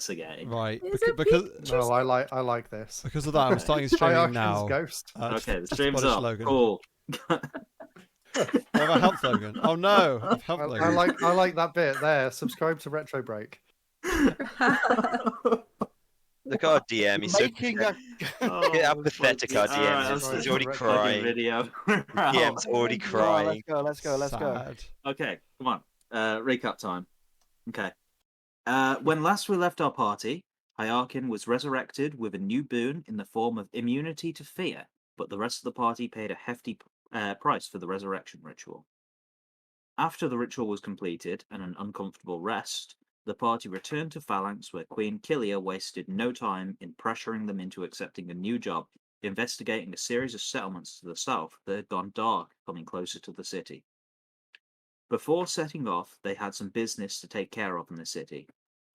again. Right, Is it because No, I like this. because of that, I'm starting streaming Hierarchy's now. Ghost. Okay, the just stream's abolish up. Logan. Cool. What have I helped Logan? Oh no, I've helped Logan. I like that bit there. Subscribe to Retro Break. Look at our DM. He's so Making a how pathetic our DM is. He's already crying. Video. DM's already crying. Let's go. Sad. Okay, come on. Recap time. Okay. When last we left our party, Hyarkin was resurrected with a new boon in the form of immunity to fear, but the rest of the party paid a hefty price for the resurrection ritual. After the ritual was completed and an uncomfortable rest, the party returned to Phalanx, where Queen Killia wasted no time in pressuring them into accepting a new job, investigating a series of settlements to the south that had gone dark, coming closer to the city. Before setting off, they had some business to take care of in the city.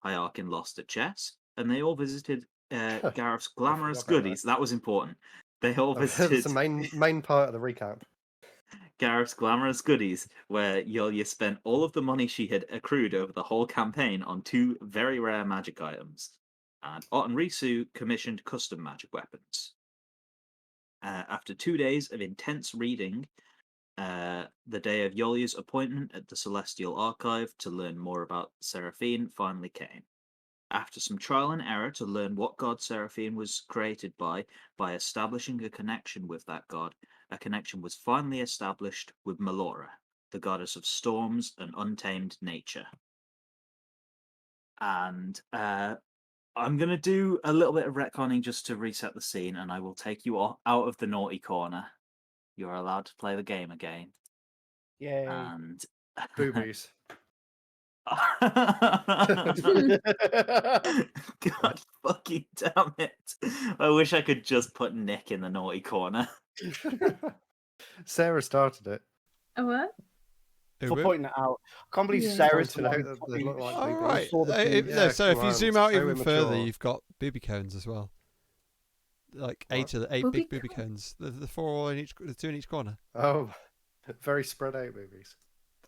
Hyarkin lost at chess, and they all visited Gareth's glamorous about goodies. That was important. They all That's visited the main part of the recap. Gareth's glamorous goodies, where Yulia spent all of the money she had accrued over the whole campaign on 2 very rare magic items, and Ott and Risu commissioned custom magic weapons. After 2 days of intense reading, the day of Yulia's appointment at the Celestial Archive to learn more about Seraphine finally came. After some trial and error to learn what god Seraphine was created by establishing a connection with that god, a connection was finally established with Melora, the goddess of storms and untamed nature. And I'm going to do a little bit of retconning just to reset the scene, and I will take you out of the naughty corner. You are allowed to play the game again. Yay. And Boobies. God fucking damn it. I wish I could just put Nick in the naughty corner. Sarah started it. Oh, what? For pointing that out. I can't believe Yeah. Sarah's Pointing out that they look like All boobies. right. saw the boobs. Yeah, So if come you on, zoom out so even further, immature. you've got booby cones as well. Like What? 8 Booby big booby cones. The 4 in each, the 2 in each corner. Oh, very spread out boobies.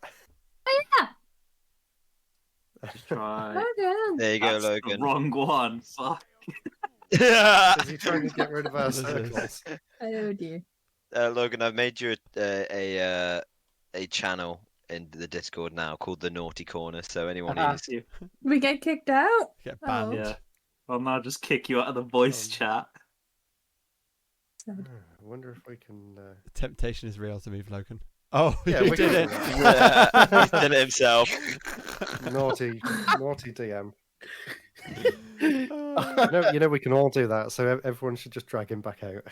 Oh, yeah. Try. Okay. There you go, That's the Logan. wrong one. Fuck. Is he trying to get rid of our What is this? circles? Oh, dear. Logan, I've made you a channel in the Discord now called the Naughty Corner. So anyone who's We get kicked out? Get Oh. banned. Yeah. I'll now just kick you out of the voice chat. Sad. I wonder if we can. The temptation is real to move Logan. Oh, Yeah, you we did can it. do that. he's done it himself. Naughty DM. You know we can all do that, so everyone should just drag him back out.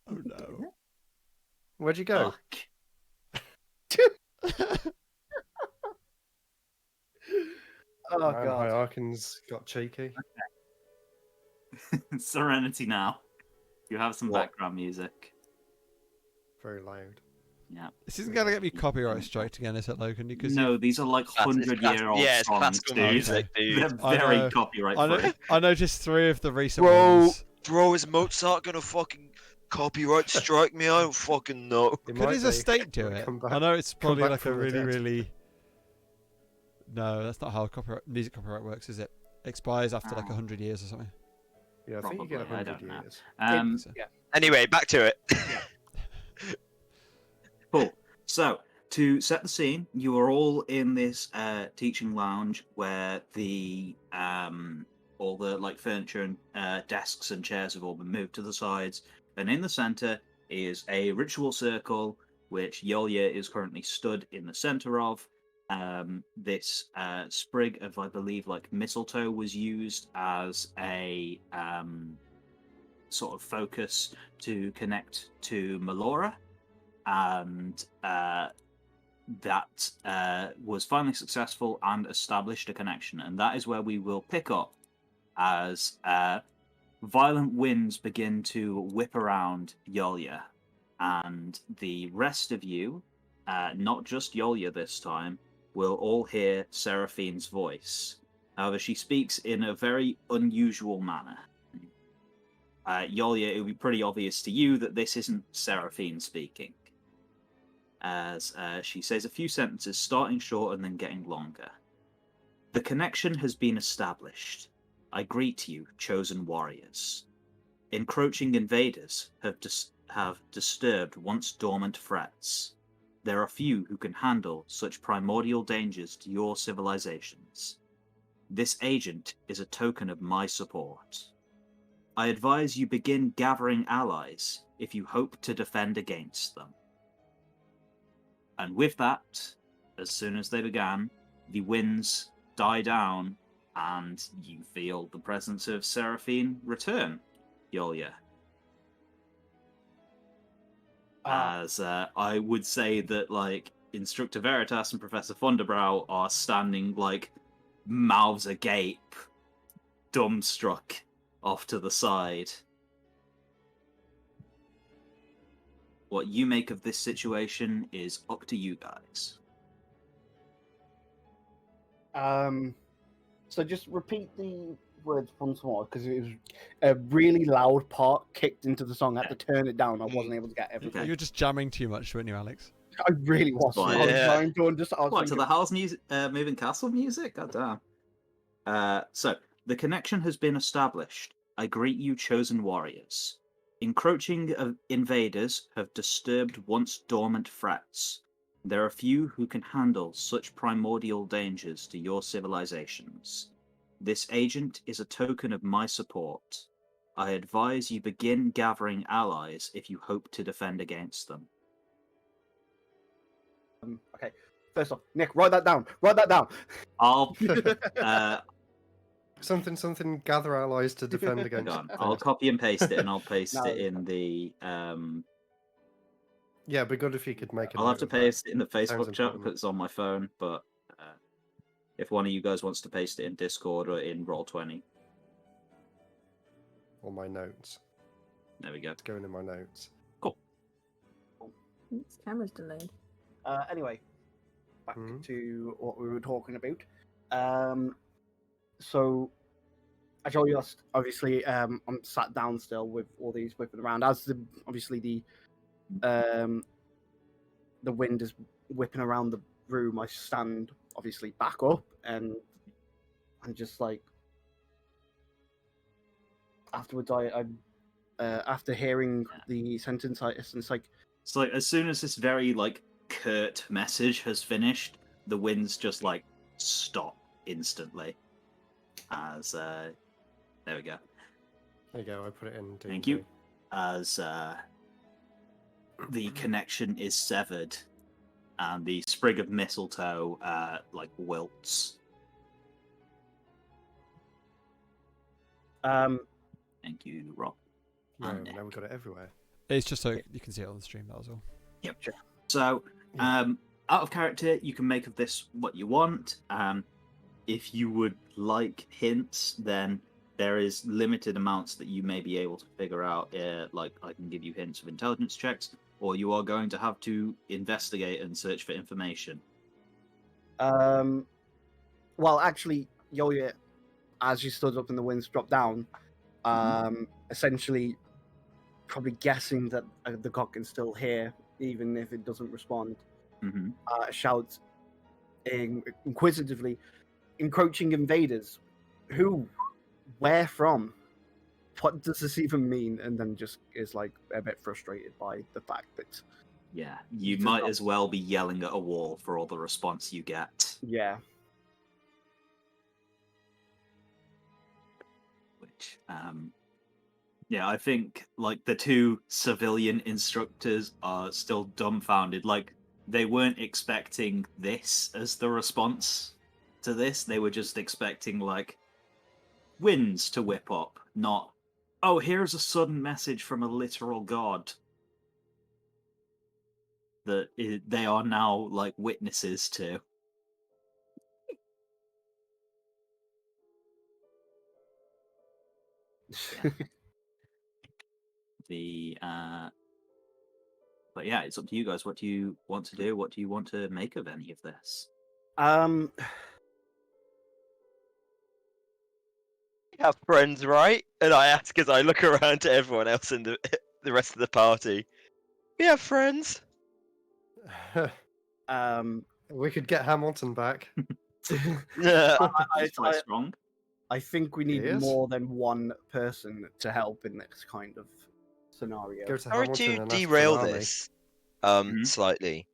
Oh no. Where'd you go? Oh, Man, God. Hyarkin's got cheeky. Serenity now. You have some What? background music. Very loud. Yeah. This isn't going to get me copyright striked again, is it, Logan? Because No, these are like It's 100-year-old yeah, it's songs, classical dude. music, dude. They're I very know. copyright I, free. I noticed 3 of the recent Bro, ones. bro, is Mozart gonna fucking copyright strike me? I don't fucking know. It Could might his be. estate do It'll it? come back- I know it's probably back like a from the really, dead. really. No, that's not how music copyright works, is it? Expires after like Oh. 100 years or something. Yeah, I think you get Probably, I 100 don't know. years. So- Anyway, back to it. Cool. So, to set the scene, you are all in this teaching lounge where the all the like furniture and desks and chairs have all been moved to the sides, and in the center is a ritual circle which Yolya is currently stood in the center of. This sprig of, I believe, like mistletoe was used as a sort of focus to connect to Melora, and that was finally successful and established a connection. And that is where we will pick up as violent winds begin to whip around Yolya, and the rest of you, not just Yolya this time, will all hear Seraphine's voice. However, she speaks in a very unusual manner. Yolya, it will be pretty obvious to you that this isn't Seraphine speaking, as she says a few sentences starting short and then getting longer. The connection has been established. I greet you, chosen warriors. Encroaching invaders have disturbed once dormant threats. There are few who can handle such primordial dangers to your civilizations. This agent is a token of my support. I advise you begin gathering allies if you hope to defend against them. And with that, as soon as they began, the winds die down and you feel the presence of Seraphine return, Yolia. As I would say that, like, Instructor Veritas and Professor Thunderbrow are standing, like, mouths agape, dumbstruck off to the side. What you make of this situation is up to you guys. So just repeat the words once more, because it was a really loud part kicked into the song. I had to turn it down. I wasn't able to get everything. Okay. You're just jamming too much, weren't you, Alex? I really was. Fine. I was Yeah. trying to understand. I was What, to thinking, the Howl's music, Moving Castle music? God damn. So, the connection has been established. I greet you, chosen warriors. Encroaching invaders have disturbed once dormant threats. There are few who can handle such primordial dangers to your civilizations. This agent is a token of my support. I advise you begin gathering allies if you hope to defend against them. okay. First off, Nick, write that down. Write that down. I'll Something. Gather allies to defend against. Hang on. I'll copy and paste it, and I'll paste No. it in the. Yeah, it'd be good if you could make it. I'll have to paste it in the Facebook chat important. because it's on my phone. But if one of you guys wants to paste it in Discord or in Roll20, Or my notes. there we go. It's going in my notes. This camera's delayed. Anyway, back Mhm. to what we were talking about. So, as you just obviously, I'm sat down still with all these whipping around. As obviously the wind is whipping around the room, I stand obviously back up, and I'm just like, afterwards, I after hearing the sentence, it's like, It's like as soon as this very like curt message has finished, the winds just like stop instantly. As there we go. There you go. I put it in. Thank D&D. you. As the connection is severed, and the sprig of mistletoe like wilts. Thank you, Rob. No, And now we've got it everywhere. It's just so you can see it on the stream, that was all. Yep. So, out of character, you can make of this what you want. If you would like hints, then there is limited amounts that you may be able to figure out. Like, I can give you hints of intelligence checks, or you are going to have to investigate and search for information. well, actually, Yoya, as you stood up and the winds dropped down, essentially, probably guessing that the Gotkin's still here, even if it doesn't respond, Mm-hmm. shouts inquisitively, encroaching invaders. Who? Where from? What does this even mean? And then just is like a bit frustrated by the fact that, Yeah, you Just might not- as well be yelling at a wall for all the response you get. yeah. Which, yeah, I think like the two civilian instructors are still dumbfounded. Like they weren't expecting this as the response to this. They were just expecting like winds to whip up, not, oh, here's a sudden message from a literal god that they are now like witnesses to. The but yeah, it's up to you guys. What do you want to do? What do you want to make of any of this? Um, You have friends, right? And I ask as I look around to everyone else in the rest of the party. We have friends. um, we could get Hamilton back. Yeah. He's quite strong. I think we need Yes. more than one person to help in this kind of scenario. Go to Sorry Hamilton to and ask for an derail army. this Mhm. slightly.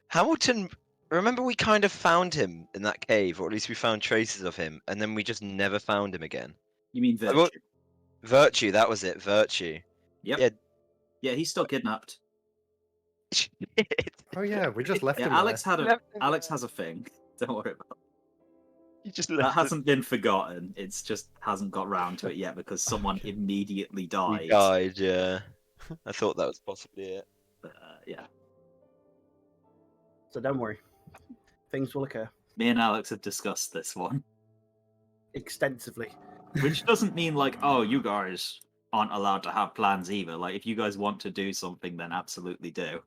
Hamilton, remember we kind of found him in that cave, or at least we found traces of him, and then we just never found him again. You mean I won't- Virtue? Virtue, that was it. Virtue. Yep. Yeah. Yeah, he's still kidnapped. Shit. Oh yeah, we just left Yeah, him Alex there. had a Left him Alex there. has a thing. Don't worry about it. You just That left him. hasn't been forgotten. It's just hasn't got round to it yet because someone immediately He died. died, yeah. I thought that was possibly it. But, yeah. So don't worry, things will occur Me and Alex have discussed this one. extensively. Which doesn't mean like, oh, you guys aren't allowed to have plans either. Like if you guys want to do something, then absolutely do.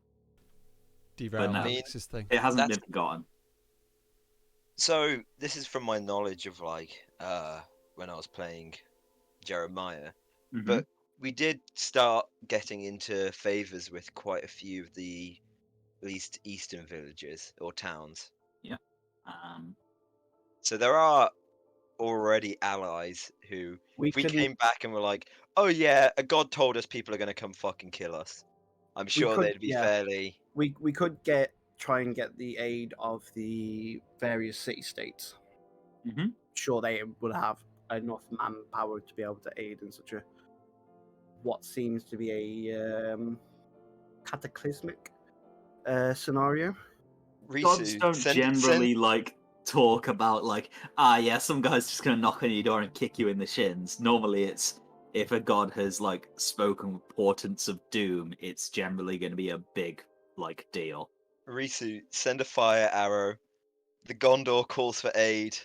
Derail no. Alex's thing. It hasn't That's- been forgotten. So this is from my knowledge of like when I was playing Jeremiah. Mhm. But we did start getting into favors with quite a few of the least eastern villages or towns. Um, So there are already allies who, We if we can, came back and were like, "Oh yeah, a god told us people are going to come fucking kill us," I'm sure could- they'd be yeah. fairly. we could try and get the aid of the various city states. mhm. Sure, they will have enough manpower to be able to aid in such a what seems to be a cataclysmic scenario. Gods Risu, don't generally like talk about like, yeah, some guy's just gonna knock on your door and kick you in the shins. Normally it's if a god has like spoken portents of doom, it's generally gonna be a big like deal. Risu, send a fire arrow. The Gondor calls for aid.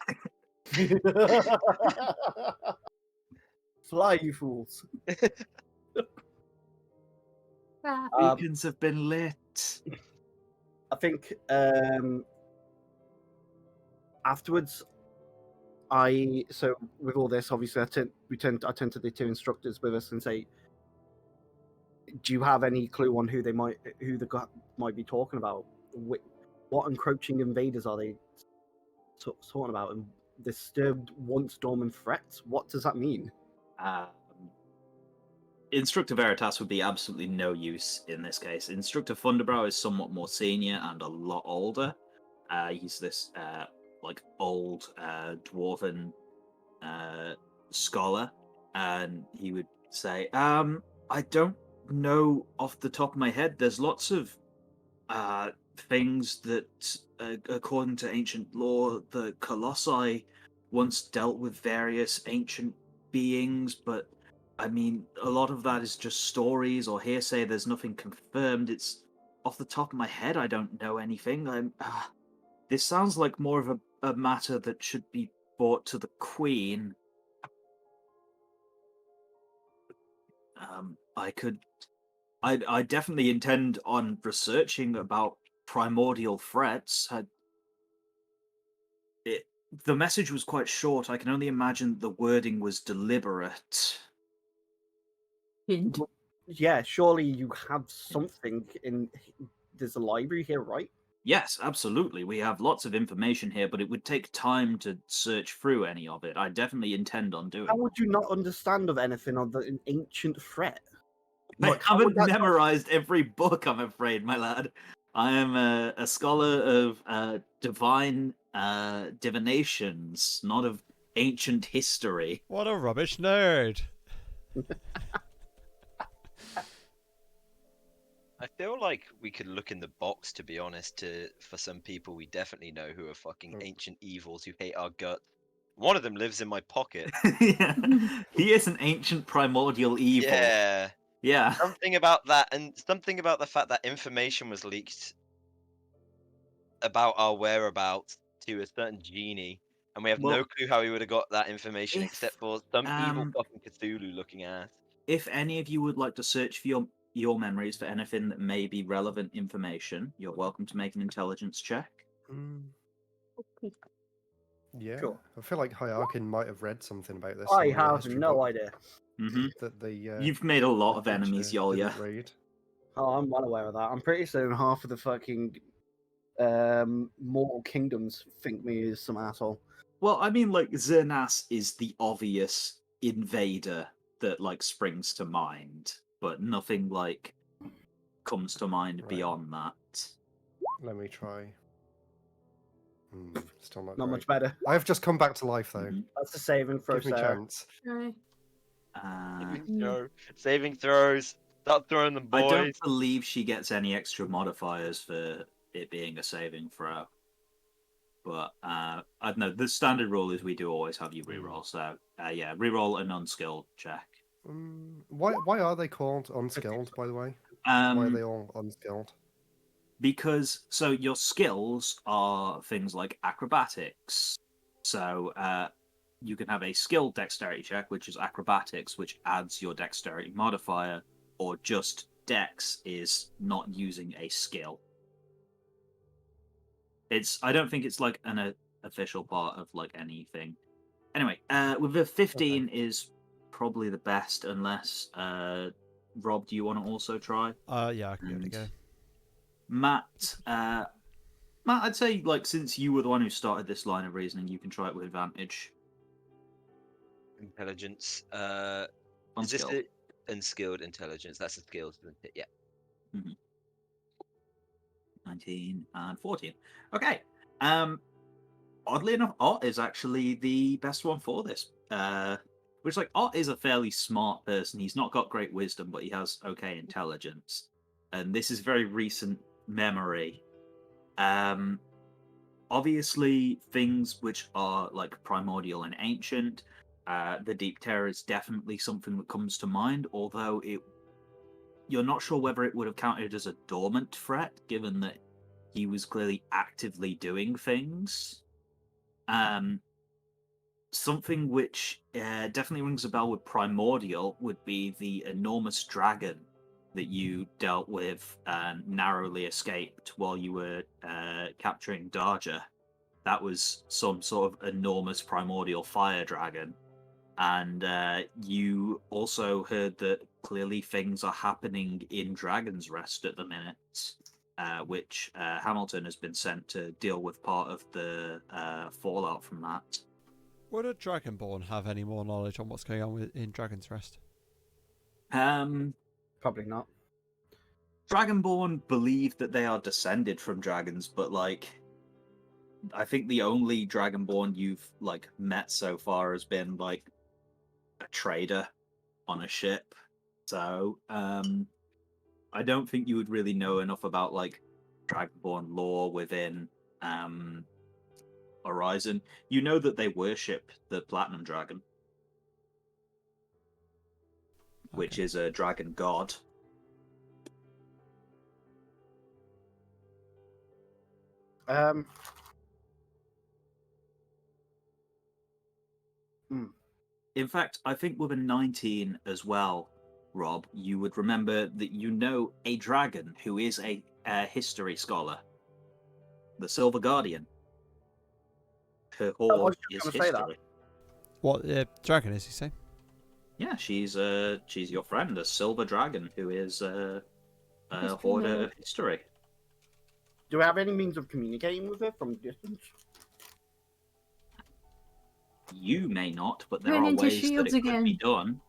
Fly, you fools! Beacons have been lit. I think afterwards, with all this, obviously, I tend to the two instructors with us and say, "Do you have any clue on who the god might be talking about? What encroaching invaders are they talking about? And disturbed once dormant threats? What does that mean?" Instructor Veritas would be absolutely no use in this case. Instructor Thunderbrow is somewhat more senior and a lot older. He's this like old dwarven scholar, and he would say, I don't know off the top of my head. There's lots of things that, according to ancient lore, the Colossi once dealt with various ancient beings, but I mean, a lot of that is just stories or hearsay. There's nothing confirmed. It's off the top of my head. I don't know anything. This sounds like more of a matter that should be brought to the Queen. I definitely intend on researching about primordial threats. The message was quite short. I can only imagine the wording was deliberate. Hint. Yeah, surely you have something in. There's a library here, right? Yes, absolutely. We have lots of information here, but it would take time to search through any of it. I definitely intend on doing How would you not understand of anything on an ancient threat? I Like, how would haven't that- memorized every book, I'm afraid, my lad. I am a scholar of divine divinations, not of ancient history. What a rubbish nerd. I feel like we could look in the box, to be honest. For some people we definitely know who are fucking Oh. ancient evils who hate our guts. One of them lives in my pocket. Yeah. He is an ancient primordial evil. Yeah. Yeah. Something about that, and something about the fact that information was leaked about our whereabouts to a certain genie, and we have no Well, clue how he would have got that information if, except for some evil um, fucking Cthulhu looking ass. If any of you would like to search for your memories for anything that may be relevant information, you're welcome to make an intelligence check. Yeah, Sure. I feel like Hierarchin might have read something about this. I in the have history no book idea. Mm-hmm. That the You've made a lot the of enemies, teacher Yolya. didn't read. Oh, I'm well aware of that. I'm pretty certain half of the fucking mortal kingdoms think me as some asshole. Well, I mean, like Zernas is the obvious invader that like springs to mind, but nothing like comes to mind Right. beyond that. Let me try. Still not Not great. much better. I have just come back to life though. Mhm. That's a saving throw, Give me Sarah. chance. Try. Saving throws. Start throwing them, I don't boys. believe she gets any extra modifiers for it being a saving throw. But I don't know. The standard rule is we do always have you reroll. So yeah, reroll an unskilled check. Why are they called unskilled, by the way? Why are they all unskilled? Because so your skills are things like acrobatics. So you can have a skilled dexterity check, which is acrobatics, which adds your dexterity modifier, or just dex is not using a skill. I don't think it's like an official part of like anything. Anyway, with a 15 is probably the best, unless Rob, do you want to also try? Yeah, I can give it a go. Matt, I'd say like since you were the one who started this line of reasoning, you can try it with advantage. Intelligence. Is this Unskilled. the unskilled intelligence? That's a skill, isn't it? Yeah. 19 and 14. Okay. Oddly enough, Ott is actually the best one for this. Which like Ott is a fairly smart person. He's not got great wisdom, but he has okay intelligence. And this is very recent memory. Obviously things which are like primordial and ancient, the Deep Terror is definitely something that comes to mind, although you're not sure whether it would have counted as a dormant threat, given that he was clearly actively doing things. Something which definitely rings a bell with Primordial would be the enormous dragon that you dealt with and narrowly escaped while you were capturing Darja. That was some sort of enormous primordial fire dragon. And you also heard that clearly things are happening in Dragon's Rest at the minute, which Hamilton has been sent to deal with part of the fallout from that. Would a Dragonborn have any more knowledge on what's going on in Dragon's Rest? Probably not. Dragonborn believe that they are descended from dragons, but like, I think the only Dragonborn you've like met so far has been like a trader on a ship. So I don't think you would really know enough about like Dragonborn lore within Horizon. You know that they worship the Platinum Dragon, which is a dragon god. In fact, I think with a 19 as well, Rob, you would remember that you know a dragon who is a history scholar. The Silver Guardian. Her I was horde just is gonna say that. history. What dragon is he saying? Yeah, she's your friend, a silver dragon who is a History horde nerd. of history. Do we have any means of communicating with her from distance? You may not, but there Turn are into ways that shields it could be again. done.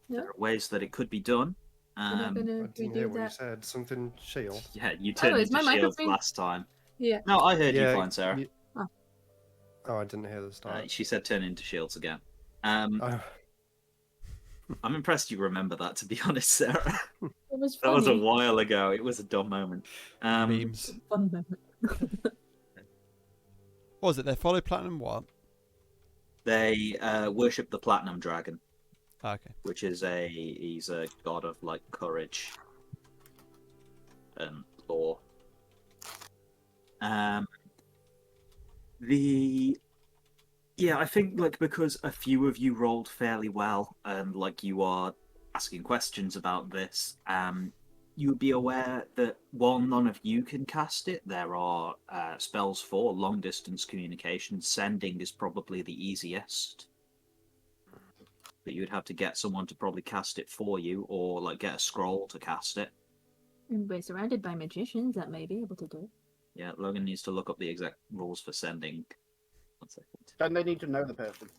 No, There are ways that it could be done. we're not gonna I didn't redo hear what you that. said. Something shield. Yeah, you turned is into my shields microphone? last time. Yeah. No, I heard you Yeah, fine, Sarah. Oh, I didn't hear the start. She said turn into shields again. Oh, I'm impressed you remember that, to be honest, Sarah. It was That was a funny. while ago. It was a dumb moment. Memes. Fun moment. What was it? They follow Platinum what? They worship the Platinum Dragon, Okay. which is he's a god of like courage and law. I think like because a few of you rolled fairly well and like you are asking questions about this, you would be aware that while none of you can cast it, there are spells for long distance communication. Sending is probably the easiest. But you would have to get someone to probably cast it for you, or like get a scroll to cast it. And we're surrounded by magicians that may be able to do it. Yeah, Logan needs to look up the exact rules for sending. 1 second. Then they need to know the person.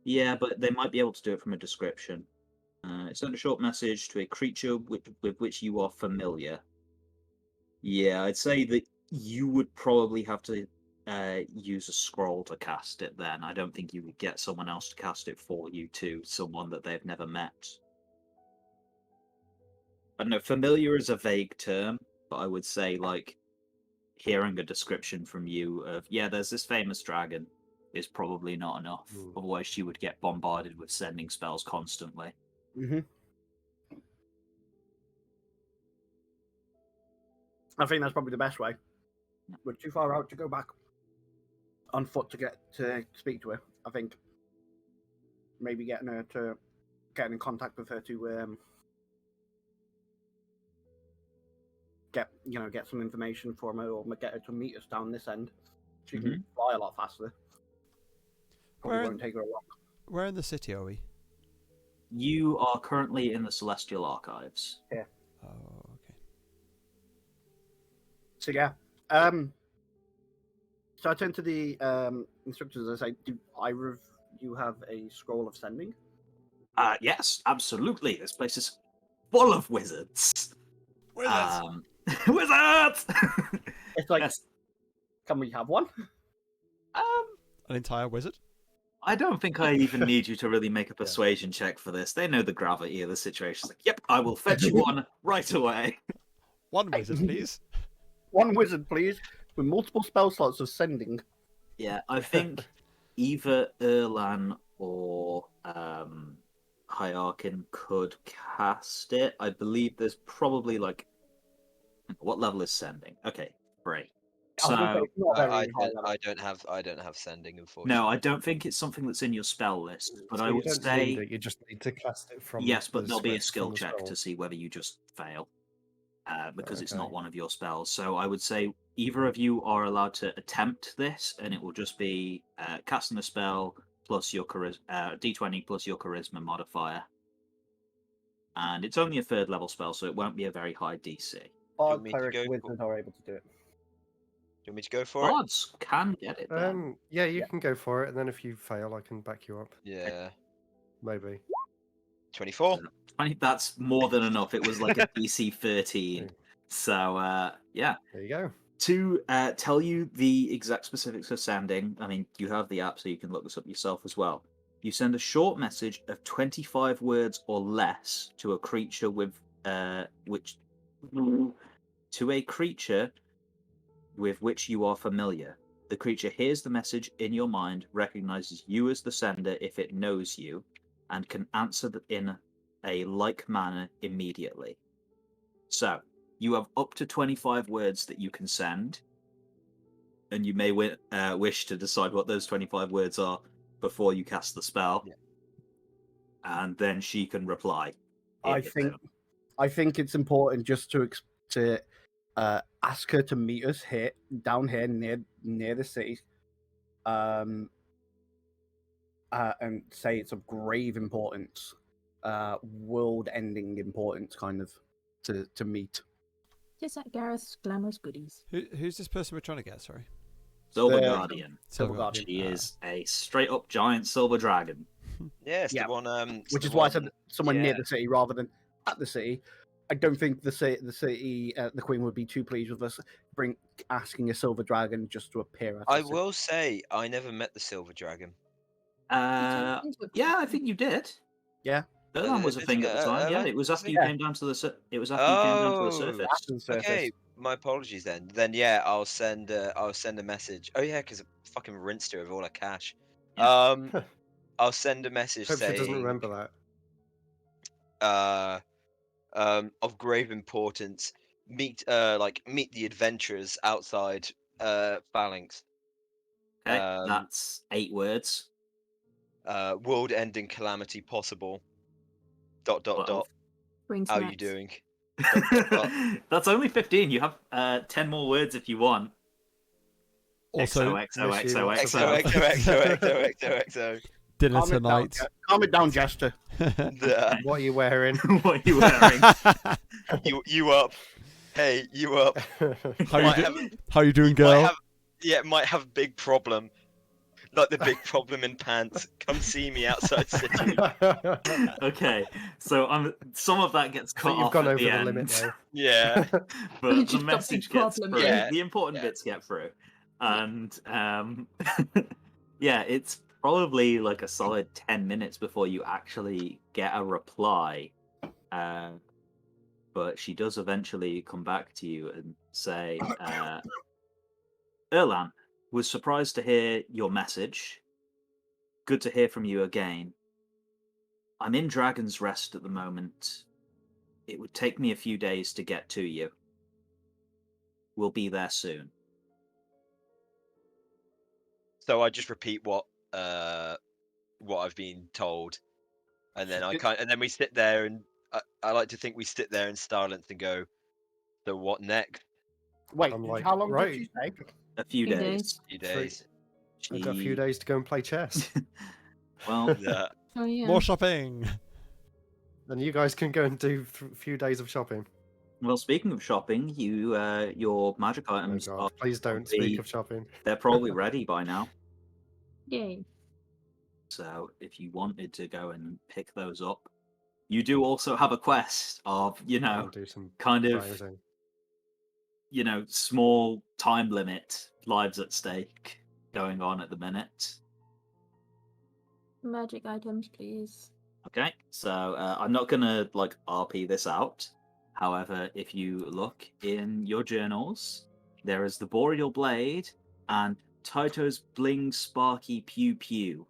Yeah, but they might be able to do it from a description. Send a short message to a creature with which you are familiar. Yeah, I'd say that you would probably have to use a scroll to cast it then. I don't think you would get someone else to cast it for you to someone that they've never met. I don't know, familiar is a vague term, but I would say, like, hearing a description from you of, yeah, there's this famous dragon is probably not enough. Otherwise, she would get bombarded with sending spells constantly. Mm-hmm. I think that's probably the best way. We're too far out to go back on foot to get to speak to her. I think maybe getting in contact with her to get some information from her, or get her to meet us down this end. She can fly a lot faster. Probably won't take her long. Where in the city are we? You are currently in the Celestial Archives. Yeah. Oh, okay. So yeah, so I turn to the instructors and I say, "Do either of you have a scroll of sending?" Yes, absolutely. This place is full of wizards. Wizards! Wizards! It's like, Yes. Can we have one? An entire wizard? I don't think I even need you to really make a persuasion check for this. They know the gravity of the situation. It's like, yep, I will fetch you one right away. One wizard, please. One wizard, please, with multiple spell slots of sending. Yeah, I think either Erlan or Hyarkin could cast it. I believe there's probably like, what level is sending? Okay, 3. So I don't have sending, unfortunately. no, I don't think it's something that's in your spell list. But So I you would don't say need it, you just need to cast it from. yes, but the there'll be a script skill from the check spell. to see whether you just fail, because it's Okay. not one of your spells. So I would say either of you are allowed to attempt this, and it will just be casting a spell plus your d20 plus your charisma modifier, and it's only a 3rd level spell, so it won't be a very high DC. Bard, me to cleric, go for- wizard are able to do it. Do you want me to go for it? Bards can get it. Then. Yeah, you can go for it, and then if you fail, I can back you up. Yeah. Maybe. 24. That's more than enough. It was like a DC 13. So yeah. There you go. To tell you the exact specifics of sending, I mean, you have the app, so you can look this up yourself as well. You send a short message of 25 words or less to a creature with which you are familiar. The creature hears the message in your mind, recognizes you as the sender if it knows you, and can answer in a like manner immediately. So, you have up to 25 words that you can send, and you may wish to decide what those 25 words are before you cast the spell, and then she can reply. I think it's important just to ask her to meet us down here near the city, and say it's of grave importance, world-ending importance, kind of, to meet. Just like Gareth's glamorous goodies. Who's this person we're trying to get? Sorry. Silver The- Guardian. Silver Guardian. She is a straight-up giant silver dragon. Yes, Yeah. the one. it's Which the is why I one- said somewhere near yeah. the city rather than at the city. I don't think the city, the Queen would be too pleased with us asking a silver dragon just to appear at. I the city. will say, I never met the silver dragon. Yeah, I think you did. Yeah. Erlan was a thing at the time. Yeah, it was after you came down to the. It was after you came down to the surface. After the surface. Okay, my apologies then. Then yeah, I'll send a message. Oh yeah, because I fucking rinsed her of all her cash. I'll send a message Hope saying she doesn't remember that. Of grave importance. Meet the adventurers outside Phalanx. Okay, that's 8 words. World-ending calamity possible. ... Bring How you snacks. doing? That's only 15. You have 10 more words if you want. Also, XOXOXO. dinner Calm it down, tonight. Calm it down, Jester. that. What are you wearing? What are you wearing? you up? Hey, you up? How you doing, girl? Might have big problem. Like the big problem in pants. Come see me outside city. Okay, so some of that gets cut So you've off gone at over the the end. limit though. Yeah. But You've the got message big gets problem, through. yeah. The important Yeah. bits get through, and yeah, it's probably like a solid 10 minutes before you actually get a reply. But she does eventually come back to you and say, Erlan, was surprised to hear your message. Good to hear from you again. I'm in Dragon's Rest at the moment. It would take me a few days to get to you. We'll be there soon. So I just repeat what I've been told, and then and then we sit there, and I like to think we sit there in silence and go, so what next? Wait, I'm like, how long right. did you say? A few Few days. A few days. I've got a few days to go and play chess. Well, Yeah. Oh yeah. More shopping. Then you guys can go and do a few days of shopping. well, speaking of shopping, your magic Oh items are god, please don't speak of shopping. they're probably ready by now. Yay. So if you wanted to go and pick those up, you do also have a quest of, I'll do some kind of, browsing. small time limit, lives at stake going on at the minute. Magic items, please. Okay, so I'm not gonna RP this out. However, if you look in your journals, there is the Boreal Blade and Taito's Bling Sparky Pew Pew.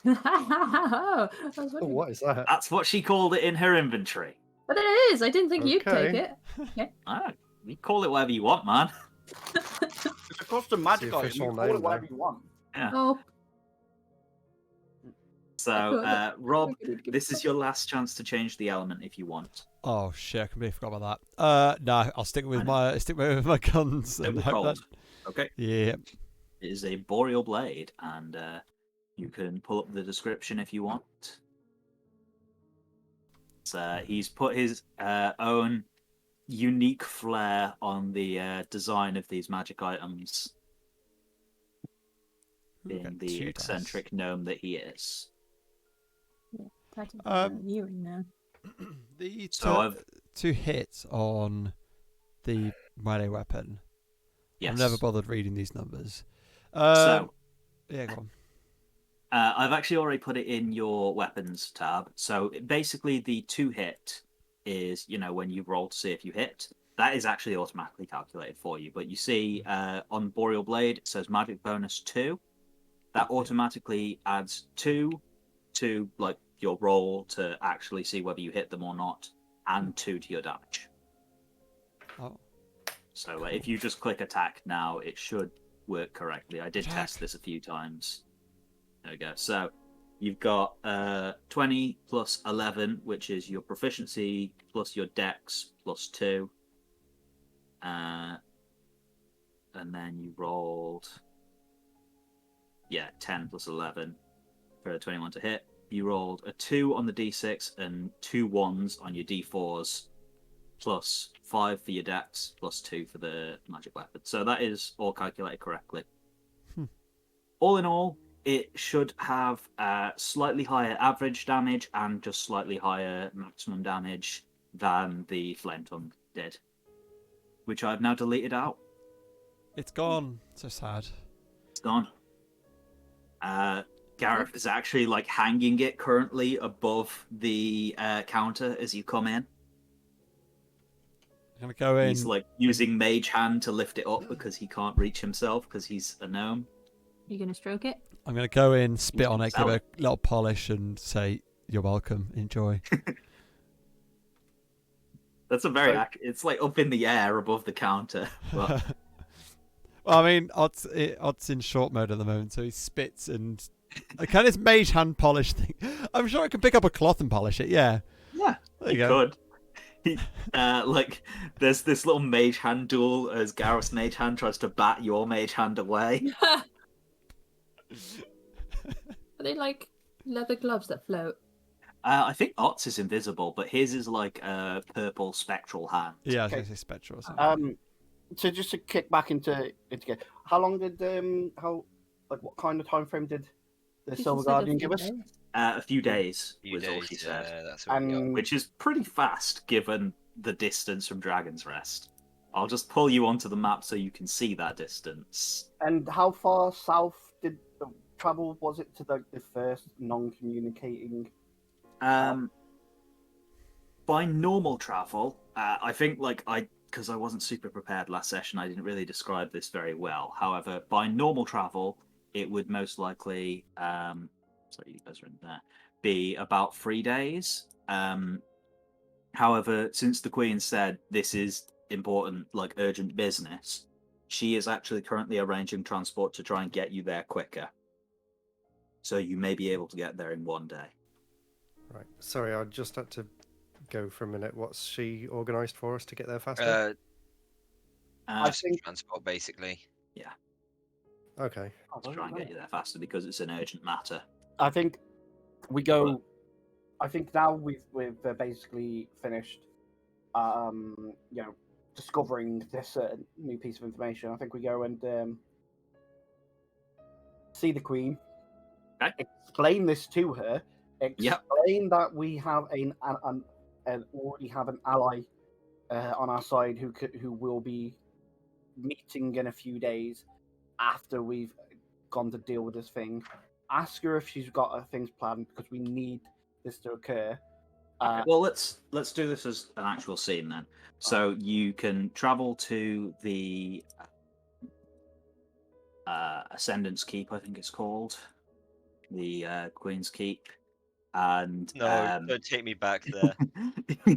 I was Oh, wondering. what is that? That's what she called it in her inventory. But it is. I didn't think you'd take Okay. it. You call it whatever you want, man. It's a custom magic the item. official You call name it whatever there. you want. Yeah. Oh, So, Rob, I could give this it is your last chance to change the element if you want. Oh shit! I completely forgot about that. No, I'll stick with my guns It and was hope cold. that. Okay. Yeah. It is a Boreal Blade, and you can pull up the description if you want. So, he's put his own unique flair on the design of these magic items, We've being got the 2 dice. eccentric gnome that he is. viewing now. The So I've 2 hits on the melee weapon. yes. I've never bothered reading these numbers. So Yeah, go on. I've actually already put it in your weapons tab. So basically, the 2 hit is when you roll to see if you hit. That is actually automatically calculated for you. But you see on Boreal Blade, it says magic bonus 2. That automatically adds 2 to your roll to actually see whether you hit them or not, and 2 to your damage. Oh. So if you just click attack now, it should work correctly. I did Attack. test this a few times. There we go. So you've got 20 plus 11, which is your proficiency plus your dex plus 2. And then you rolled 10 plus 11 for a 21 to hit. You rolled a 2 on the d6 and 2 1s on your d4s, plus 5 for your dex, plus 2 for the magic weapon. So that is all calculated correctly. All in all, it should have slightly higher average damage and just slightly higher maximum damage than the Flame Tongue did, which I've now deleted out. It's gone. So sad. It's gone. Gareth is actually hanging it currently above the counter as you come in. I'm gonna go in. He's using Mage Hand to lift it up because he can't reach himself because he's a gnome. You gonna stroke it? I'm gonna go in, spit on it, give Sell it a little polish, and say, "You're welcome. Enjoy." That's a very it's up in the air above the counter. But Well, I mean, Odd's in short mode at the moment, so he spits and kind of mage hand polish thing. I'm sure I can pick up a cloth and polish it. Yeah. yeah, There he you go. could. There's this little Mage Hand duel as Gareth's Mage Hand tries to bat your Mage Hand away. Are they like leather gloves that float? I think Ott's is invisible, but his is like a purple spectral hand. Yeah, I was Okay. going to say Spectral or something. So just to kick back into it, how long did what kind of time frame did the She Silver said a Guardian few give us? days. A few days Few was all days, she said, that's what we got. And which is pretty fast given the distance from Dragon's Rest. I'll just pull you onto the map so you can see that distance. and how far south did the travel was it to the first non-communicating? By normal travel, I think because I wasn't super prepared last session, I didn't really describe this very well. However, by normal travel, it would most likely, sorry, you guys are in there, be about 3 days. However, since the Queen said this is important, like urgent business, she is actually currently arranging transport to try and get you there quicker. So you may be able to get there in 1 day. Right. Sorry, I just had to go for a minute. What's she organised for us to get there faster? I Just think transport, basically. Okay. to try and get you there faster because it's an urgent matter. I think we go. I think now we've basically finished, discovering this new piece of information. I think we go and see the Queen, Okay. explain this to her, Yep. explain that we have already have an ally on our side who will be meeting in a few days after we've gone to deal with this thing. Ask her if she's got things planned because we need this to occur. Okay, well, let's do this as an actual scene then. So you can travel to the Ascendant's Keep, I think it's called, the Queen's Keep, and No, don't take me back there.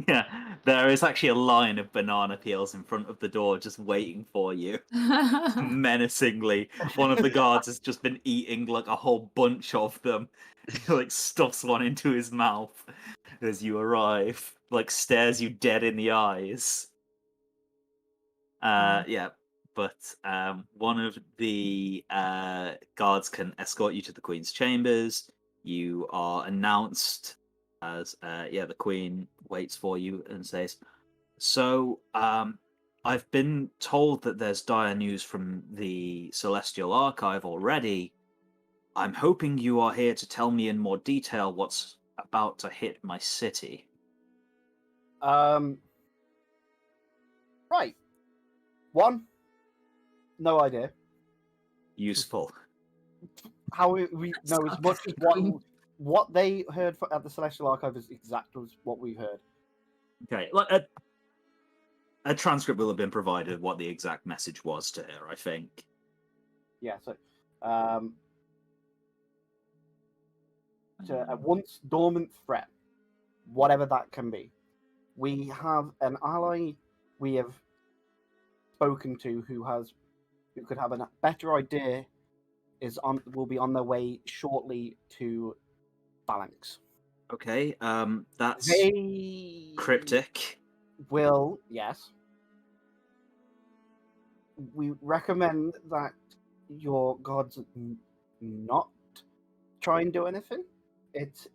yeah, there is actually a line of banana peels in front of the door just waiting for you. Menacingly, one of the guards has just been eating like a whole bunch of them. He like stuffs one into his mouth as you arrive, like stares you dead in the eyes. Yeah, but one of the guards can escort you to the Queen's chambers. You are announced as the Queen waits for you and says, "So, I've been told that there's dire news from the Celestial Archive already. I'm hoping you are here to tell me in more detail what's about to hit my city." Right. One, no idea. Useful. How we know as much as what they heard at the Celestial Archive is exactly what we heard. Okay, like a transcript will have been provided of what the exact message was to her, I think. Yeah, so to a once dormant threat, whatever that can be. We have an ally we have spoken to who could have a better idea will be on their way shortly to Phalanx. Okay, that's They cryptic. will, yes. We recommend that your gods not try and do anything. It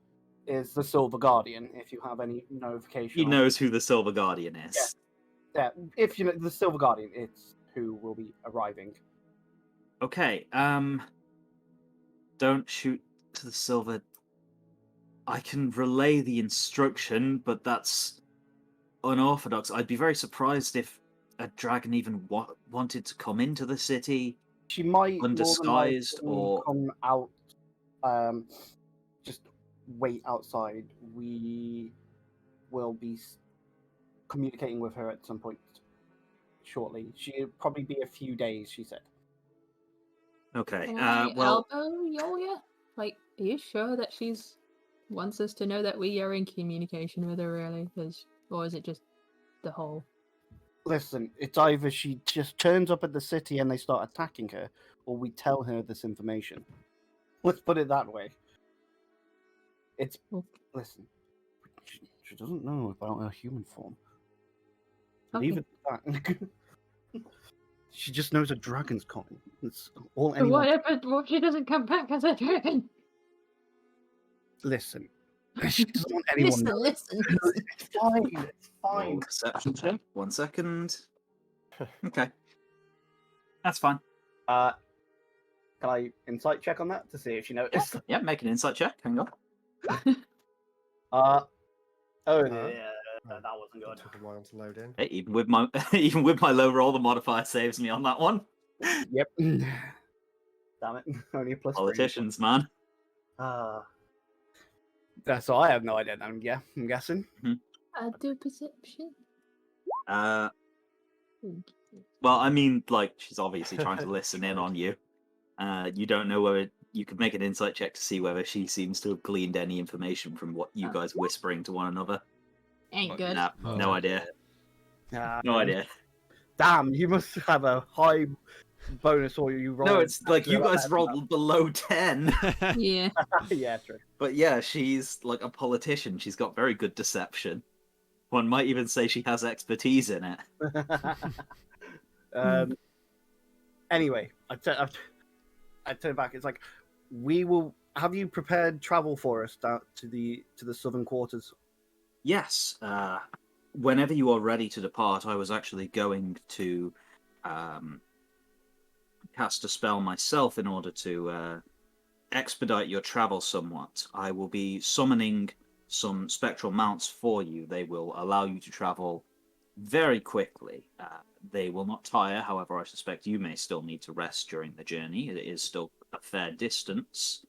is the Silver Guardian, if you have any notification. He knows who the Silver Guardian is. Yeah, if you know the Silver Guardian, it's who will be arriving. Okay, don't shoot to the Silver. I can relay the instruction, but that's unorthodox. I'd be very surprised if a dragon even wanted to come into the city. She might undisguised or come out. Just wait outside. We will be communicating with her at some point shortly. She'll probably be a few days, she said. Okay. Can I Well, elbow Yolia? Like, are you sure that she's wants us to know that we are in communication with her, really? Or is it just the whole? Listen, it's either she just turns up at the city and they start attacking her, or we tell her this information. Let's put it that way. Listen, she doesn't know about her human form. Leave it at that. She just knows a dragon's coming. That's all But anyone. what if she doesn't come back as a dragon? Listen, She doesn't want anyone Listen, knowing. listen. It's fine. It's Roll fine. perception check. 1 second. Okay. That's fine. Can I insight check on that to see if she noticed? Yeah, make an insight check. Hang on. Oh, Huh? yeah, that wasn't It good. took a while to load in. Hey, even with my low roll, the modifier saves me on that one. Yep. Damn it. Only a plus 3. Politicians, man. So I have no idea. I'm guessing. I do perception. Well, I mean, like, she's obviously trying to listen in on you. You don't know whether you could make an insight check to see whether she seems to have gleaned any information from what you guys whispering to one another. Ain't good. Nah, no idea. No idea. Damn, you must have a high bonus or you roll. No, it's like you guys rolled below 10. Yeah. Yeah, true. But yeah, she's like a politician. She's got very good deception. One might even say she has expertise in it. Anyway, I turn back. It's like we will. Have you prepared travel for us down to the southern quarters? Yes. Whenever you are ready to depart, I was actually going to cast a spell myself in order to expedite your travel somewhat. I will be summoning some spectral mounts for you. They will allow you to travel very quickly. They will not tire, however, I suspect you may still need to rest during the journey. It is still a fair distance.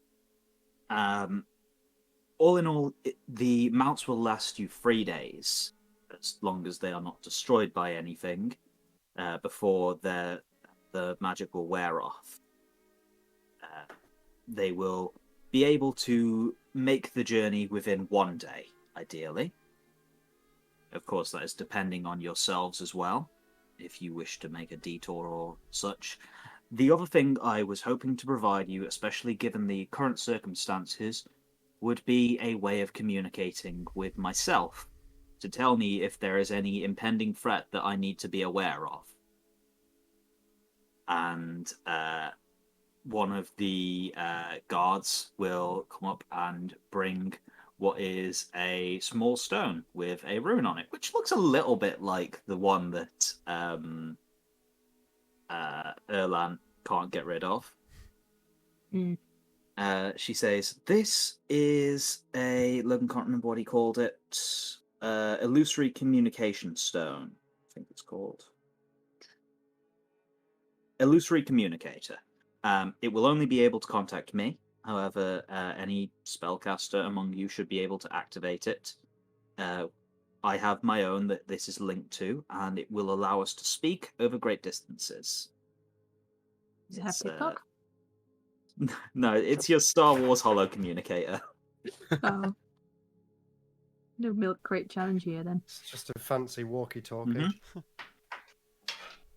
All in all, the mounts will last you 3 days, as long as they are not destroyed by anything, before the magic will wear off. They will be able to make the journey within 1 day, ideally. Of course, that is depending on yourselves as well, if you wish to make a detour or such. The other thing I was hoping to provide you, especially given the current circumstances, would be a way of communicating with myself, to tell me if there is any impending threat that I need to be aware of. And one of the guards will come up and bring what is a small stone with a rune on it, which looks a little bit like the one that Erlan can't get rid of. She says, this is a... Logan can't remember what he called it. Illusory Communication Stone, I think it's called. Illusory Communicator. It will only be able to contact me. However, any spellcaster among you should be able to activate it. I have my own that this is linked to, and it will allow us to speak over great distances. Does it have TikTok? No, it's your Star Wars Holo Communicator. Oh. No milk crate challenge here then. It's just a fancy walkie-talkie. Mm-hmm.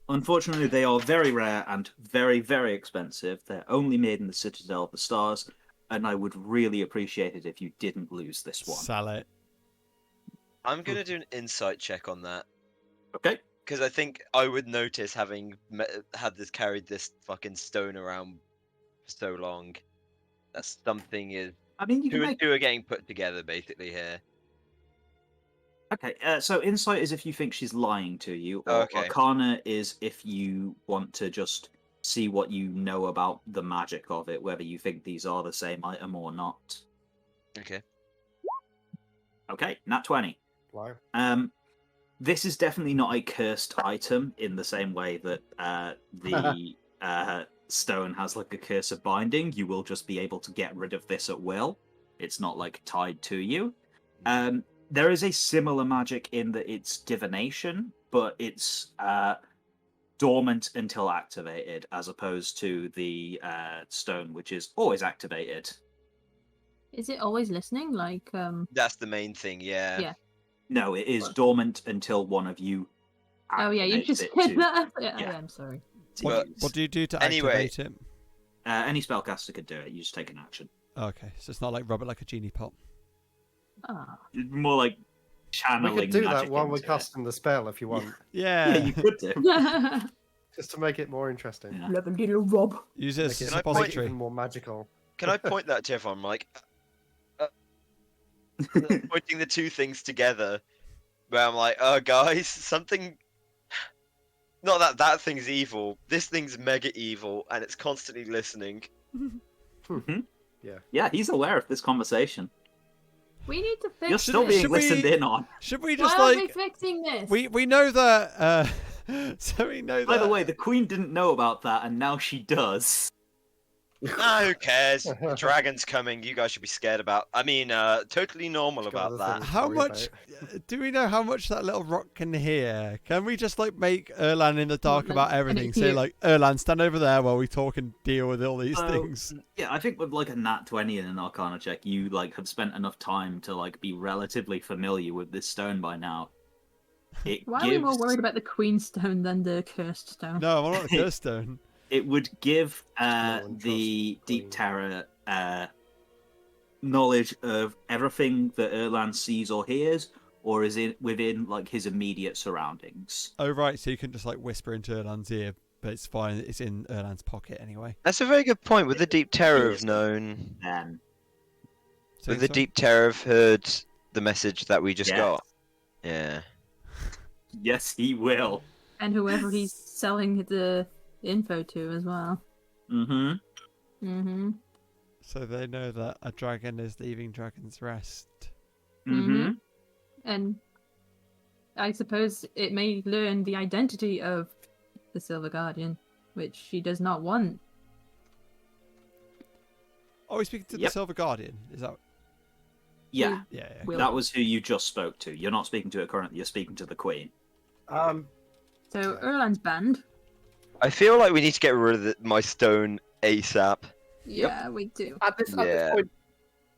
Unfortunately, they are very rare and very, very expensive. They're only made in the Citadel of the Stars, and I would really appreciate it if you didn't lose this one. Sell it. I'm going to do an insight check on that. Okay. Because I think I would notice having carried this fucking stone around for so long. That something is... I mean, you can two and make... two are getting put together, basically, here. Okay, so insight is if you think she's lying to you, or Okay. Arcana is if you want to just see what you know about the magic of it, whether you think these are the same item or not. Okay. Okay, nat 20. Wow. This is definitely not a cursed item in the same way that the stone has like a curse of binding. You will just be able to get rid of this at will. It's not like tied to you. There is a similar magic in that it's divination, but it's dormant until activated, as opposed to the stone, which is always activated. Is it always listening? Like, That's the main thing, yeah. Yeah. No, it is dormant until one of you. Oh yeah, you activates just it said to- that. yeah. I'm sorry. to But- use. What do you do to Anyway. activate it? Any spellcaster could do it. You just take an action. Okay, so it's not like rub it like a genie pot. Ah. More like We channeling. could do that magic while we're into it. casting the spell if you want, Yeah. Yeah, you could do. just to make it more interesting. Yeah. Love a little Rob. Use it as Make a it Can I point- suppository. even more magical. Can I point that to everyone? Like, pointing the two things together, where I'm like, oh guys, something. Not that that thing's evil. This thing's mega evil, and it's constantly listening. Yeah, he's aware of this conversation. We need to fix You're still this. being listened in on. Should we Why just aren't we like fixing this? we know that so we know that By the way, the Queen didn't know about that, and now she does. Ah, who cares? The dragon's coming. You guys should be scared about. I mean, totally normal Just got about other that. things. how worry much do we know how much that little rock can hear? Can we just like make Erlan in the dark Well, about can it everything? Say hear- like, Erlan, stand over there while we talk and deal with all these So, things. Yeah, I think with like a nat 20 and an Arcana check, you like have spent enough time to like be relatively familiar with this stone by now. It Why gives, are we more worried about the Queen Stone than the Cursed Stone? No, I'm not a curse stone. It would give no one the trusts Deep Queen. Terror knowledge of everything that Erlan sees or hears, or is it within like his immediate surroundings. Oh right, so you can just like whisper into Erlan's ear, but it's fine. It's in Erlan's pocket anyway. That's a very good point. Would the Deep Terror have known? Then So Would the Deep Terror have heard the message that we just Yes. got? Yeah. yes, he will. And whoever he's selling the info to as well. Mm-hmm. Mm-hmm. So they know that a dragon is leaving Dragon's Rest. Mm-hmm. And I suppose it may learn the identity of the Silver Guardian, which she does not want. Oh, he's speaking to the Yep. Silver Guardian. Is that? Yeah, Yeah, yeah. Will. that was who you just spoke to. You're not speaking to her currently. You're speaking to the Queen. So Erlan's banned. I feel like we need to get rid of my stone ASAP. Yeah, we do. At this Yeah. point,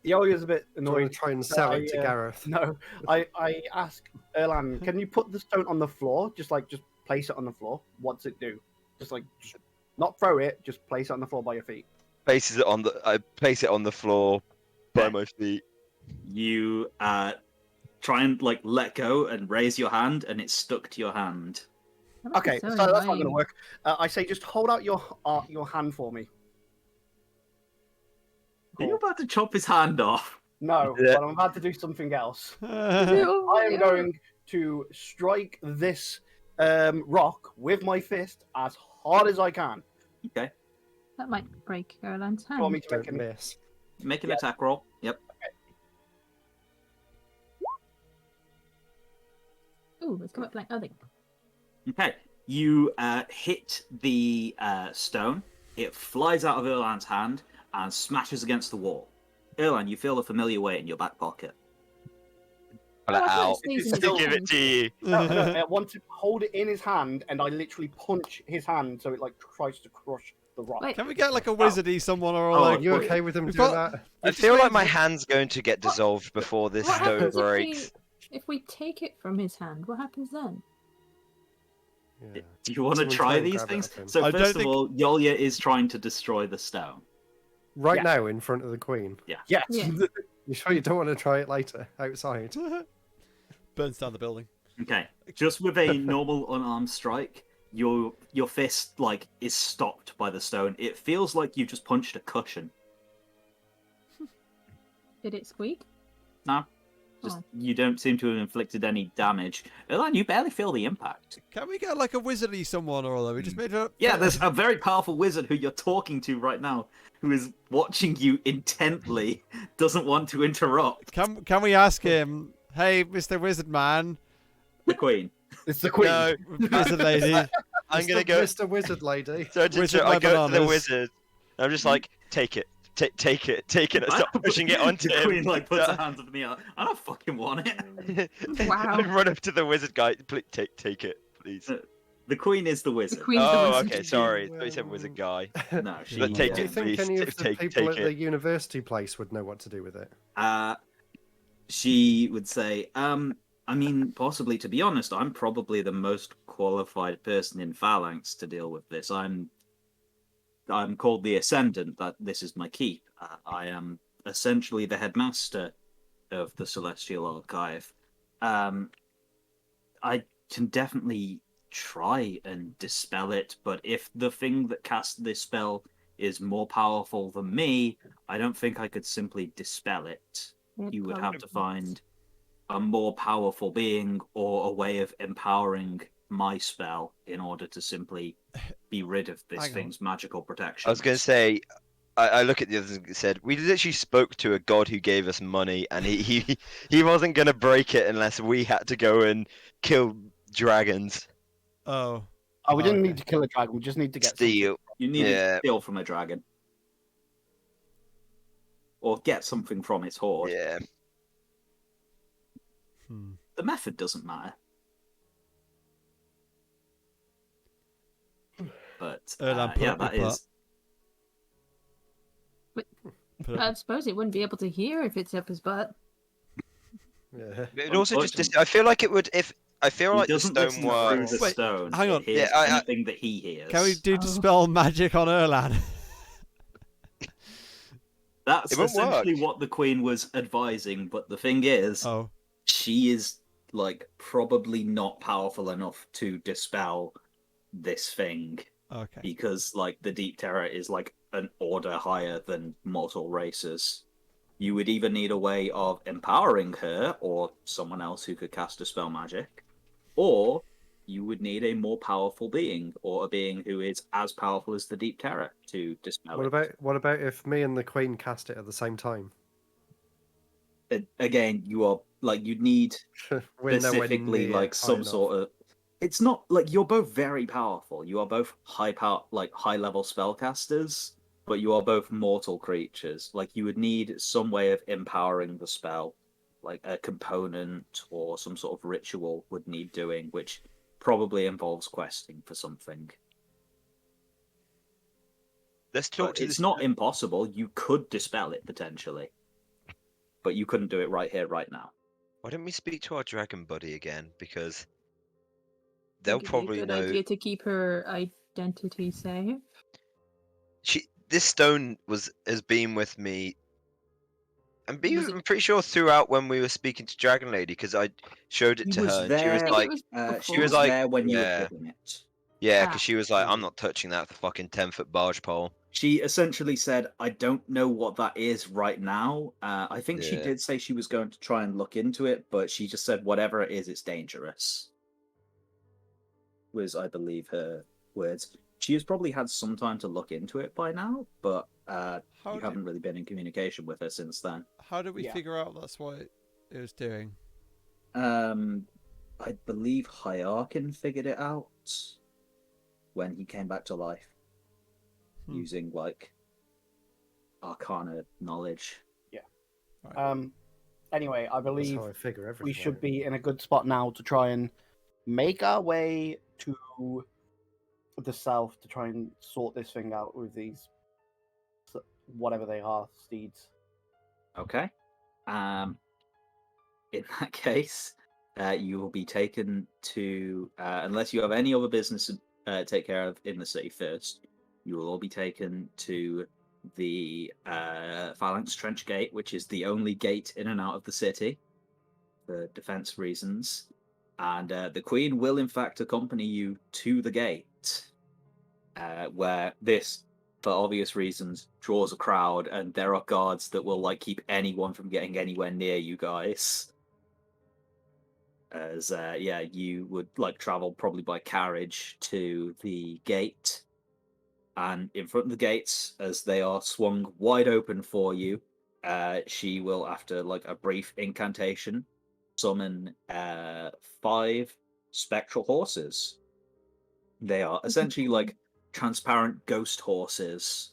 Yolia's a bit Do you want annoyed. to try and sell it to I, Gareth? No, I ask Erlan, can you put the stone on the floor? Just place it on the floor. What's it do? Just not throw it. Just place it on the floor by your feet. I place it on the floor by my feet. You try and like let go and raise your hand, and it's stuck to your hand. That must be Okay, so that's not going to annoying. work. I say just hold out your hand for me. Are you about to chop his hand off? No, Yeah. but I'm about to do something else. Oh, I am yeah. going to strike this rock with my fist as hard as I can. Okay, That might break Erlan's You want me hand. to make Don't an miss. make an Yeah. attack roll. Yep. Ooh, it's come up like nothing. Okay, you hit the stone. It flies out of Erlan's hand and smashes against the wall. Erlan, you feel a familiar weight in your back pocket. Pull it I thought it out. stays in It's his To give it hand. to you. No, I want to hold it in his hand, and I literally punch his hand so it tries to crush the rock. Wait, Can we get like a wizardy someone or Oh, Are like? you okay with them We've doing got- that? I just feel like made- my hand's going to get dissolved before this what stone happens breaks. if we take it from his hand? What happens then? Yeah. Do you want to Someone try and these grab it things? off him. So I don't first of think- all, Yolia is trying to destroy the stone. Right Yeah. now, in front of the Queen. Yes. Yeah. You sure you don't want to try it later outside? Burns down the building. Okay, just with a normal unarmed strike, your fist like is stopped by the stone. It feels like you just punched a cushion. Did it squeak? No, just Oh. you don't seem to have inflicted any damage. Erlan, you barely feel the impact. Can we get like a wizardy someone or other? We just made her. Yeah, there's a very powerful wizard who you're talking to right now, who is watching you intently, doesn't want to interrupt. Can we ask him? Hey, Mr. Wizard Man, The Queen. It's the Queen. No, Wizard Lady. I'm gonna go. Mr. Wizard Lady. So Wizard I my go to the bananas. wizard. And I'm just like, take it, take it. And I start pushing it onto The him. Queen like puts her hands up in the air. I don't fucking want it. Wow. I run up to the wizard guy. Please, take it, please. The Queen is the wizard. Queen's the Oh, wizard. okay, sorry. I thought you said wizard guy. No, she. But take Do you it, think please. any of the Take people at it. the university place would know what to do with it? She would say, I mean, possibly, to be honest, I'm probably the most qualified person in Phalanx to deal with this. I'm called the Ascendant, that this is my keep. I am essentially the headmaster of the Celestial Archive. I can definitely try and dispel it, but if the thing that cast this spell is more powerful than me, I don't think I could simply dispel it you would probably have to would've- find a more powerful being or a way of empowering my spell in order to simply be rid of this Hang on. thing's magical protection. I was going to say, I look at the others and said, we literally spoke to a god who gave us money, and he wasn't going to break it unless we had to go and kill dragons. Oh. Oh, we didn't okay. need to kill a dragon. We just need to get Steal. You need Yeah. to steal from a dragon. Or get something from its hoard. Yeah. Hmm. The method doesn't matter. But Erlan, put yeah, up your that is. Put up- I suppose he wouldn't be able to hear if it's up his butt. Yeah. It also just. Unfortunately- I feel like it would if. I feel He like the doesn't stone listen through works. the Wait, stone. hang It on. hears Yeah, anything that he hears. Can we do Oh. dispel magic on Erlan? That's It won't essentially work. what the Queen was advising, but the thing is, Oh. she is like probably not powerful enough to dispel this thing Okay. because like the Deep Terror is like an order higher than mortal races. You would either need a way of empowering her or someone else who could cast a spell magic, or you would need a more powerful being or a being who is as powerful as the Deep Terror to dispel it. What about if me and the Queen cast it at the same time? Again, you are like you'd need We're nowhere specifically near like high some enough. sort of. It's not like you're both very powerful. You are both high power, like high level spellcasters, but you are both mortal creatures. Like you would need some way of empowering the spell, like a component or some sort of ritual would need doing, which probably involves questing for something. Let's talk But to it's this. not impossible. You could dispel it potentially, but you couldn't do it right here, right now. Why don't we speak to our dragon buddy again? Because Think they'll it'd be probably a good know. idea to keep her identity safe. This stone has been with me. I'm pretty sure throughout when we were speaking to Dragon Lady, because I showed it He to was her, and she was there. I think like, it was She before. was like, there when you were yeah. given it. yeah, Ah. because she was like, I'm not touching that fucking 10-foot barge pole. She essentially said, I don't know what that is right now. I think she Yeah. did say she was going to try and look into it, but she just said, whatever it is, it's dangerous. Was, I believe, her words. She has probably had some time to look into it by now, but you haven't really been in communication with her since then. How did we Yeah. figure out that's what it was doing? I believe Hierarchin figured it out when he came back to life. Using like arcana knowledge. Anyway, I That's believe how I figure everything. we should out. be in a good spot now to try and make our way to the south to try and sort this thing out with these whatever they are, steeds. Okay. In that case, you will be taken to unless you have any other business to take care of in the city first. You will all be taken to the Phalanx Trench Gate, which is the only gate in and out of the city for defense reasons. And the Queen will, in fact, accompany you to the gate, where this, for obvious reasons, draws a crowd, and there are guards that will like keep anyone from getting anywhere near you guys. As you would like travel probably by carriage to the gate. And in front of the gates, as they are swung wide open for you, she will, after like a brief incantation, summon 5 Spectral Horses. They are essentially like transparent ghost horses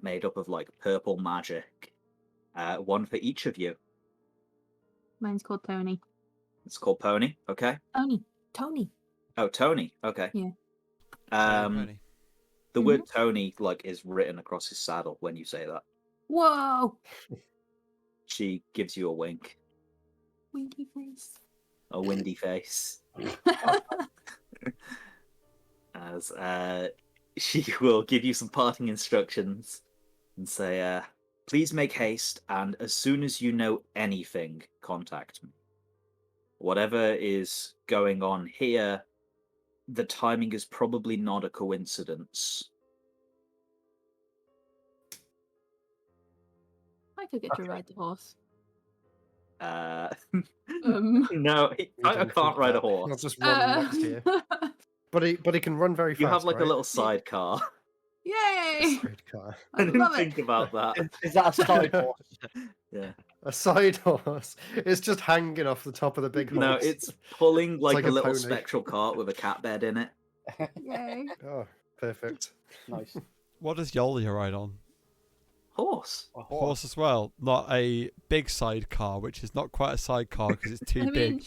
made up of like purple magic. One for each of you. Mine's called Tony. It's called Pony, okay? Tony. Oh, Tony, okay. Yeah. Pony. The word Tony like is written across his saddle when you say that. Whoa! She gives you a wink, Winky face. a windy face, as she will give you some parting instructions and say, please make haste, and as soon as you know anything, contact me. Whatever is going on here, the timing is probably not a coincidence. I could get to ride the horse. No, I can't ride a I'll horse. just run next to you. But he can run very fast. You have like right? a little sidecar. Yay! Sidecar. I I didn't love it. think about that. Is that a side horse? Yeah. A side horse. It's just hanging off the top of the big horse. No, it's pulling like, like a a little pony. spectral cart with a cat bed in it. Yay! Oh, perfect. Nice. What does Yolia ride on? Horse. A Horse as well, not a big sidecar, which is not quite a sidecar because it's too I big. mean,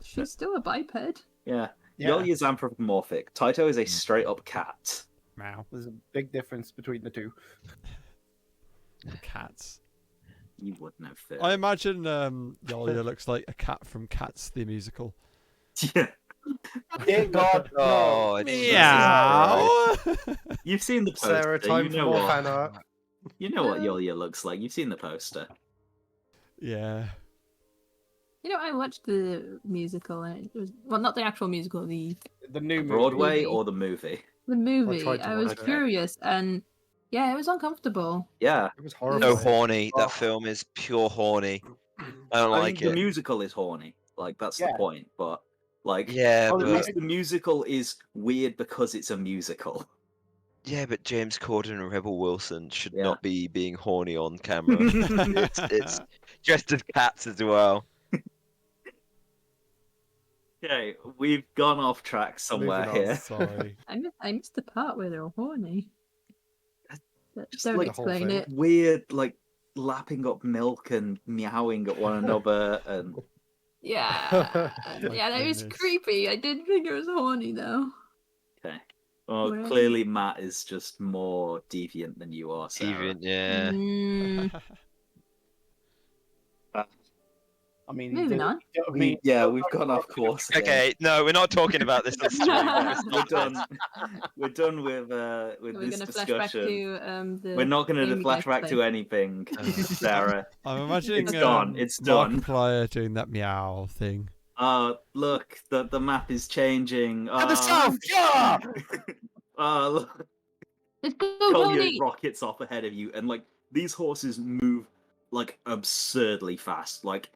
she's still a biped. Yeah. Yeah. Yoli is anthropomorphic. Taito is a straight up cat. Meow. There's a big difference between the two. Cats. You would know, Phil. I imagine Yolia looks like a cat from Cats the musical. Yeah. Dear God, no. Oh, Jesus Meow. You've seen the poster. Sarah, time you for know more what. fan art. You know what Yolia looks like. You've seen the poster. Yeah. You know, I watched the musical, and it was not the actual musical, the New Broadway movie. or the movie? movie. tried to I was watch it. curious, and yeah, it was uncomfortable. Yeah. It was So horrible. horny. Oh. That film is pure horny. I don't I like think the it. musical is horny. Like, that's the Yeah. point. But, like, Yeah, Oh, at but least the musical is weird because it's a musical. James Corden and Rebel Wilson should Yeah. not be being horny on camera. it's just as cats as well. Okay, we've gone off track somewhere Moving on. here. Sorry. I missed the part where they were horny. But Just don't like the whole explain thing. it. Weird, like, lapping up milk and meowing at one another. And Yeah, My yeah, that was goodness. creepy. I did think it was horny though. okay. Well, Right. clearly Matt is just more deviant than you are, Sarah. Deviant, yeah. Mm, I mean, Moving on. We've gone off course. again. Okay, no, we're not talking about this on stream. Let's We're not done. We're done with we're this gonna flash back discussion. to the. We're not going to game we flash guys back play. to anything, Sarah. I'm imagining It's done, it's done. Markiplier doing that meow thing. Look, the map is changing. To the south! Yeah! Look, Let's go, Kolya Tony! rockets off ahead of you, and like these horses move like absurdly fast. Like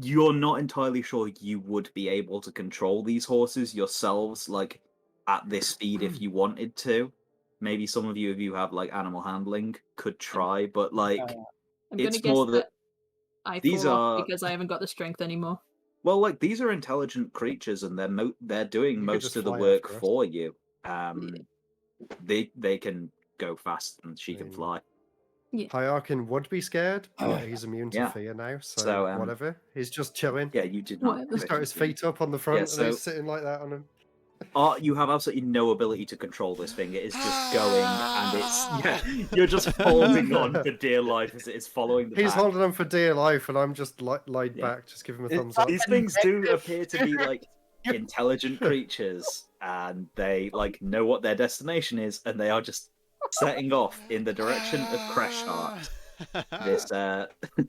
you're not entirely sure you would be able to control these horses yourselves, like at this speed if you wanted to. Maybe some of you, if you have like animal handling, could try, but like I'm gonna it's guess more that that I these fall off are- because I haven't got the strength anymore. well, like these are intelligent creatures, and they're doing could most just of the fly work after us. for you. They can go fast, and she can Mm. fly. Hyarkin would be scared, but he's immune to Yeah. fear now, so, So, whatever. He's just chilling. Yeah, you did not. Whatever. He's got his feet up on the front and so- he's sitting like that on him. You have absolutely no ability to control this thing. It is just going, and it's you're just holding on for dear life as it is following the He's pack. holding on for dear life, and I'm just lied Yeah. back, just giving him a thumbs up. These things do appear to be like intelligent creatures, and they like know what their destination is, and they are just setting off in the direction of Creshheart, this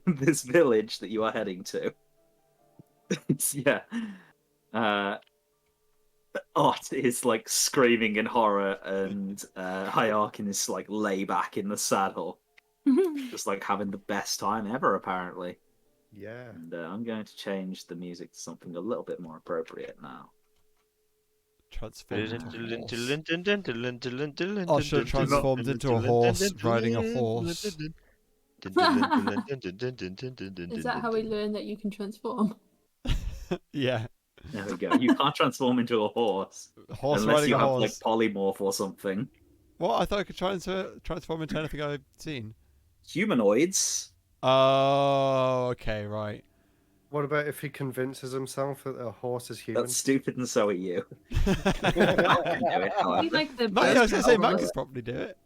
this village that you are heading to. Art is like screaming in horror, and Hyarkin is like lay back in the saddle, just like having the best time ever, apparently. Yeah. And I'm going to change the music to something a little bit more appropriate now. Transformed into a horse. I I should have transformed into a horse riding a horse. Is that how we learn that you can transform? Yeah. There we go. You can't transform into a horse Horse unless riding you a have horse. like polymorph or something. What? I thought I could transform into anything I've seen. Humanoids. Oh, okay, right. What about if he convinces himself that a horse is human? That's stupid, and so are you. We However. like the No, yeah, I was going to say, I'll Matt do could it. probably do it.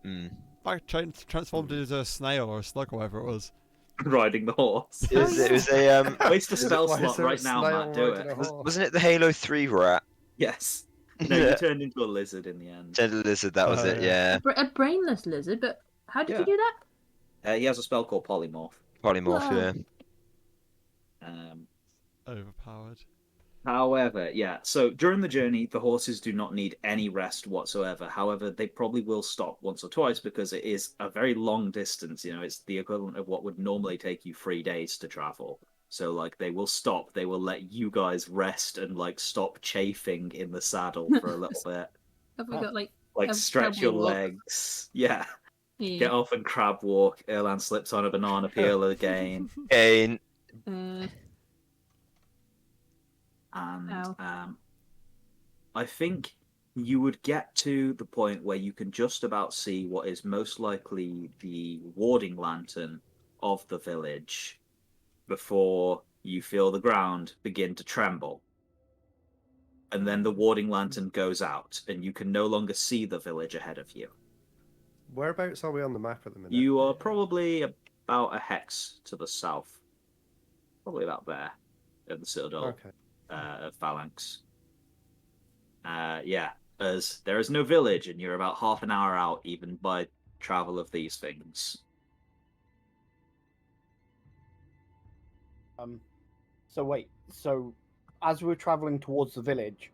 Mm. Matt transformed into a snail or a slug or whatever it was. Riding the horse. It was a Waste a spell Why is slot there a right now, snail Matt. Do riding it. a horse? wasn't it the Halo 3 rat? Yes. No, Yeah. you turned into a lizard in the end. Gentle lizard, that was Oh, it, yeah. yeah. a brainless lizard, but how did Yeah. you do that? He has a spell called polymorph. Polymorph, Wow. yeah. Um, Overpowered. However, yeah, so during the journey, the horses do not need any rest whatsoever. However, they probably will stop once or twice because it is a very long distance. You know, it's the equivalent of what would normally take you 3 days to travel. So, like, they will stop. They will let you guys rest and, like, stop chafing in the saddle for a little bit. Have we got like a Stretch crab your walk? legs. Yeah. Yeah. Get off and crab walk. Erlan slips on a banana peel again. Again. And Ow. I think you would get to the point where you can just about see what is most likely the warding lantern of the village before you feel the ground begin to tremble. And then the warding lantern goes out, and you can no longer see the village ahead of you. Whereabouts are we on the map at the minute? You are probably about a hex to the south. Probably about there, at the Citadel. Okay. Phalanx. Yeah, as there is no village, and you're about half an hour out, even by travel of these things. So wait. So as we were traveling towards the village,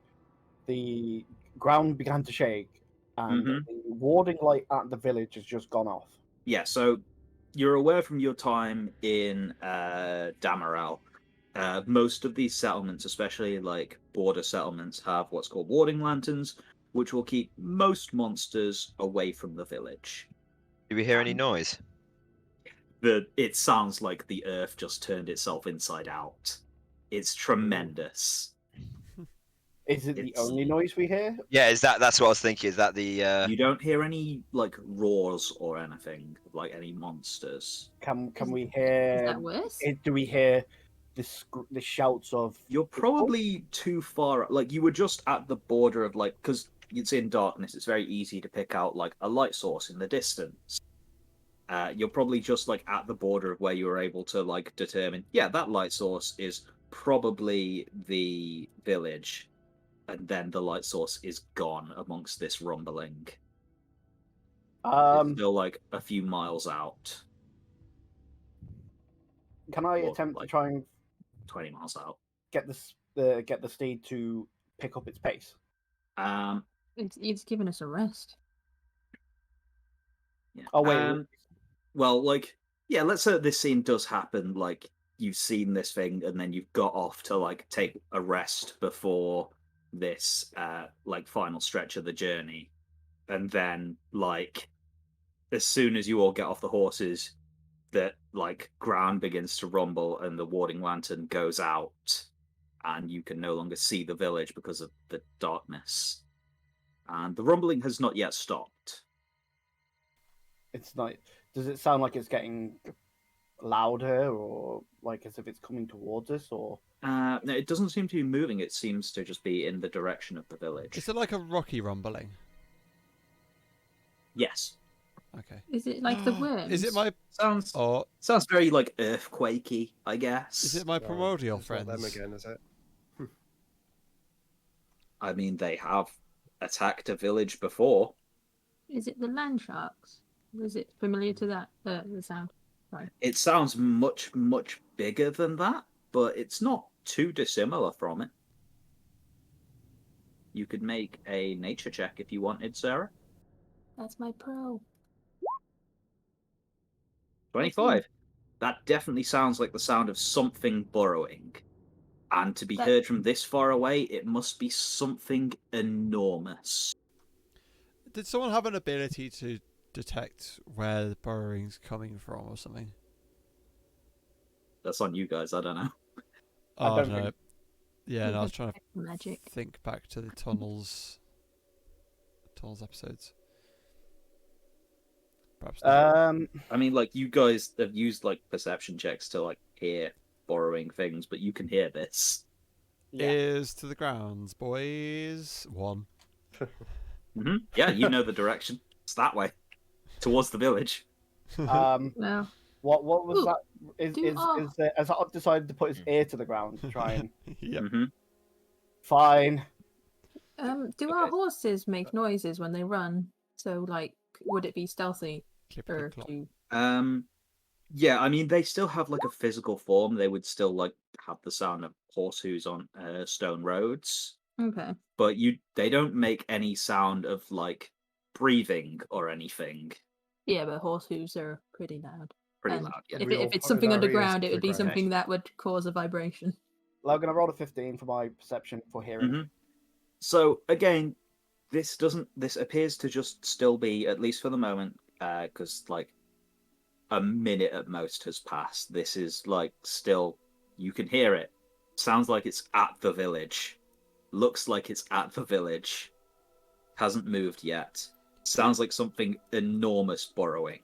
the ground began to shake, and the warding light at the village has just gone off. Yeah, so you're aware from your time in Damarel. Most of these settlements, especially like border settlements, have what's called warding lanterns, which will keep most monsters away from the village. Do we hear any noise? It sounds like the earth just turned itself inside out. It's tremendous. Is it the only noise we hear? Yeah, that's what I was thinking. Is that the You don't hear any like roars or anything, like any monsters. Can we Is hear? that worse? Do we hear the shouts of? You're probably too far. Like you were just at the border of like, because it's in darkness. It's very easy to pick out like a light source in the distance. You're probably just like at the border of where you were able to like determine. Yeah, that light source is probably the village, and then the light source is gone amongst this rumbling. It's still like a few miles out. Can I Or, attempt like, to try and 20 miles out? get the steed to pick up its pace? It's giving us a rest. Yeah. Oh wait. Well, like, yeah, let's say this scene does happen. Like, you've seen this thing, and then you've got off to like take a rest before this like final stretch of the journey, and then like as soon as you all get off the horses, that like ground begins to rumble and the warding lantern goes out, and you can no longer see the village because of the darkness, and the rumbling has not yet stopped. It's not. Does it sound like it's getting louder, or like as if it's coming towards us, or? No, it doesn't seem to be moving. It seems to just be in the direction of the village. Is it like a rocky rumbling? Yes. Okay. Is it like the worms? Is it my Sounds or sounds very like earthquakey, I guess. is it my primordial It's not friends? them again, is it? I mean, they have attacked a village before. Is it the land sharks? Is it familiar to that the sound? Right. It sounds much, much bigger than that, but it's not too dissimilar from it. You could make a nature check if you wanted, Sarah. That's my pro. 25. That definitely sounds like the sound of something burrowing. And to be That- heard from this far away, it must be something enormous. Did someone have an ability to detect where the burrowing's coming from or something? That's on you guys, I don't know. Oh, I don't don't know. think- Yeah, no, I was trying to Magic. think back to the tunnels episodes. Perhaps not. I mean, like, you guys have used, like, perception checks to, like, hear burrowing things, but you can hear this. Ears to the grounds, boys. 1. Yeah, you know the direction. It's that way. Towards the village. Well, What was Ooh, that? Has Odd decided to put his ear to the ground to try and? Yep. Fine. do our horses make noises when they run? So, like, would it be stealthy Clippity or clop. do? Yeah, I mean, they still have, like, a physical form. They would still, like, have the sound of horse hooves on stone roads, Okay. but they don't make any sound of like breathing or anything. Yeah, but horse hooves are pretty loud. Pretty And loud, yeah. If, We if all it's pointed something our ears underground, to it the would be ground. something that would cause a vibration. Logan, I rolled a 15 for my perception for hearing. Mhm. So again, this appears to just still be, at least for the moment, because like a minute at most has passed. This is like still, you can hear it. Sounds like it's at the village. Looks like it's at the village. Hasn't moved yet. Sounds like something enormous burrowing.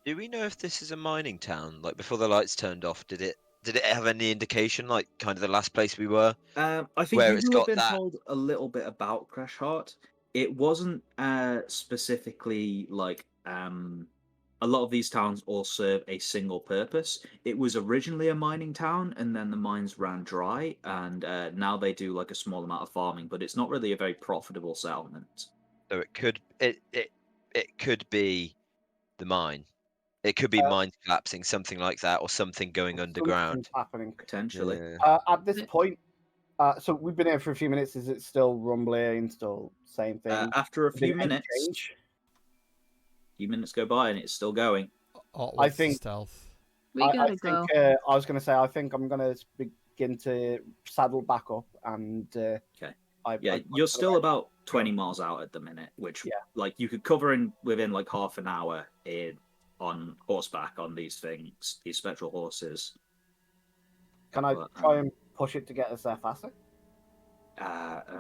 Do we know if this is a mining town? Like before the lights turned off, did it have any indication, like kind of the last place we were? I think Where you it's will have got been that- told a little bit about Crash Heart. It wasn't specifically like a lot of these towns all serve a single purpose. It was originally a mining town, and then the mines ran dry, and now they do like a small amount of farming, but it's not really a very profitable settlement. So it could be the mine. It could be mines collapsing, something like that, or something going underground. Something's happening. Potentially. Yeah. At this point, so we've been here for a few minutes. Is it still rumbling? Still same thing? After a Has there few been any minutes, change? go by and it's still going. What's the think- stealth? We I gotta think go. I was going to say I think I'm going to begin to saddle back up and. Okay. Yeah, I you're still about 20 miles out at the minute, which Yeah. like you could cover within like half an hour on horseback on these things, these spectral horses. Can I But, try and push it to get us there faster?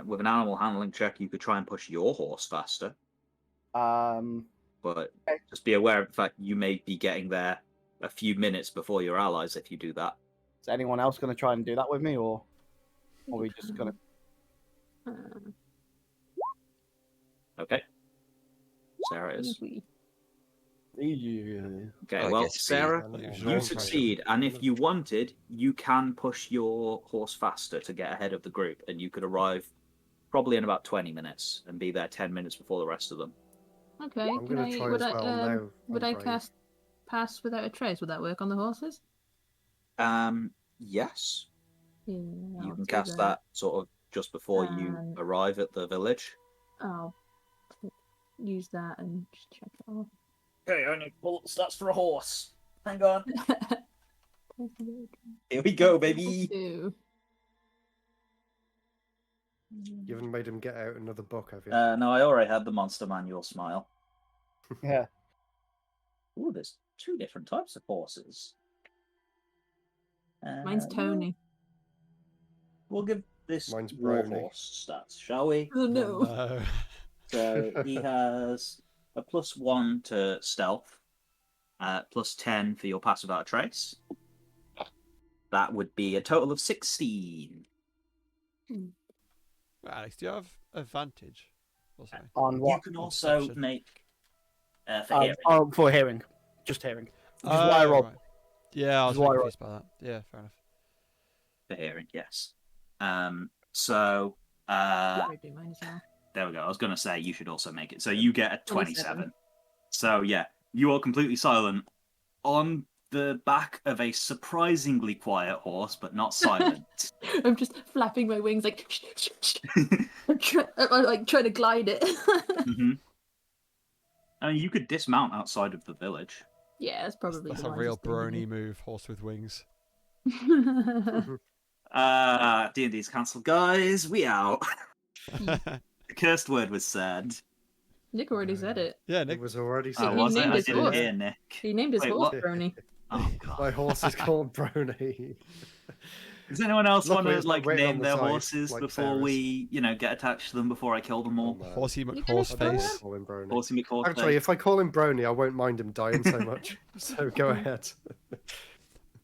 with an animal handling check, you could try and push your horse faster, Um, but Okay. just be aware of the fact you may be getting there a few minutes before your allies if you do that. is anyone else going to try and do that with me, or are we just going to? Okay. Sarah is. Okay, I well, guess we- Sarah, Usually you I'm succeed, and if you wanted, you can push your horse faster to get ahead of the group, and you could arrive probably in about 20 minutes and be there 10 minutes before the rest of them. Okay. I'm Can going to try would as I, well now. would I'm I brave. cast Pass Without a Trace? Would that work on the horses? Yes, Yeah, you I'll can do cast that sort of just before you arrive at the village. I'll use that and just check it off. Okay, I need bullet stats for a horse. Hang on. Here we go, baby. Two. You haven't made him get out another book, have you? No, I already had the monster manual smile. Yeah. Ooh, there's two different types of horses. Mine's Tony. We'll give this Mine's war Brony. horse stats, shall we? Oh no. No. So he has a +1 to stealth, +10 for your pass without a trace. That would be a total of 16. Alex, do you have advantage? Or something? On what? You can also Perception. make for hearing. For hearing, just hearing. Which is why I rolled. Right. Yeah, I was Which is why I confused by that. Yeah, fair enough. For hearing, yes. So I do mine as well. there we go. I was going to say you should also make it. So you get a 27. 27. So yeah, you are completely silent on the back of a surprisingly quiet horse, but not silent. I'm just flapping my wings like I'm like trying to glide it. hmm I mean, you could dismount outside of the village. Yeah, that's probably That's the a real wisest thing to brony do. move, horse with wings. D&D's cancelled, guys. We out. The cursed word was said. Nick already said it. Yeah, It Nick. was already He said. Was it? named I his didn't horse. hear Nick. He named his Wait, horse what? Brony. Oh god. My horse is called Brony. Does anyone else want Luckily, to it's not like written on name the their side, horses like before Sarah's. we, get attached to them before I kill them all? man. Horsey You gonna McHorse I don't want face. to call him Brony. Horsey McHorse. Actually, if I call him Brony, I won't mind him dying so much. So go ahead.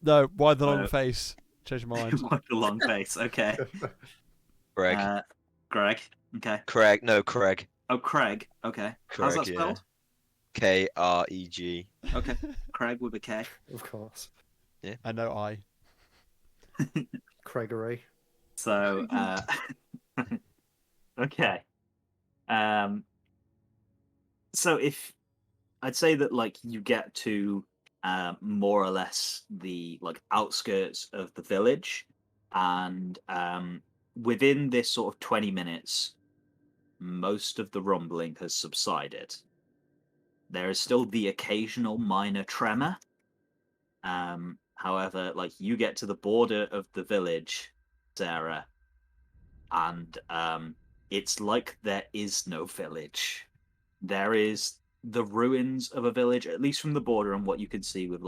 No, why the long No. face? Change your mind. Like the long face. Okay. Greg. Greg. Okay. Craig. No, Craig. Oh, Craig. Okay. How's that Craig, yeah. spelled? Kreg. Okay. Craig with a K. Of course. I know I. Craigery. So, okay. So if I'd say that like you get to more or less the outskirts of the village, and within this sort of 20 minutes, most of the rumbling has subsided. There is still the occasional minor tremor. However, you get to the border of the village, Sarah, and it's like there is no village. There is the ruins of a village, at least from the border and what you can see with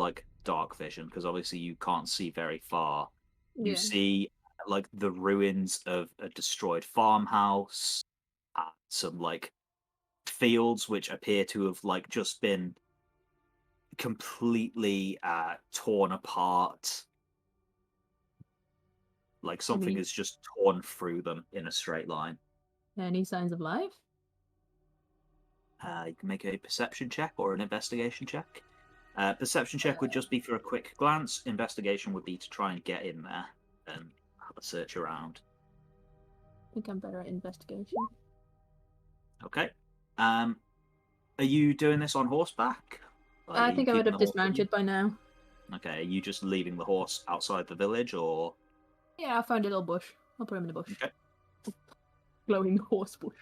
dark vision, because obviously you can't see very far. You Yeah. see the ruins of a destroyed farmhouse, some fields which appear to have just been completely torn apart. Something mean- has just torn through them in a straight line. Any signs of life? You can make a perception check or an investigation check. Perception check would just be for a quick glance. Investigation would be to try and get in there and have a search around. I think I'm better at investigation. Okay. Are you doing this on horseback? I think I would keeping have the horse with you? dismounted by now. Okay. Are you just leaving the horse outside the village, or? Yeah, I found a little bush. I'll put him in the bush. Okay. Glowing horse bush.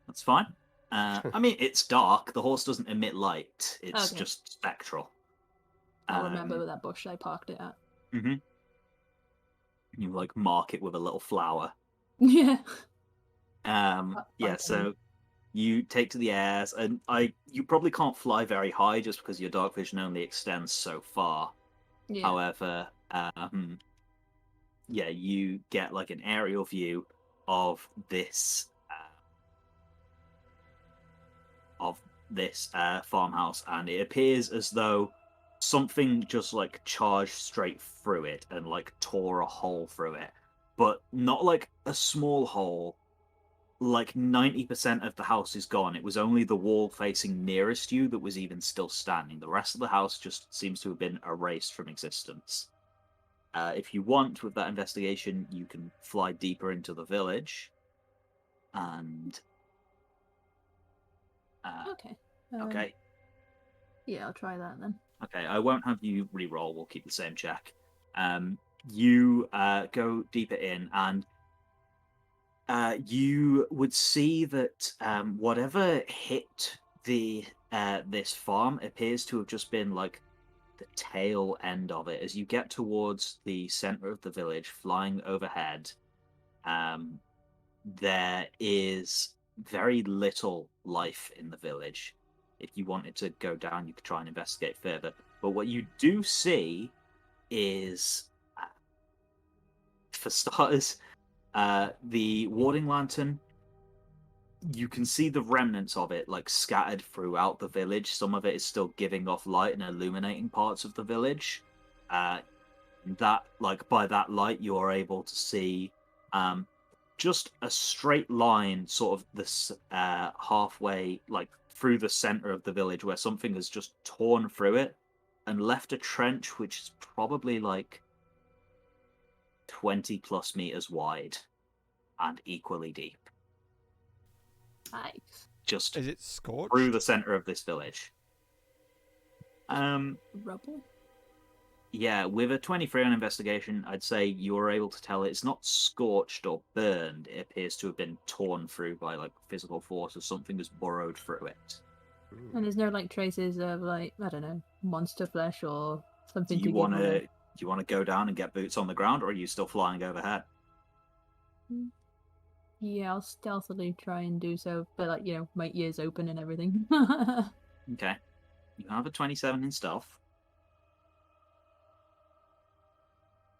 That's fine. I mean, it's dark. The horse doesn't emit light. It's Okay. just spectral. I'll remember that bush I parked it at. Mm-hmm. You mark it with a little flower. Yeah. Yeah. So you take to the airs, and you probably can't fly very high just because your dark vision only extends so far. Yeah. However, yeah, you get an aerial view of this farmhouse, and it appears as though something just charged straight through it and tore a hole through it, but not a small hole. 90% of the house is gone. It was only the wall facing nearest you that was even still standing. The rest of the house just seems to have been erased from existence. If you want, with that investigation, you can fly deeper into the village. And Okay. okay. Yeah, I'll try that then. Okay, I won't have you re-roll. We'll keep the same check. You go deeper in, and you would see that whatever hit this farm appears to have just been the tail end of it. As you get towards the center of the village, flying overhead, there is very little life in the village. If you wanted to go down, you could try and investigate further. But what you do see is, for starters, the warding lantern. You can see the remnants of it scattered throughout the village. Some of it is still giving off light and illuminating parts of the village. That by that light, you are able to see just a straight line, sort of this halfway through the center of the village, where something has just torn through it and left a trench which is probably 20 plus meters wide and equally deep. Nice. Just Is it scorched? through the center of this village. Rubble? Yeah, with a 23 on investigation, I'd say you're able to tell it's not scorched or burned. It appears to have been torn through by physical force, or something has burrowed through it. And there's no traces of I don't know, monster flesh or something Do you to want give it to? Do you want to go down and get boots on the ground, or are you still flying overhead? Yeah, I'll stealthily try and do so, but my ears open and everything. Okay, you have a 27 in stealth.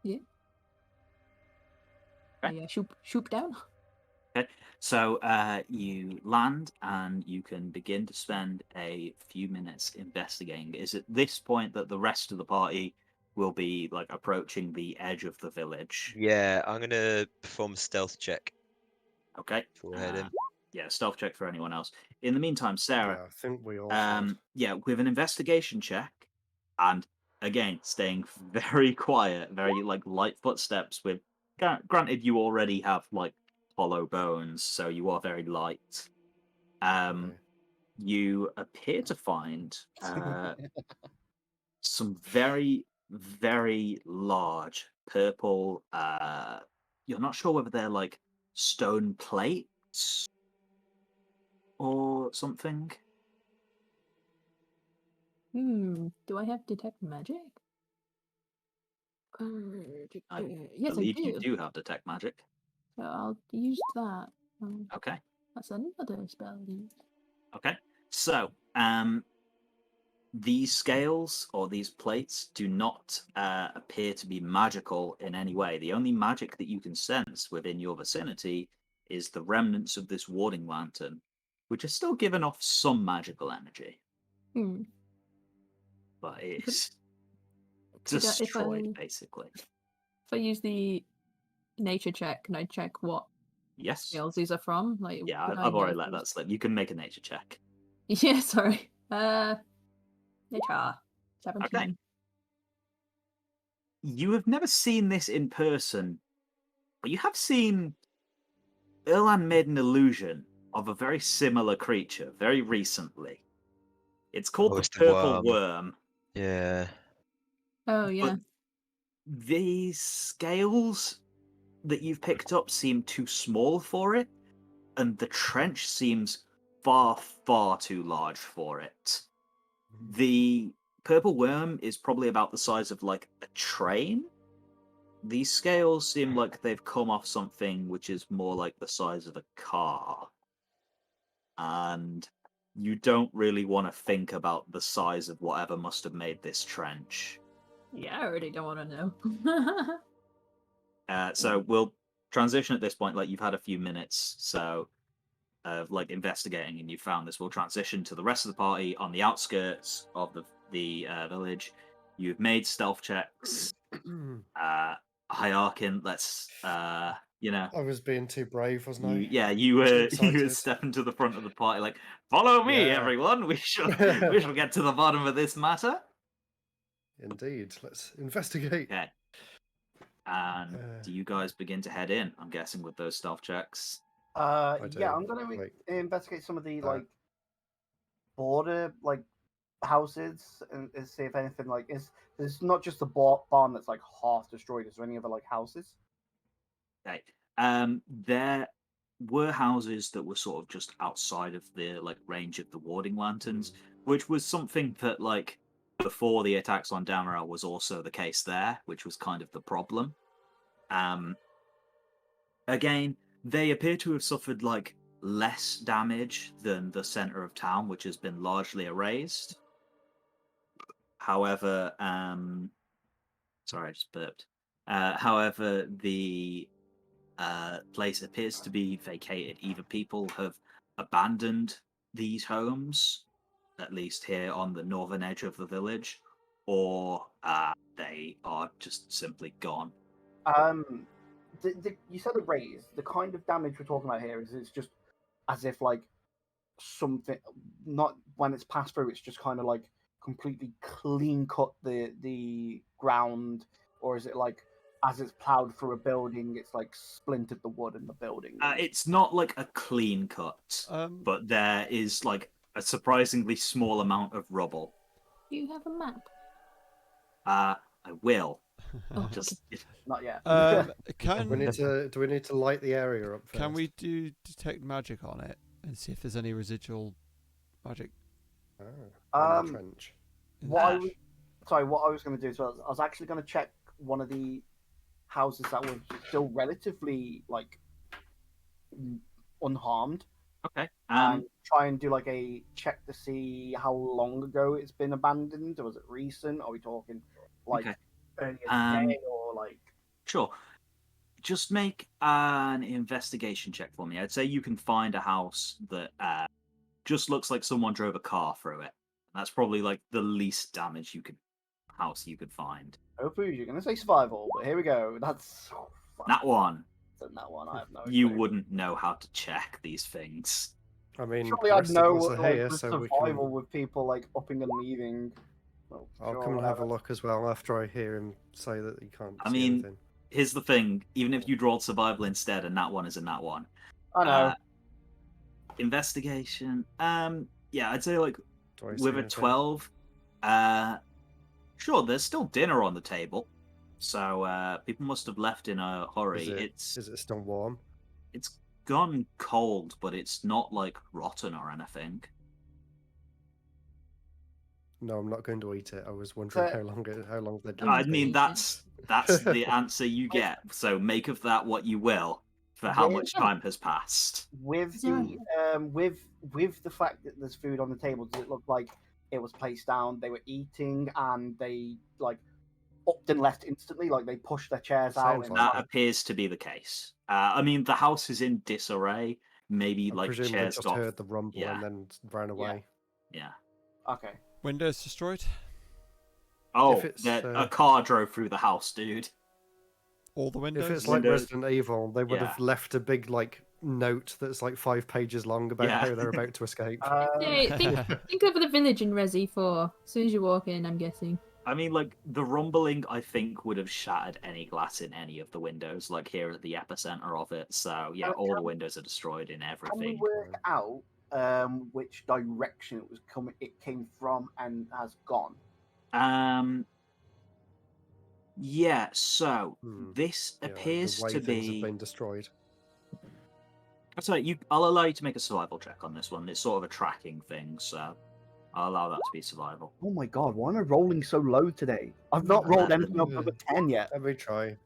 Yeah. Okay. Yeah, shoop down. Okay, so you land and you can begin to spend a few minutes investigating. Is at this point that the rest of the party will be approaching the edge of the village? Yeah, I'm gonna perform a stealth check Okay. before we head in. Yeah, stealth check for anyone else. In the meantime, Sarah, Yeah, I think we all should. yeah, with an investigation check, and again staying very quiet, very light footsteps. With granted, you already have hollow bones, so you are very light. Okay. You appear to find some very, very large purple. You're not sure whether they're like stone plates or something. Do I have detect magic? I Yes, I believe do. you do have detect magic. So I'll use that. Okay. That's another spell use. Okay. So, these scales or these plates do not appear to be magical in any way. The only magic that you can sense within your vicinity is the remnants of this warding lantern, which are still giving off some magical energy, but it's destroyed, basically. If I use the nature check, can I check what Yes. scales these are from? Like, Yeah, would I I've already know let that slip. You can make a nature check. Yeah, sorry. Nature 17. Okay. You have never seen this in person, but you have seen Erlan made an illusion of a very similar creature very recently. It's called the it's the Purple worm. Worm. Yeah. Oh, yeah. But these scales that you've picked up seem too small for it, and the trench seems far, far too large for it. The Purple Worm is probably about the size of like a train. These scales seem like they've come off something which is more like the size of a car. And you don't really want to think about the size of whatever must have made this trench. Yeah, I already don't want to know. So we'll transition at this point. Like, you've had a few minutes, so of like investigating, and you found this. We'll transition to the rest of the party on the outskirts of the village. You've made stealth checks. Hierarchin, let's you know. I was being too brave, wasn't I? You were excited. stepping to the front of the party, like, follow me, Yeah. everyone. We shall get to the bottom of this matter. Indeed. Let's investigate. Okay. And do you guys begin to head in? I'm guessing with those stealth checks. Yeah, do, I'm gonna like, investigate some of the like border like houses and see if anything like is. There's not just the barn that's like half destroyed. Is there any other like houses? Okay. There were houses that were sort of just outside of the like range of the warding lanterns, which was something that like before the attacks on Damaral was also the case there, which was kind of the problem. Again, they appear to have suffered like less damage than the center of town, which has been largely erased. However, sorry, I just burped. However, the place appears to be vacated. Either people have abandoned these homes, at least here on the northern edge of the village, or they are just simply gone. You said erased. The kind of damage we're talking about here is it's just as if like something, not when it's passed through, it's just kind of like completely clean cut the ground, or is it like as it's plowed through a building, it's like splintered the wood in the building? It's not like a clean cut, but there is like a surprisingly small amount of rubble. Do you have a map? I will. Oh, Just not yet. Do we need to light the area up first? Can we do detect magic on it and see if there's any residual magic? Trench. What I was going to do is I was actually going to check one of the houses that were still relatively like unharmed. Okay. And try and do like a check to see how long ago it's been abandoned. Or was it recent? Are we talking like earlier today or like? Sure. Just make an investigation check for me. I'd say you can find a house that just looks like someone drove a car through it. That's probably like the least damage house you could find. Hopefully you're going to say survival, but here we go. That's that one. That one, I have no. You wouldn't know how to check these things. I mean, surely I'd know what here, the so survival with people like upping and leaving. Well, I'll come and have a look as well after I hear him say that he can't. I mean, anything. Here's the thing: even if you rolled survival instead, and that one is a nat one. I know. Investigation. Yeah, I'd say like with a anything? 12. Sure, there's still dinner on the table, so people must have left in a hurry. Is it still warm? It's gone cold, but it's not like rotten or anything. No, I'm not going to eat it. I was wondering So- how long they'd I'm I left it. mean, eat that's the answer you get. So make of that what you will for how With- much time has passed. With Zero. the with the fact that there's food on the table, does it look like it was placed down? They were eating and they like upped and left instantly. Like they pushed their chairs out. Sounds And, like That appears to be the case. I mean, the house is in disarray. Maybe I like presume they chairs just got. heard the rumble yeah. and then ran away. Yeah. Okay. Windows destroyed. Oh, it's, a car drove through the house, dude. All the windows. If it's like Windows- Resident Evil, they would have left a big note that's like 5 pages long about Yeah. how they're about to escape. Hey, think of the village in Resi 4. As soon as you walk in, I'm guessing. I mean, like, the rumbling, I think, would have shattered any glass in any of the windows, like here at the epicenter of it. So, yeah, all the windows are destroyed in Can we everything. work out which direction it came from and has gone? Yeah, so this Yeah, appears the way to things have be. been destroyed. Sorry, I'll allow you to make a survival check on this one. It's sort of a tracking thing, so I'll allow that to be survival. Oh my god, why am I rolling so low today? I've not rolled anything above a 10 yet. Let me try.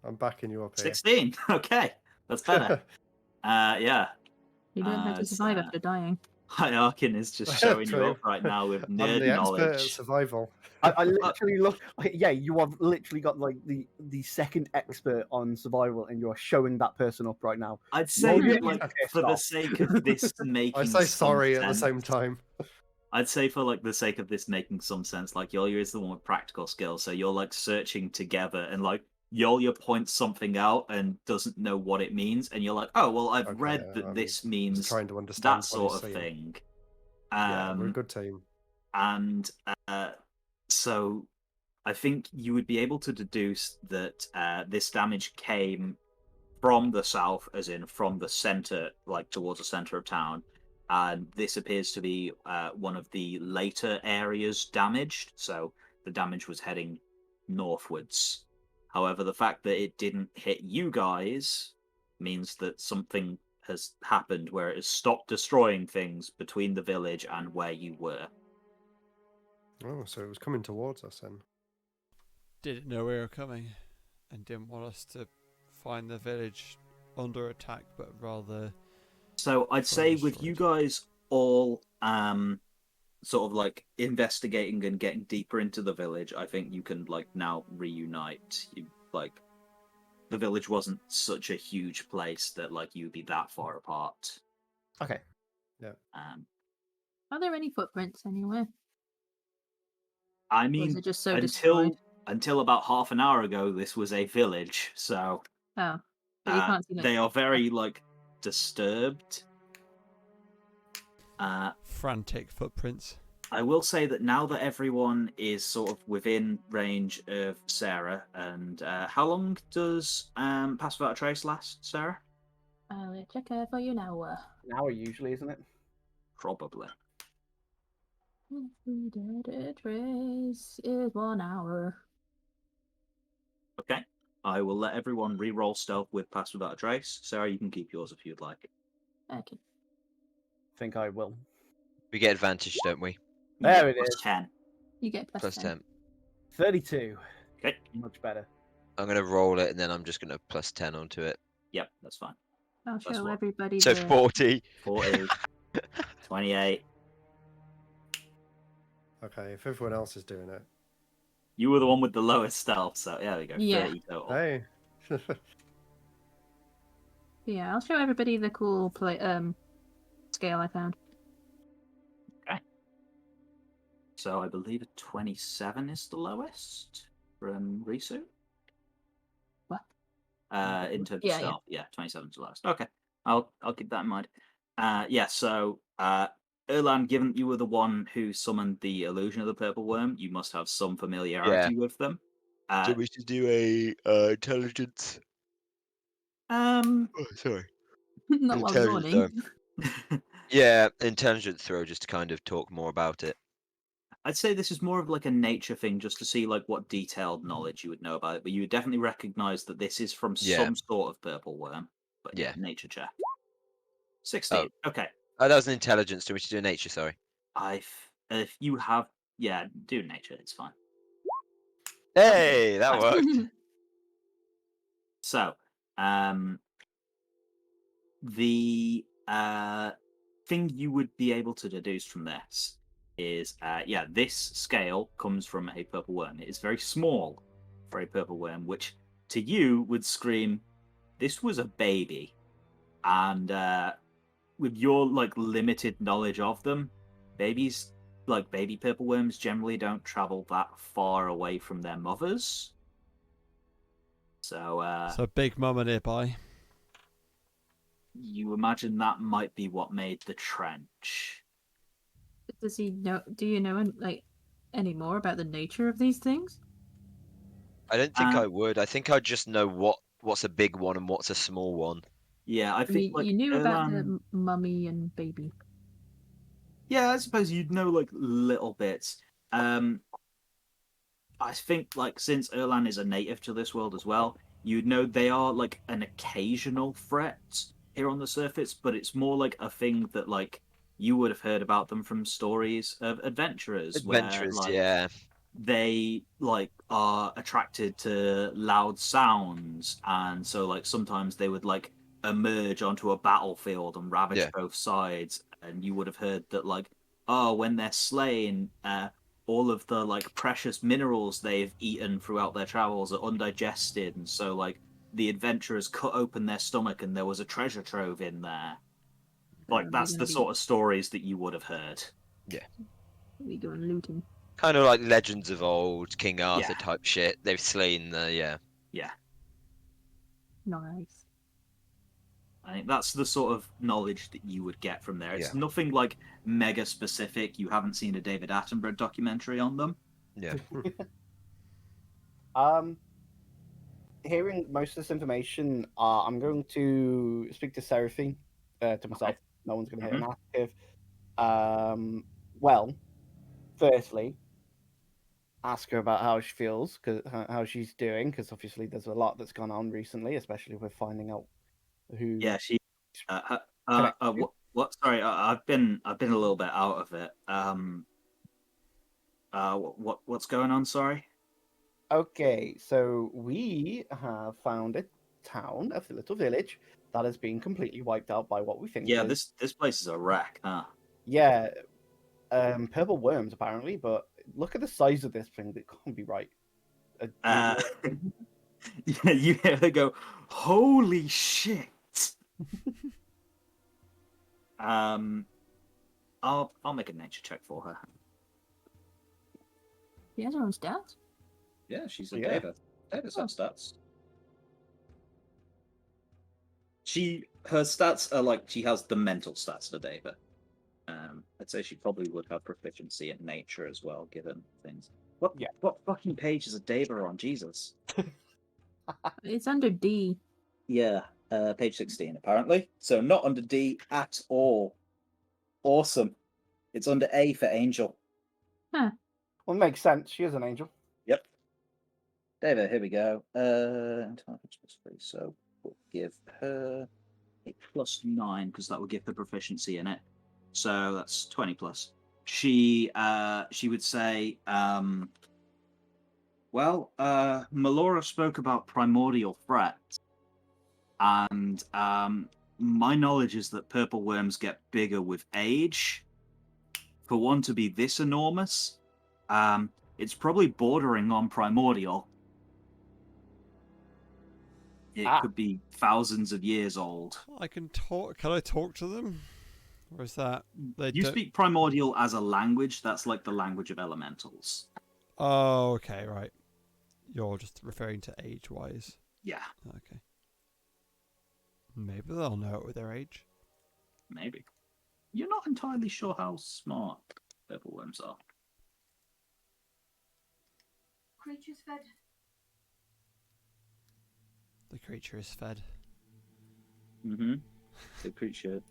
I'm backing you up here. 16. Okay, that's better. Yeah. You don't have to survive after dying. Hyarkin is just showing you True. up right now with I'm nerd the expert at knowledge. survival. I literally look. Yeah, you have literally got like the second expert on survival, and you're showing that person up right now. I'd say Well, that, like, pissed for the off. sake of this making I say some sorry at the sense, same time. I'd say for like the sake of this making some sense, like Yolya is the one with practical skills, so you're like searching together, and like Yolya points something out and doesn't know what it means, and you're like, oh well, I've Okay, read that I'm this just means trying to understand that what sort he's of saying. thing. Yeah, we're a good team. And so I think you would be able to deduce that this damage came from the south, as in from the center, like towards the center of town. And this appears to be one of the later areas damaged, so the damage was heading northwards. However, the fact that it didn't hit you guys means that something has happened where it has stopped destroying things between the village and where you were. Oh, so it was coming towards us then. Didn't know we were coming, and didn't want us to find the village under attack, but rather. So I'd say with destroyed. you guys all sort of like investigating and getting deeper into the village, I think you can like now reunite. You like the village wasn't such a huge place that like you'd be that far apart. Okay. Are there any footprints anywhere? I Or is mean, it just so destroyed? until about half an hour ago, this was a village, so Oh, but you can't see that. they are very like disturbed. Frantic footprints. I will say that now that everyone is sort of within range of Sarah, and how long does Pass Without a Trace last, Sarah? I'll check her for you now. An hour usually, isn't it? Probably. Trace is 1 hour. Okay. I will let everyone re-roll stealth with Pass Without a Trace. Sarah, you can keep yours if you'd like. Okay. Think I will. We get advantage, don't we? You There get it plus is. 10. You get Plus 10. 32. Okay. Much better. I'm going to roll it and then I'm just going to plus 10 onto it. Yep, that's fine. I'll That's show what? everybody So the 40. 40, 28. Okay, if everyone else is doing it. You were the one with the lowest stealth, so there we go. Yeah. 30 total. Hey. Yeah, I'll show everybody the cool scale I found. So I believe a 27 is the lowest from Risu. What? In terms Yeah, of yeah. stealth, yeah, 27 is the lowest. Okay, I'll keep that in mind. Yeah. So Erlan, given that you were the one who summoned the illusion of the purple worm, you must have some familiarity with them. So we should do a intelligence. Um. Oh, sorry. Not while Intelligence yawning. Yeah, intelligence throw just to kind of talk more about it. I'd say this is more of like a nature thing, just to see like what detailed knowledge you would know about it. But you would definitely recognize that this is from Yeah. some sort of purple worm. But yeah, Yeah. nature check. 16. Okay. Oh, that was an intelligence. Do we do nature? Sorry. If you have, yeah, do nature. It's fine. Hey, that Nice. worked. So, the thing you would be able to deduce from this is, yeah, this scale comes from a purple worm. It is very small for a purple worm, which to you would scream, this was a baby. And with your like limited knowledge of them, babies, like baby purple worms, generally don't travel that far away from their mothers. So, Big Mama nearby. you imagine that might be what made the trench. Does he know? Do you know like any more about the nature of these things? I don't think Uh, I would. I think I'd just know what's a big one and what's a small one. Yeah, I I think mean, like you knew about the Erlan. mummy and baby. Yeah, I suppose you'd know like little bits. I think like since Erlan is a native to this world as well, you'd know they are like an occasional threat here on the surface, but it's more like a thing that like you would have heard about them from stories of adventurers where Adventurers, like yeah. they like are attracted to loud sounds, and so like sometimes they would like emerge onto a battlefield and ravage Yeah. both sides, and you would have heard that like, oh, when they're slain, all of the like precious minerals they've eaten throughout their travels are undigested, and so like the adventurers cut open their stomach and there was a treasure trove in there. Like We're that's gonna the be sort of stories that you would have heard. we going looting. Kind of like Legends of Old, King Arthur Yeah. type shit. They've slain the, yeah. Yeah. Nice. I think that's the sort of knowledge that you would get from there. It's Yeah. nothing like mega specific. You haven't seen a David Attenborough documentary on them. Yeah. Hearing most of this information, I'm going to speak to Seraphine, to myself. Okay. No one's going to hit an active. Well, firstly, ask her about how she feels, how she's doing, because obviously there's a lot that's gone on recently, especially with finding out who. Yeah, she. Connect to. What? Sorry, I've been a little bit out of it. What's going on? Sorry. Okay, so we have found a town, a little village, that has been completely wiped out by what we think Yeah, is... this place is a wreck, huh? Yeah, purple worms apparently, but look at the size of this thing. It can't be right. Yeah, you hear her go, "Holy shit!" I'll make a nature check for her. She has her own stats. Yeah, she's a Yeah. Davis. Davis has stats. Her stats are like she has the mental stats of David. I'd say she probably would have proficiency in nature as well, given things. What fucking page is a David on? Jesus. It's under D. Yeah, page 16 apparently. So not under D at all. Awesome. It's under A for Angel. Huh. Well, it makes sense. She is an angel. Yep. David, here we go. Intelligence +3, so we'll give her a +9 because that would give her proficiency in it. So that's 20 plus. She would say, Melora spoke about Primordial Threats, and my knowledge is that purple worms get bigger with age. For one to be this enormous, it's probably bordering on primordial. It could be thousands of years old. I can talk. Can I talk to them? Or is that You speak primordial as a language. That's like the language of elementals. Oh, okay, right. You're just referring to age-wise. Yeah, Okay. Maybe they'll know it with their age. maybe. You're not entirely sure how smart purple worms are. Creatures fed. The creature is fed. Mm-hmm. The creature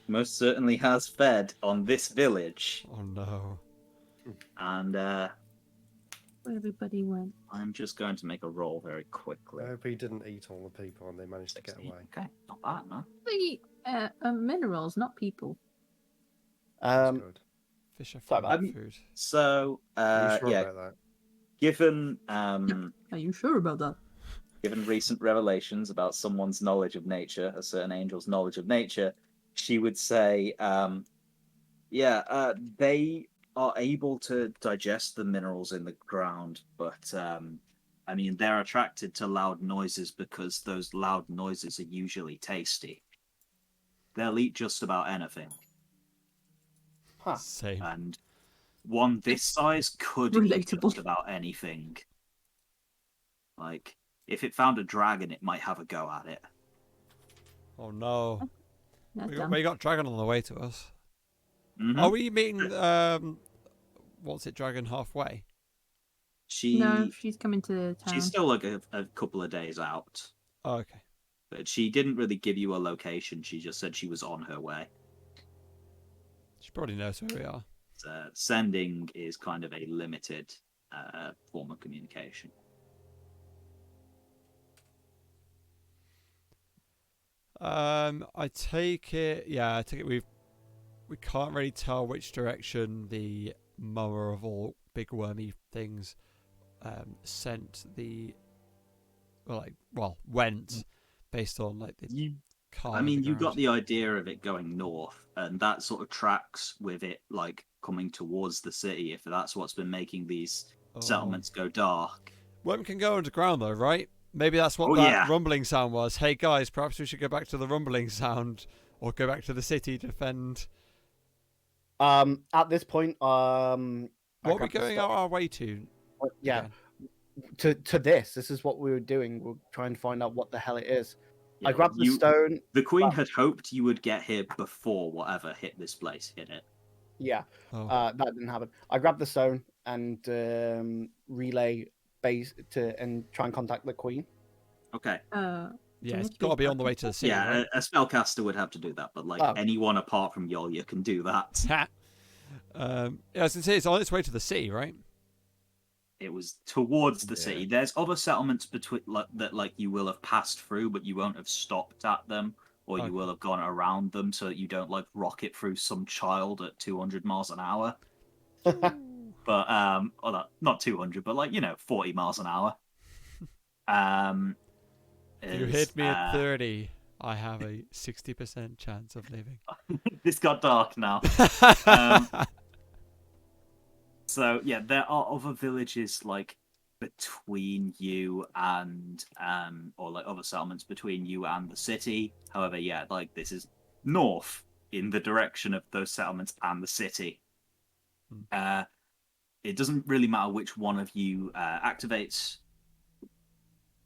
most certainly has fed on this village. Oh no. And Where everybody went. I'm just going to make a roll very quickly. I hope he didn't eat all the people and they managed to get 16. away. Okay, not bad, man. The minerals, not people. That's Um, good. Fish are Sorry, fine man. food. So, Are you sure yeah, about that? given Are you sure about that? given recent revelations about someone's knowledge of nature, a certain angel's knowledge of nature, she would say, they are able to digest the minerals in the ground, but I mean, they're attracted to loud noises because those loud noises are usually tasty. They'll eat just about anything, huh. Same. and one this size could eat Relatable. just about anything. Like, if it found a dragon, it might have a go at it. Oh no. That's We dumb. got dragon on the way to us. Mhm. Are we meeting what's it, dragon halfway? No, she's coming to town. She's still like a couple of days out, Oh, okay. but she didn't really give you a location. She just said she was on her way. She probably knows where we are. Sending is kind of a limited form of communication. I take it. Yeah, I take it. We can't really tell which direction the mower of all big wormy things sent the. Went based on like the car. I mean, you got the idea of it going north, and that sort of tracks with it like coming towards the city. If that's what's been making these settlements go dark. Worm can go underground though, right? Maybe that's what rumbling sound was. Hey guys, perhaps we should go back to the rumbling sound, or go back to the city to defend. At this point, What are we going our way to? Yeah. again? To this is what we were doing. We're trying to find out what the hell it is. Yeah, I grabbed the stone. The Queen had hoped you would get here before whatever hit this place hit it. Yeah, Oh. that didn't happen. I grabbed the stone and relay base and try and contact the Queen. Okay. Yeah, it's Did got to you be on the way to the city. Yeah, right? a spellcaster would have to do that, but like anyone apart from Yolya can do that. Yeah, I was gonna say it's on its way to the city, right? It was towards the city. There's other settlements between that you will have passed through, but you won't have stopped at them, or you will have gone around them, so that you don't like rocket through some child at 200 miles an hour. But not 200, but 40 miles an hour. If you hit me at 30, I have a 60% chance of living. This got dark now. So yeah, there are other villages like between you and or like other settlements between you and the city. However, yeah, like this is north in the direction of those settlements and the city. It doesn't really matter which one of you activates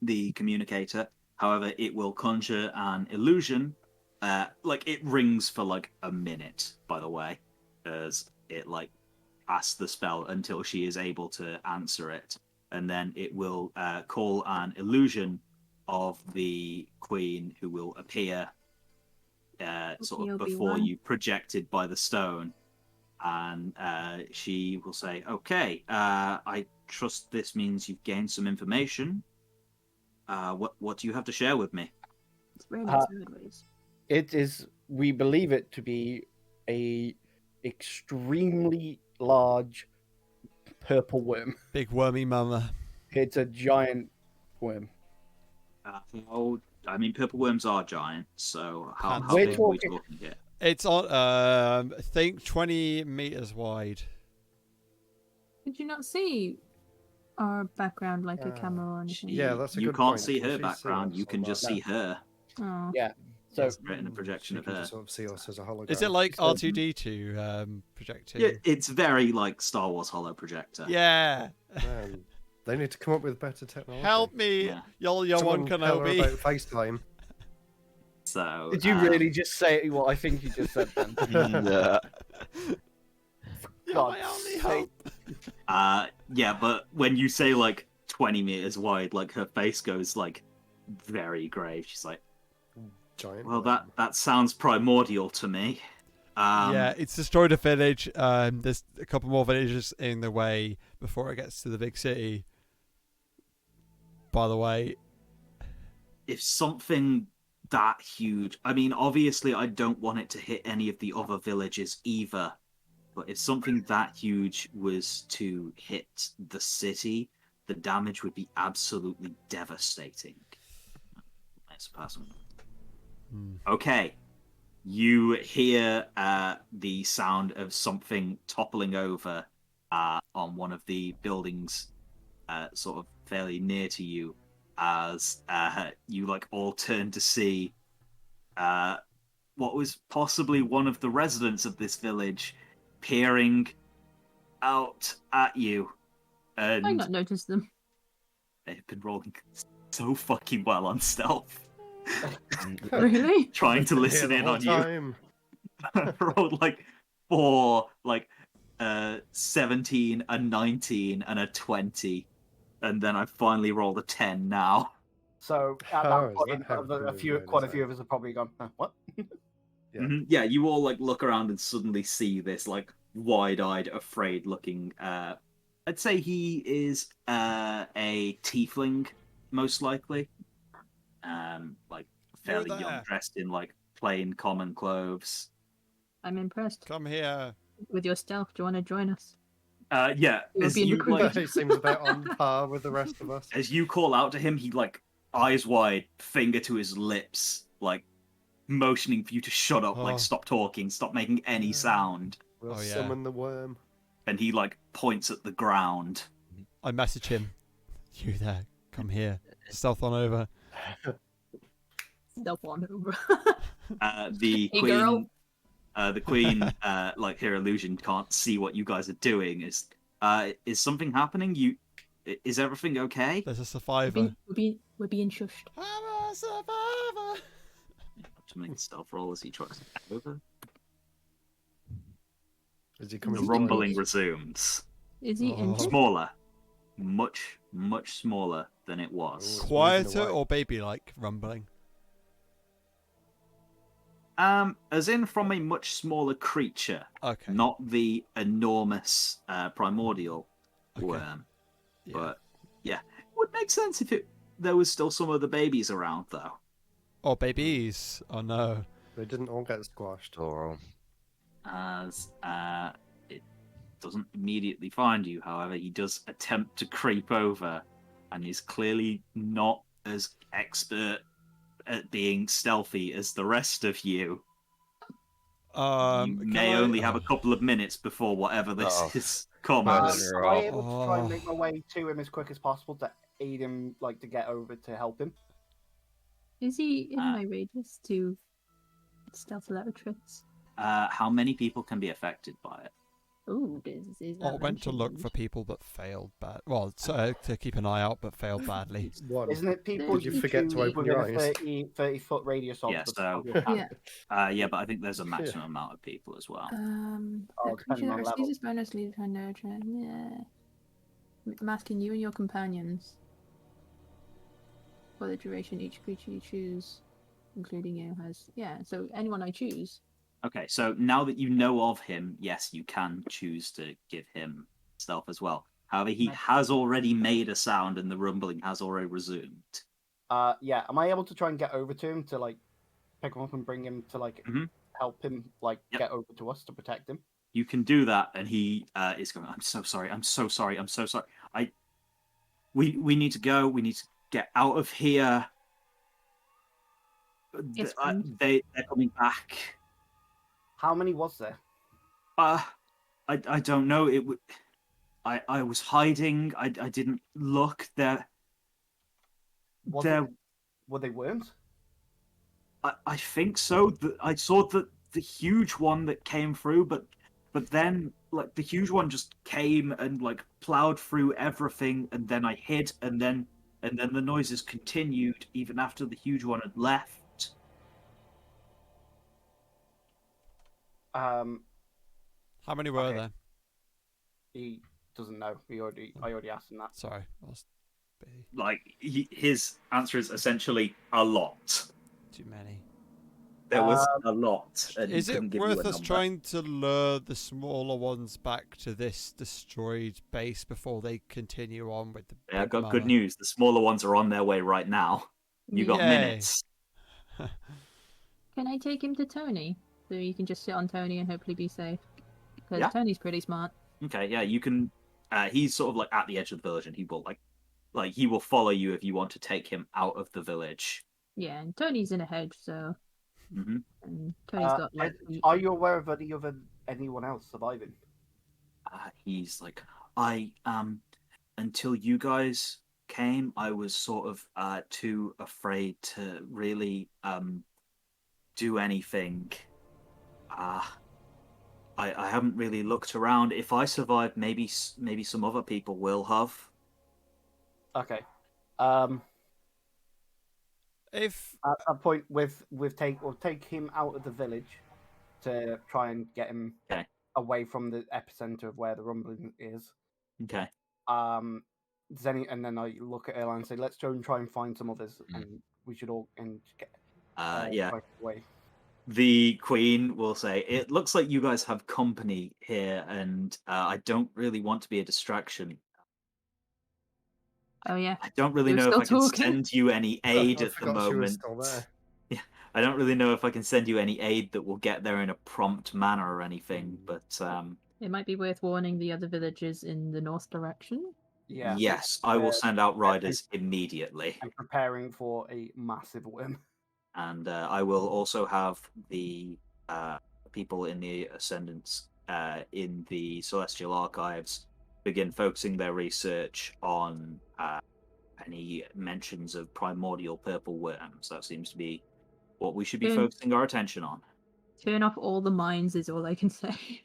the communicator. However, it will conjure an illusion. It rings for like a minute, by the way, as it like casts the spell until she is able to answer it, and then it will call an illusion of the Queen, who will appear sort of before you, projected by the stone, and she will say, "Okay, I trust this means you've gained some information. What do you have to share with me?" It's very sideways. It is. We believe it to be a extremely large purple worm. Big wormy mama. It's a giant worm. I mean, purple worms are giant, so how We're big are we talking here? It's on, I think 20 meters wide. Did you not see our background like a camera or anything? Yeah, that's a You good can't point. see Can her she background. see You us can on just that? see her. Oh. Yeah. So Straight in a projection She of can her. just sort of see us as a hologram. Is it like So- R2D2 projecting? Yeah, it's very like Star Wars Holo Projector. Yeah. Man, they need to come up with better technology. Help me, Yeah. Yo Someone One tell her Kenobi. about FaceTime. So did you really just say what I think you just said then? You're God's my only sake. hope. yeah, but when you say like 20 meters wide, like her face goes like very grave. She's like, Giant. "Well, worm. that sounds primordial to me. Yeah, it's destroyed a village. There's a couple more villages in the way before it gets to the big city. By the way, if something that huge, I mean, obviously, I don't want it to hit any of the other villages either. But if something that huge was to hit the city, the damage would be absolutely devastating. Nice person. Okay. You hear the sound of something toppling over on one of the buildings, sort of fairly near to you, as you like all turn to see what was possibly one of the residents of this village peering out at you. And I not noticed them. they've been rolling so fucking well on stealth. Really? Trying to listen in on you. Rolled like 4, 17, a 19, and a 20. And then I finally rolled a 10 now. So at How that is point, that happening, quite a is few it? of us have probably gone, what? Yeah. Yeah, you all like look around and suddenly see this like wide-eyed, afraid-looking. I'd say he is a tiefling, most likely. Like fairly young, there. dressed in like plain common clothes. I'm impressed come here. with your stealth. Do you want to join us? Yeah, You're as being you recruited. like, He seems a bit on par with the rest of us. as you call out to him, he like eyes wide, finger to his lips, like motioning for you to shut up, Oh. like stop talking, stop making any sound. We'll Oh, yeah. summon the worm. And he like points at the ground. I message him. You there? Come here. Stealth on over. Stealth on over. The Hey, queen, girl. the queen, like her illusion can't see what you guys are doing. Is something happening? Is everything okay? There's a survivor. We're being shushed. I'm a survivor. To make a stealth roll as he tries to get over. Is he The coming? rumbling resumes. Is he Oh. injured? Smaller, much smaller than it was. Quieter or baby-like rumbling? As in from a much smaller creature, Okay. not the enormous primordial Okay. worm. Yeah. But yeah, it would make sense if there was still some of the babies around, though. Or babies. Oh no. They didn't all get squashed. As it doesn't immediately find you, however, he does attempt to creep over, and is clearly not as expert at being stealthy as the rest of you. You Can may I- only have a couple of minutes before whatever this is comes. Am I able to try and Oh. make my way to him as quick as possible to aid him, like to get over to help him? Is he in my radius to stealth Levitrix? How many people can be affected by it? Oh, is that Or went to look for mentioned? people that failed bad. Well, to keep an eye out but failed badly. One. Isn't it people Did you forget to choose open your within eyes? a 30-foot radius of Yeah, the so- of your path? Yeah. But I think there's a maximum amount of people as well. Oh, A depending creature on that level. receives this bonus leaves her nurture. Yeah. I'm asking you and your companions. For the duration, each creature you choose, including you, has. Yeah, so anyone I choose. Okay, so now that you know of him, yes, you can choose to give him stealth as well. However, he Right. has already made a sound and the rumbling has already resumed. Yeah. Am I able to try and get over to him to like pick him up and bring him to like Mhm. help him like Yep. get over to us to protect him? You can do that, and he is going, I'm so sorry, I'm so sorry, I'm so sorry. We need to go, we need to get out of here. Yes, They're coming back. How many was there? I don't know. I was hiding. I didn't look there. Was There, it, were they worms? I think so. I saw the huge one that came through, but then like the huge one just came and like plowed through everything, and then I hid, and then the noises continued even after the huge one had left. How many were Okay. there? He doesn't know. I already asked him that. Sorry. I was busy. Like his answer is essentially a lot. Too many. There was a lot, and Is he couldn't it give you a worth us number. trying to lure the smaller ones back to this destroyed base before they continue on with the Yeah, I've big got good mama? news. The smaller ones are on their way right now. You got Yay. minutes. Can I take him to Tony? So you can just sit on Tony and hopefully be safe. Because Yeah. Tony's pretty smart. Okay, yeah, you can. He's sort of like at the edge of the village, and he will like he will follow you if you want to take him out of the village. Yeah, and Tony's in a hedge, so. Hmm. And Tony's got like. Are you aware of anyone else surviving? He's like, I until you guys came, I was sort of too afraid to really do anything. I haven't really looked around. If I survive, maybe some other people will have. Okay. If At that point, we'll take him out of the village to try and get him Okay. away from the epicenter of where the rumbling is. Okay. And then I look at Erlang and say, let's go and try and find some others, and we should all get Yeah. away. The Queen will say, "It looks like you guys have company here, and I don't really want to be a distraction. Oh, yeah. I don't really You're know if still I can talking? send you any aid I at the forgot she was moment. still there. Yeah, I don't really know if I can send you any aid that will get there in a prompt manner or anything. But It might be worth warning the other villages in the north direction. Yeah. yes, I will send out riders immediately, I'm preparing for a massive win. and I will also have the people in the Ascendants in the Celestial Archives begin focusing their research on any mentions of primordial purple worms. That seems to be what we should be focusing our attention on. Turn off all the mines is all I can say.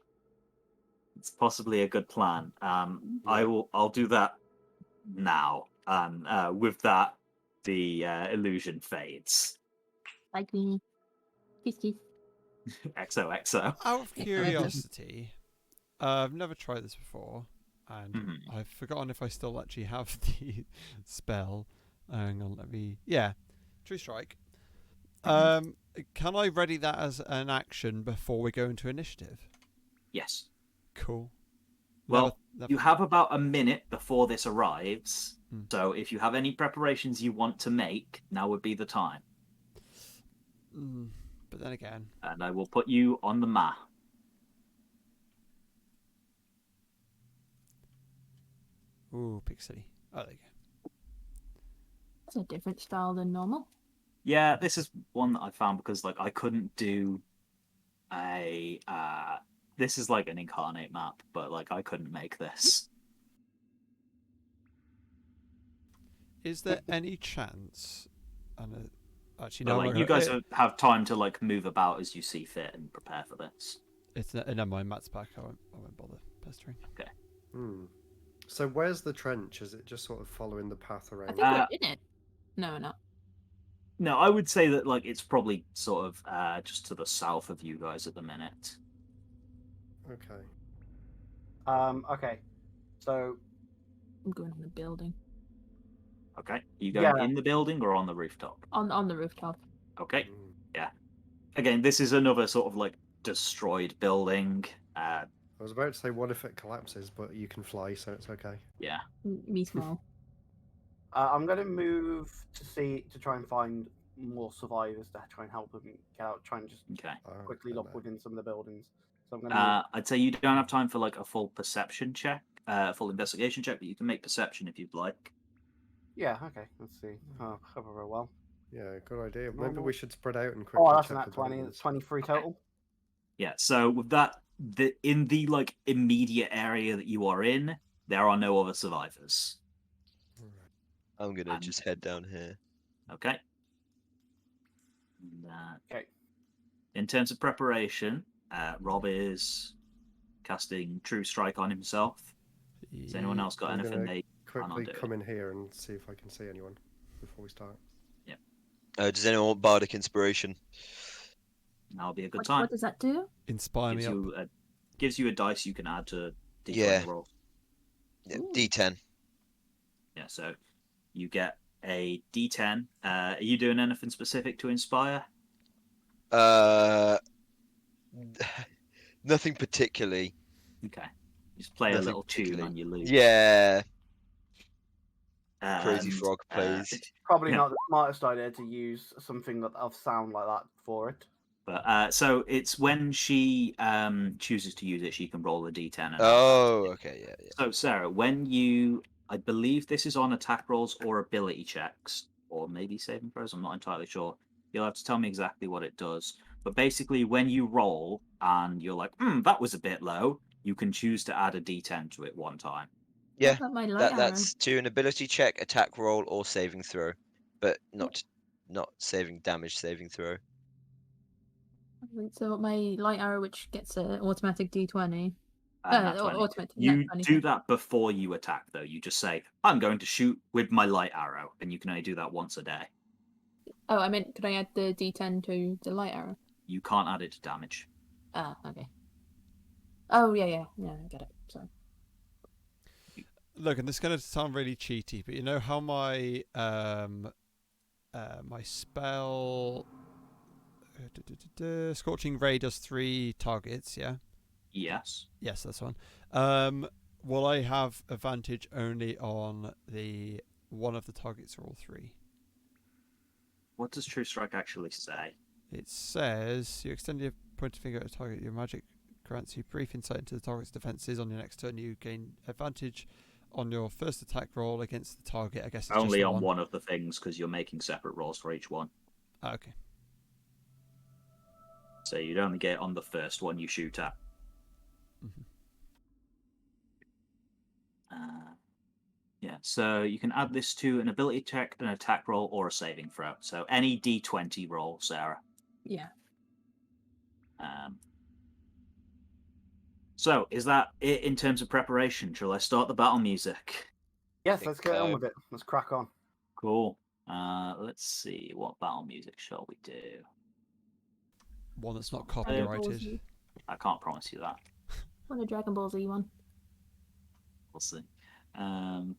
It's possibly a good plan. I'll do that now. And with that, the illusion fades. Like me. Kiss kiss. XOXO. out of curiosity, I've never tried this before, and I've forgotten if I still actually have the spell. Hang on, True Strike. Can I ready that as an action before we go into initiative? Yes. Cool. Well, Never- you have about a minute before this arrives. So if you have any preparations you want to make, now would be the time. But then again, And I will put you on the map. ooh, Pick City. Oh, there you go. That's a different style than normal. Yeah, this is one that I found because like I couldn't do a this is like an incarnate map, but like I couldn't make this. Is there any chance? Actually, But no. like you guys have time to like move about as you see fit and prepare for this. It's never mind. Matt's back. I won't bother pestering. Okay. So where's the trench? Is it just sort of following the path I around? think we're in it. No, not. No, I would say that like it's probably sort of just to the south of you guys at the minute. Okay. Okay. So I'm going on the building. Okay. You going in the building or on the rooftop? On the rooftop. Okay. Yeah. Again, this is another sort of like destroyed building. I was about to say, what if it collapses? But you can fly, so it's okay. Yeah. Me small. I'm going to move to try and find more survivors to try and help them get out. Try and just quickly look within some of the buildings. So I'm going to. I'd say you don't have time for like a full perception check, full investigation check, but you can make perception if you'd like. Yeah. Okay. Let's see. Oh, cover real well. Yeah, good idea. Maybe we should spread out and quickly. Oh, that's check not the 20. buildings. It's 23 total. Yeah. So with that, in the like immediate area that you are in, there are no other survivors. I'm gonna just head down here. Okay. Okay. In terms of preparation, Rob is casting True Strike on himself. Has anyone else got I'm anything gonna they plan on quickly doing? come in here and see if I can see anyone before we start. Does anyone want Bardic Inspiration? That'll be a good time. What does that do? Inspire me up. Gives you a dice you can add to D20 Yeah. roll. Yeah, D10. Yeah, so you get a D10. Are you doing anything specific to inspire? Nothing particularly. Okay. Just play a Nothing little tune particularly. on your lute. Yeah. Crazy And, Frog plays. Probably Yeah. not the smartest idea to use something of sound like that for it. But so it's when she chooses to use it, she can roll a d10 and add that. Oh, okay, yeah. So Sarah, when you, I believe this is on attack rolls or ability checks, or maybe saving throws. I'm not entirely sure. You'll have to tell me exactly what it does. But basically, when you roll and you're like, that was a bit low, you can choose to add a d10 to it one time. Yeah, What about my light arrow? that's to an ability check, attack roll, or saving throw, but not saving damage saving throw. So my light arrow, which gets an automatic d20. Nat 20. Automatic. You nat 20. do that before you attack, though. You just say, I'm going to shoot with my light arrow, and you can only do that once a day. Oh, I meant, could I add the d10 to the light arrow? You can't add it to damage. Ah, okay. Oh, yeah, I get it. Sorry. Look, and this is going to sound really cheaty, but you know how my my spell Scorching Ray does 3 targets, yeah? Yes. Yes, that's one. Will I have advantage only on the one of the targets or all 3? What does True Strike actually say? It says you extend your pointer finger at a target. Your magic grants you brief insight into the target's defenses. On your next turn, you gain advantage on your first attack roll against the target. I guess it's Only just on one. one of the things, because you're making separate rolls for each one. Okay. So you'd only get it on the first one you shoot at. Mm-hmm. Yeah, so you can add this to an ability check, an attack roll, or a saving throw. So any d20 roll, Sarah. Yeah. So is that it in terms of preparation? Shall I start the battle music? Yes, Think let's get on so. with it. Let's crack on. Cool. Let's see, what battle music shall we do? One that's not Dragon Ball copyrighted. Z. I can't promise you that. What a Dragon Ball Z one. We'll see. Dragon.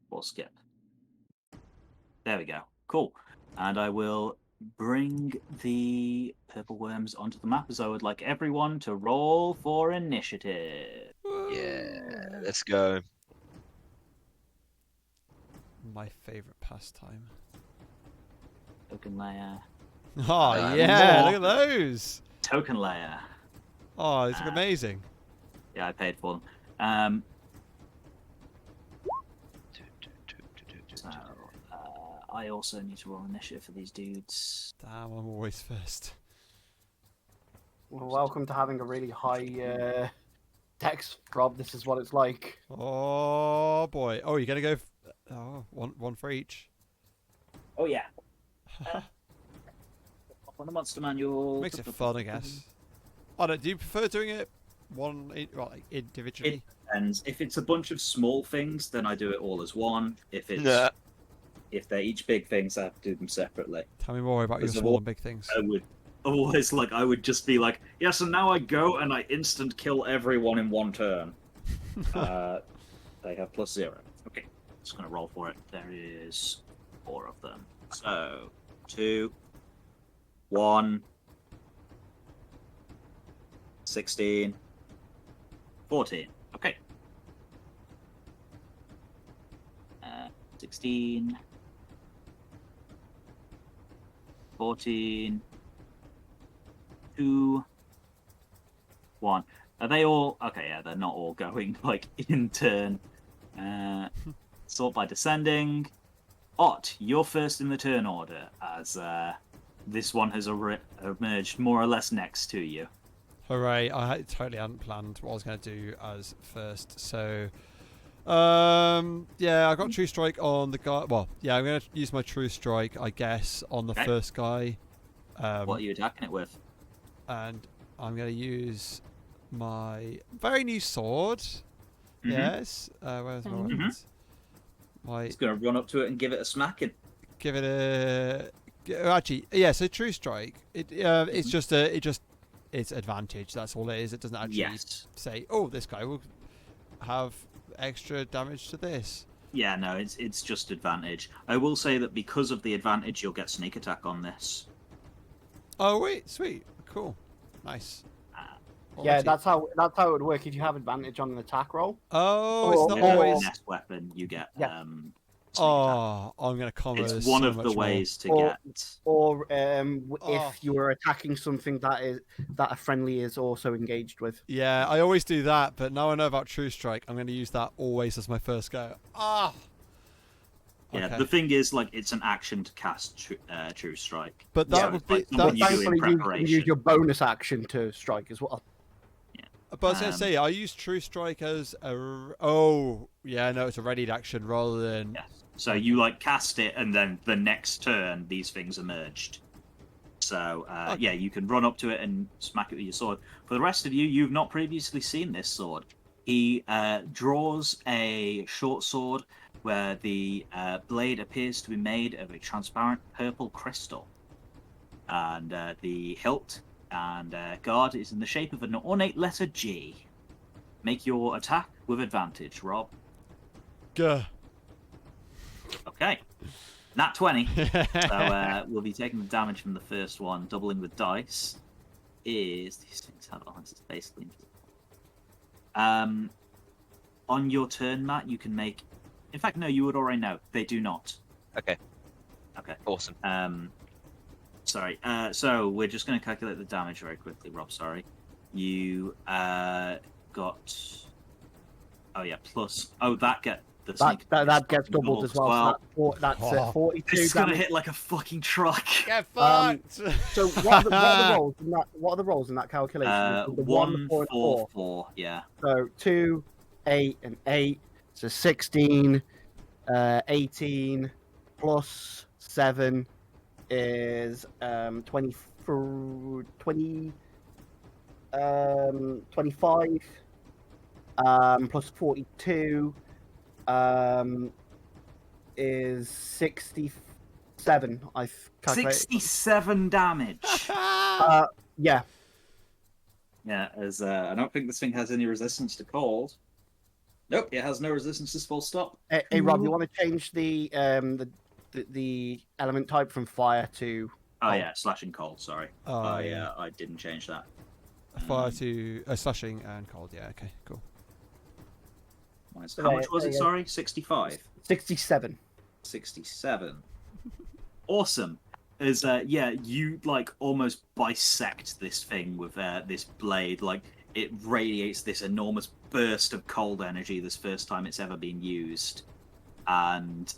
We'll skip. There we go. Cool. And I will bring the purple worms onto the map, as I would like everyone to roll for initiative. Yeah, let's go. My favourite pastime. Token layer. Oh, yeah, look at those. Token layer. Oh, these look amazing. Yeah, I paid for them. So, I also need to roll initiative for these dudes. Damn, I'm always first. Well, welcome to having a really high text, Rob. This is what it's like. Oh, boy. Oh, you're going to go... one for each. Oh, yeah. On the monster manual. Makes it fun, I guess. Oh, no, do you prefer doing it like individually? It depends. If it's a bunch of small things, then I do it all as one. If it's Nah. if they're each big things, I have to do them separately. Tell me more about your Because of small all- and big things. I would always I would just be like, yes, and now I go and I instant kill everyone in one turn. They have +0. Okay, just gonna roll for it. There is 4 of them. So 2, 1, 16, 14. Okay. 16, 14, 2, 1. Are they all... Okay, yeah, they're not all going, in turn. Sort by descending. Ott, you're first in the turn order, as this one has emerged more or less next to you. Hooray, I totally hadn't planned what I was going to do as first, so... yeah, I got True Strike on the guy... Well, yeah, I'm going to use my True Strike, I guess, on the first guy. What are you attacking it with? And I'm going to use my very new sword. Mm-hmm. Yes. Where's my weapons? He's going to run up to it and give it a smacking. Give it a... Actually, yeah, so True Strike, it's just it's advantage. That's all it is. It doesn't actually Yes. say, oh, this guy will have extra damage to this. Yeah, no, it's just advantage. I will say that because of the advantage, you'll get sneak attack on this. Oh wait, sweet, cool, nice. Yeah, Alrighty. that's how it would work if you have advantage on an attack roll. Oh, it's or- not With a always. finesse weapon, you get Yeah. sneak attack. Oh, I'm gonna combo It's this one so of the much more. ways to Or- get. Or Oh. if you are attacking something that a friendly is also engaged with. Yeah, I always do that, but now I know about True Strike, I'm gonna use that always as my first go. Ah. Yeah, Okay. the thing is, like, it's an action to cast True Strike. But that Yeah, would it's be like something that. you do in Thankfully, you can preparation. use your bonus action to strike as well. But I was gonna say, I use True Strike as a. Oh, yeah, no, it's a readied action rather than. Yes. So you like cast it, and then the next turn, these things emerged. So Okay. yeah, you can run up to it and smack it with your sword. For the rest of you, you've not previously seen this sword. He draws a short sword where the blade appears to be made of a transparent purple crystal, and the hilt and guard is in the shape of an ornate letter G. Make your attack with advantage, Rob. Gah. Okay. Nat 20. So we'll be taking the damage from the first one. Doubling the dice is... These things have odds. It's basically... On your turn, Matt, you can make... In fact, no, you would already know. They do not. Okay. Okay. Awesome. Sorry. So we're just going to calculate the damage very quickly, Rob. Sorry. You got... Oh, yeah, plus... Oh, that get... That gets doubled as well. So that's Oh. 42 This is going to damage. hit like a fucking truck. Get Um, fucked. So what are the rolls in that? What are the rolls in that calculation? The 1, 4, 4, 4. Yeah. So 2, 8, and 8. So 16, 18 plus 7 is 20, 25 plus 42 is 67. I've calculated. 67 damage. Yeah. Yeah, as I don't think this thing has any resistance to cold. Nope, it has no resistance to full stop. Hey Rob, you want to change the element type from fire to? Oh yeah, slashing cold. Sorry. Oh, yeah, I didn't change that. Fire to slashing and cold. Yeah, okay, cool. How much was it? Sorry, 65. 67. 67. Awesome. As yeah, you like almost bisect this thing with this blade. Like it radiates this enormous burst of cold energy. This first time it's ever been used, and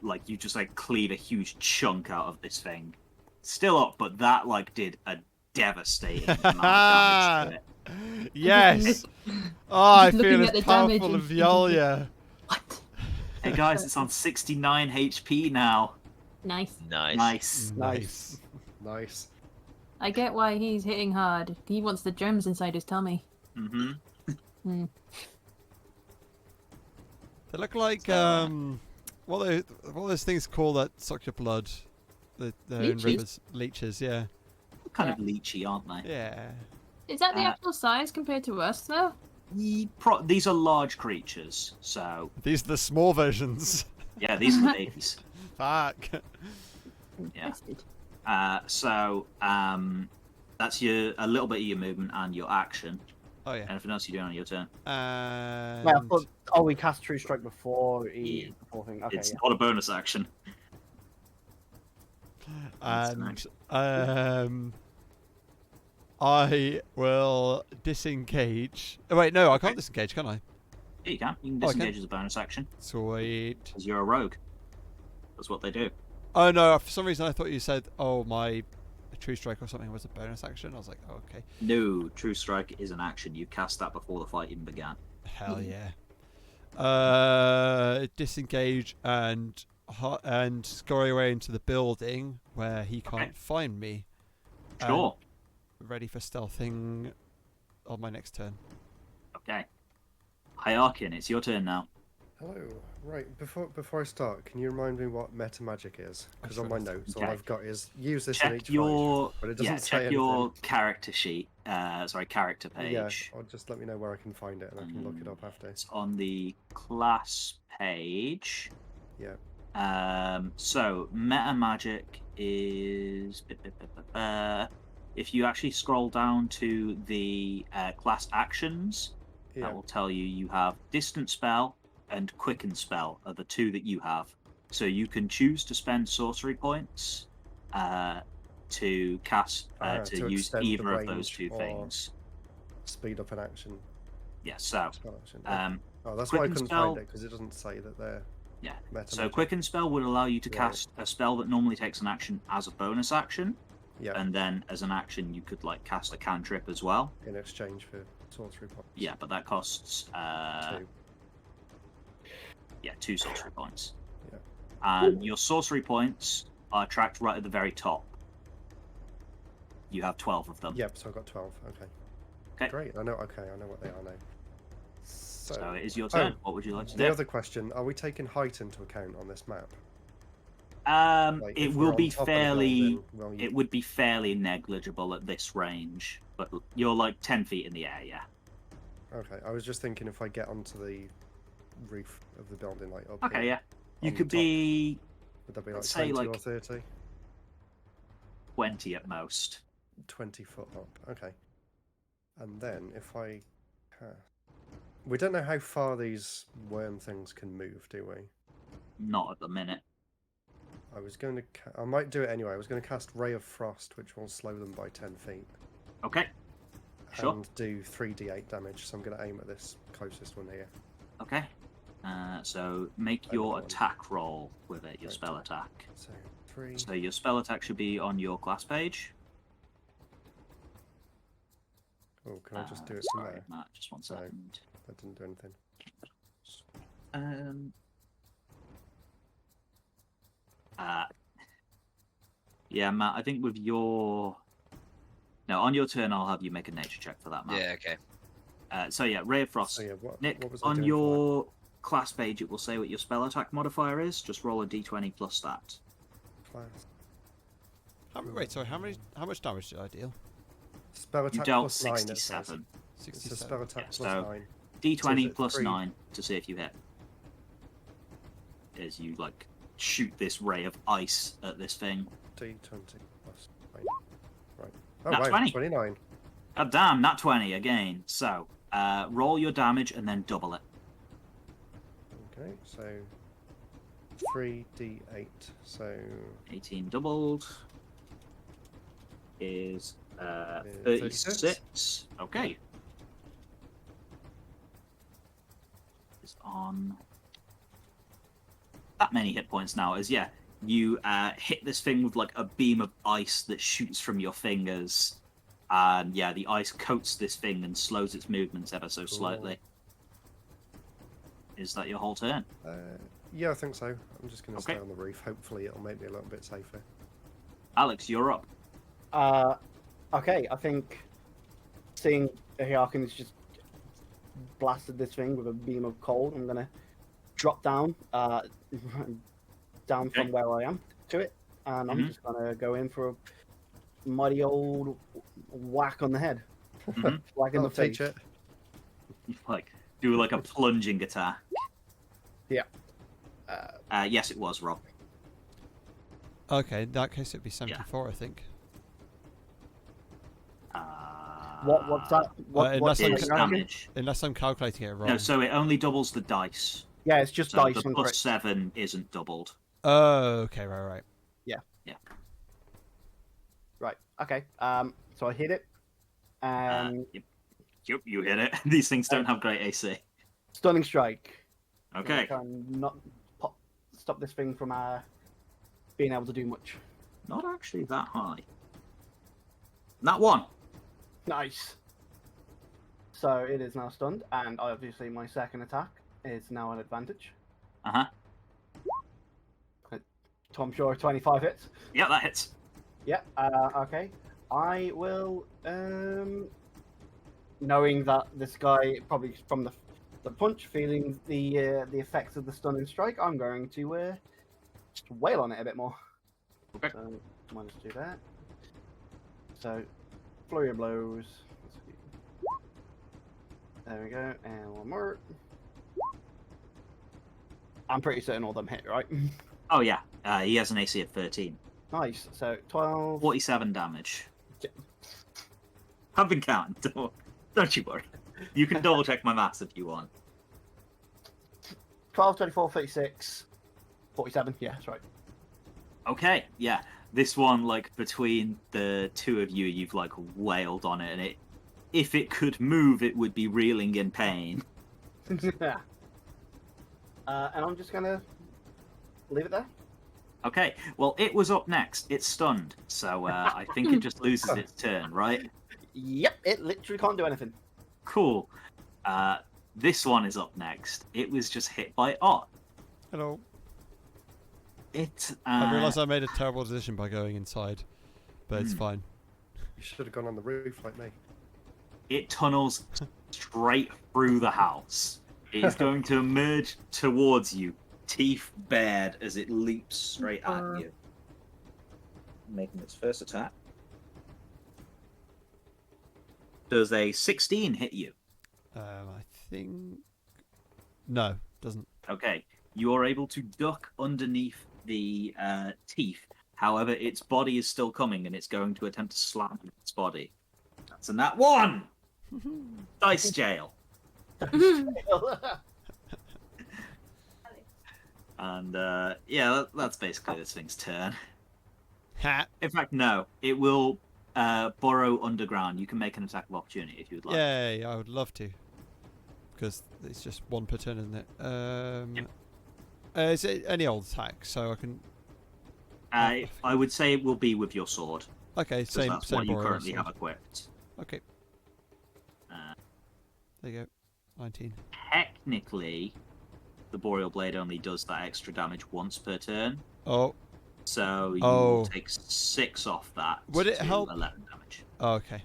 like you just like cleave a huge chunk out of this thing. Still up, but that like did a devastating amount of damage to it. Yes. Oh, I Looking feel at as the damage powerful and as thinking, Violia. What? Hey guys, it's on 69 HP now. Nice. Nice. Nice. Nice. I get why he's hitting hard. He wants the germs inside his tummy. Mm-hmm. They look like what are those things called that suck your blood? They're in Leeches? rivers. Leeches, yeah. Kind of leechy, aren't they? Yeah. Is that the actual size compared to us, though? These are large creatures, so These are the small versions. yeah, these are the babies. Fuck. Yeah. Interested. So that's a little bit of your movement and your action. Oh yeah. Anything else you're doing on your turn? And Well, I thought, we cast True Strike before before thing. Okay, It's yeah. not a bonus action. and I will disengage. Oh wait, no, I can't disengage, can I? Yeah, you can. You can Oh, I can? disengage as a bonus action Sweet. because you're a rogue. That's what they do. Oh no, for some reason I thought you said, oh, my True Strike or something was a bonus action. I was like, oh, okay. No, True Strike is an action. You cast that before the fight even began. Hell yeah. Disengage and scurry away into the building where he can't find me. Sure. Ready for stealthing on my next turn. Okay. Hierarchan, it's your turn now. Hello. Right, before I start, can you remind me what Metamagic is? Because on my notes, all Okay. I've got is use this in Check each your fight, but it doesn't say check anything. your character sheet. Character Yeah, page. or just let me know where I can find it, and I can look it up after. It's on the class page. Yeah. So Metamagic is if you actually scroll down to the class actions, Yeah. that will tell you have Distant Spell and Quicken Spell are the two that you have. So you can choose to spend sorcery points to cast to use extend the either of those range two or things. Speed up an action. Yeah. So Spell action. Yeah. That's why I Quicken couldn't Spell. find it, because it doesn't say that they're Yeah. Metamagic. So Quicken Spell would allow you to Right. cast a spell that normally takes an action as a bonus action. Yeah. And then as an action you could like cast a cantrip as well. In exchange for sorcery points. Yeah, but that costs 2. Yeah, 2 sorcery points. Yeah. And your sorcery points are tracked right at the very top. You have 12 of them. Yep, so I got 12. Okay. Okay. Great. I know what they are now. So it is your turn. What would you like to The do? other question, are we taking height into account on this map? Like, It if will we're on be top of the fairly. building, well, It would be fairly negligible at this range, but you're like 10 feet in the air. Yeah. Okay, I was just thinking if I get onto the roof of the building, like up Okay. here, Yeah. You on could the top, be would that be like let's say 20 or like 30? 20 at most. 20 foot up. Okay. And then if I... We don't know how far these worm things can move, do we? Not at the minute. I was going to... I might do it anyway. I was going to cast Ray of Frost, which will slow them by 10 feet. Okay. Sure. And do 3d8 damage, so I'm going to aim at this closest one here. Okay. So make I your got one. attack roll with it, your Right. spell attack. So 3... So your spell attack should be on your class page. Oh, can I just do it from Sorry, there? Matt, just one No. second. That didn't do anything. Yeah, Matt, I think with your... No, on your turn, I'll have you make a nature check for that, Matt. Yeah, okay. So yeah, Ray of Frost. So yeah, what Nick, was I on doing for your class page, it will say what your spell attack modifier is. Just roll a d20 plus that. that class? Wait, sorry. How much damage did I deal? Spell You attack dealt plus 9, it says. 67. It's a 67. spell attack Yeah, plus so 9. D20 it plus 3? 9 to see if you hit. As you like shoot this ray of ice at this thing. D20 plus 9. Right. Oh, Nat wow, 20. 29. God damn, nat 20 again. So, roll your damage and then double it. Okay, so 3d8. So 18 doubled is 36. 36. Okay. Is on that many hit points now. As yeah, you hit this thing with like a beam of ice that shoots from your fingers, and yeah, the ice coats this thing and slows its movements ever so slightly. Is that your whole turn? yeah, I think so. I'm just going to Okay. stay on the roof. Hopefully it'll make me a little bit safer. Alex, you're up. Okay, I think seeing Hiarkin has just blasted this thing with a beam of cold, I'm gonna drop down, down from Okay. where I am to it, and I'm just gonna go in for a mighty old whack on the head, Mhm. like in the I'll teach face. it. Like do like a plunging attack. Yeah. Yes, it was Rob. Okay, in that case it'd be 74, I think. What's that? What unless I'm Is you asking? damage? Unless I'm calculating it wrong. No, so it only doubles the dice. Yeah, it's just So dice the and plus crits. 7 isn't doubled. Oh, okay, right. Right. Okay. So I hit it, and Yep, you hit it. These things don't have great AC. stunning strike. Okay. Try and not stop this thing from being able to do much. Not actually that high. That one. Nice. So it is now stunned, and obviously my second attack is now an advantage. Uh-huh. Tom Shore 25 hits. Yeah, that hits. Yeah. Okay. I will. Knowing that this guy probably from the the punch, feeling the effects of the stunning strike, I'm going to just wail on it a bit more. Okay. So minus 2 there. So flurry of blows. Let's see. There we go, and one more. I'm pretty certain all them hit, right? Oh yeah, he has an AC of 13. Nice. So 12. 47 damage. Yeah. I've been counting. Don't you worry. You can double check my maths if you want. 12, 24, 36, 47. Yeah, that's right. Okay, yeah. This one, like, between the two of you, you've, like, wailed on it, and if it could move, it would be reeling in pain. And I'm just gonna leave it there. Okay, well, it was up next. It's stunned, so I think it just loses its turn, right? Yep, it literally can't do anything. Cool. This one is up next. It was just hit by Ott. Hello. It. I realised I made a terrible decision by going inside, but it's fine. You should have gone on the roof like me. It tunnels straight through the house. It is going to emerge towards you, teeth bared, as it leaps straight at you. Making its first attack. Does a 16 hit you? I think... No, doesn't. Okay. You are able to duck underneath the teeth. However, its body is still coming, and it's going to attempt to slam its body. That's a nat 1! Dice jail. And, yeah, that's basically this thing's turn. Ha! In fact, no. It will burrow underground. You can make an attack of opportunity if you would like. Yay, I would love to. Because it's just one per turn, isn't it? Is it any old attack? So I can... I would say it will be with your sword. Okay, same That's same what you Boreal currently sword. have equipped. Okay, there you go. 19. Technically, the Boreal Blade only does that extra damage once per turn. Oh, So you will take 6 off that. Would it to help? 11 damage. okay.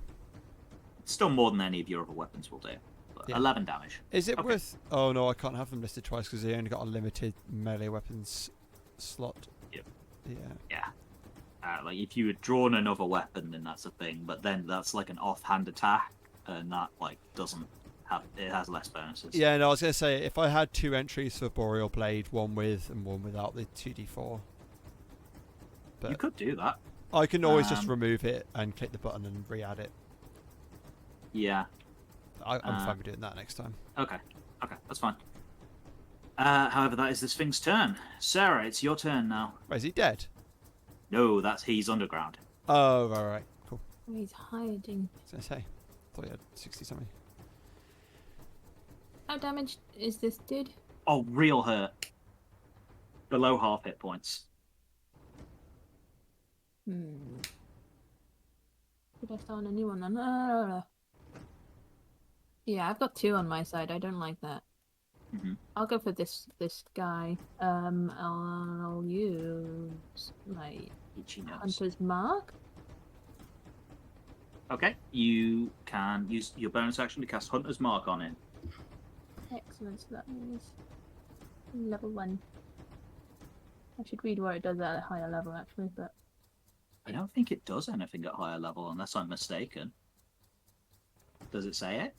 It's still more than any of your other weapons will do. But Yeah. 11 damage. Is it Okay. worth... Oh no, I can't have them listed twice because they only got a limited melee weapons slot. Yep. Yeah. Yeah. Like if you had drawn another weapon, then that's a thing. But then that's like an offhand attack, and that like doesn't have. It has less bonuses. Yeah, no, I was going to say, if I had 2 entries for Boreal Blade, one with and one without the 2d4. But You could do that. I can always just remove it and click the button and re-add it. Yeah. I'm fine with doing that next time. Okay. Okay, that's fine. However, that is this thing's turn. Sarah, it's your turn now. Wait, is he dead? No, he's underground. Oh, right. Cool. He's hiding. I was going to say, thought he had 60 something. How damaged is this dude? Oh, real hurt. Below half hit points. Should I start on a new one then? No. Yeah, I've got 2 on my side. I don't like that. I'll go for this guy. I'll use my Hunter's Mark. Okay, you can use your bonus action to cast Hunter's Mark on it. Excellent, so that means level 1. I should read what it does at a higher level actually, but... I don't think it does anything at higher level unless I'm mistaken. Does it say it?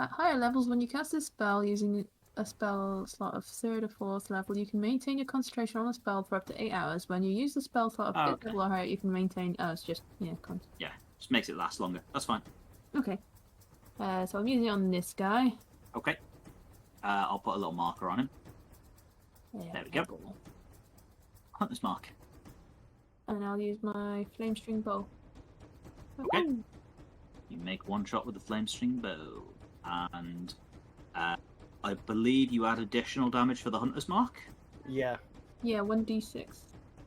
At higher levels, when you cast a spell using a spell slot of 3rd or 4th level, you can maintain your concentration on a spell for up to 8 hours. When you use the spell slot of 5th level or higher, you can maintain... Oh, it's just... Yeah, Just makes it last longer. That's fine. Okay. So I'm using it on this guy. Okay. I'll put a little marker on him. Yeah, There we go. Hunter's Mark. And I'll use my flame string bow. Okay. You make 1 shot with the flame string bow. And I believe you add additional damage for the Hunter's Mark? Yeah. Yeah, 1d6.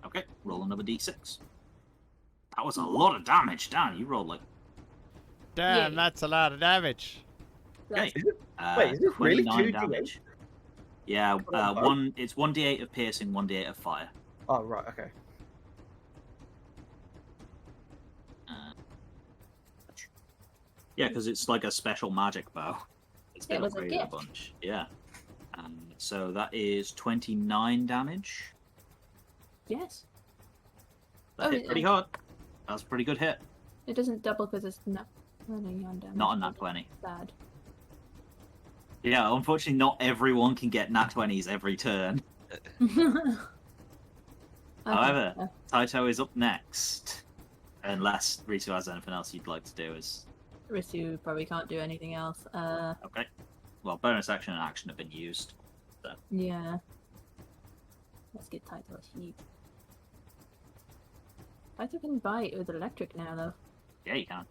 Okay, roll another d6. That was a lot of damage. Dan, you rolled like... Damn, Yeah. that's a lot of damage. Okay. Wait, is this really 29 2d8? damage. Yeah, it's 1d8 of piercing, 1d8 of fire. Oh, right, okay. Yeah, because it's like a special magic bow. It's It been was a upgraded a gift. bunch. Yeah. So that is 29 damage. Yes. That hit pretty hard. That's a pretty good hit. It doesn't double because it's not 20 on damage. Not on does nat it? 20. Sad. Yeah, unfortunately, not everyone can get nat 20s every turn. However, Taito is up next. Unless Ritu has anything else you'd like to do. Risu probably can't do anything else. Okay. Well, bonus action and action have been used. Yeah. Let's get Taito a heat. Taito can bite with electric now, though. Yeah, you can.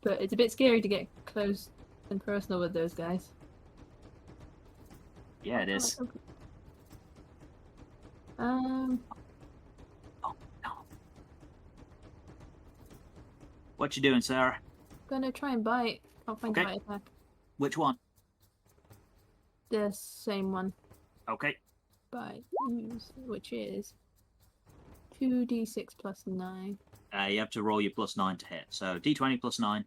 But it's a bit scary to get close and personal with those guys. Yeah, it is. Um, Oh, no. What you doing, Sarah? gonna try and bite. Can't find the Okay. bite attack. Which one? The same one. Okay. Bite, which is 2d6 plus 9. You have to roll your +9 to hit. So d20 plus 9.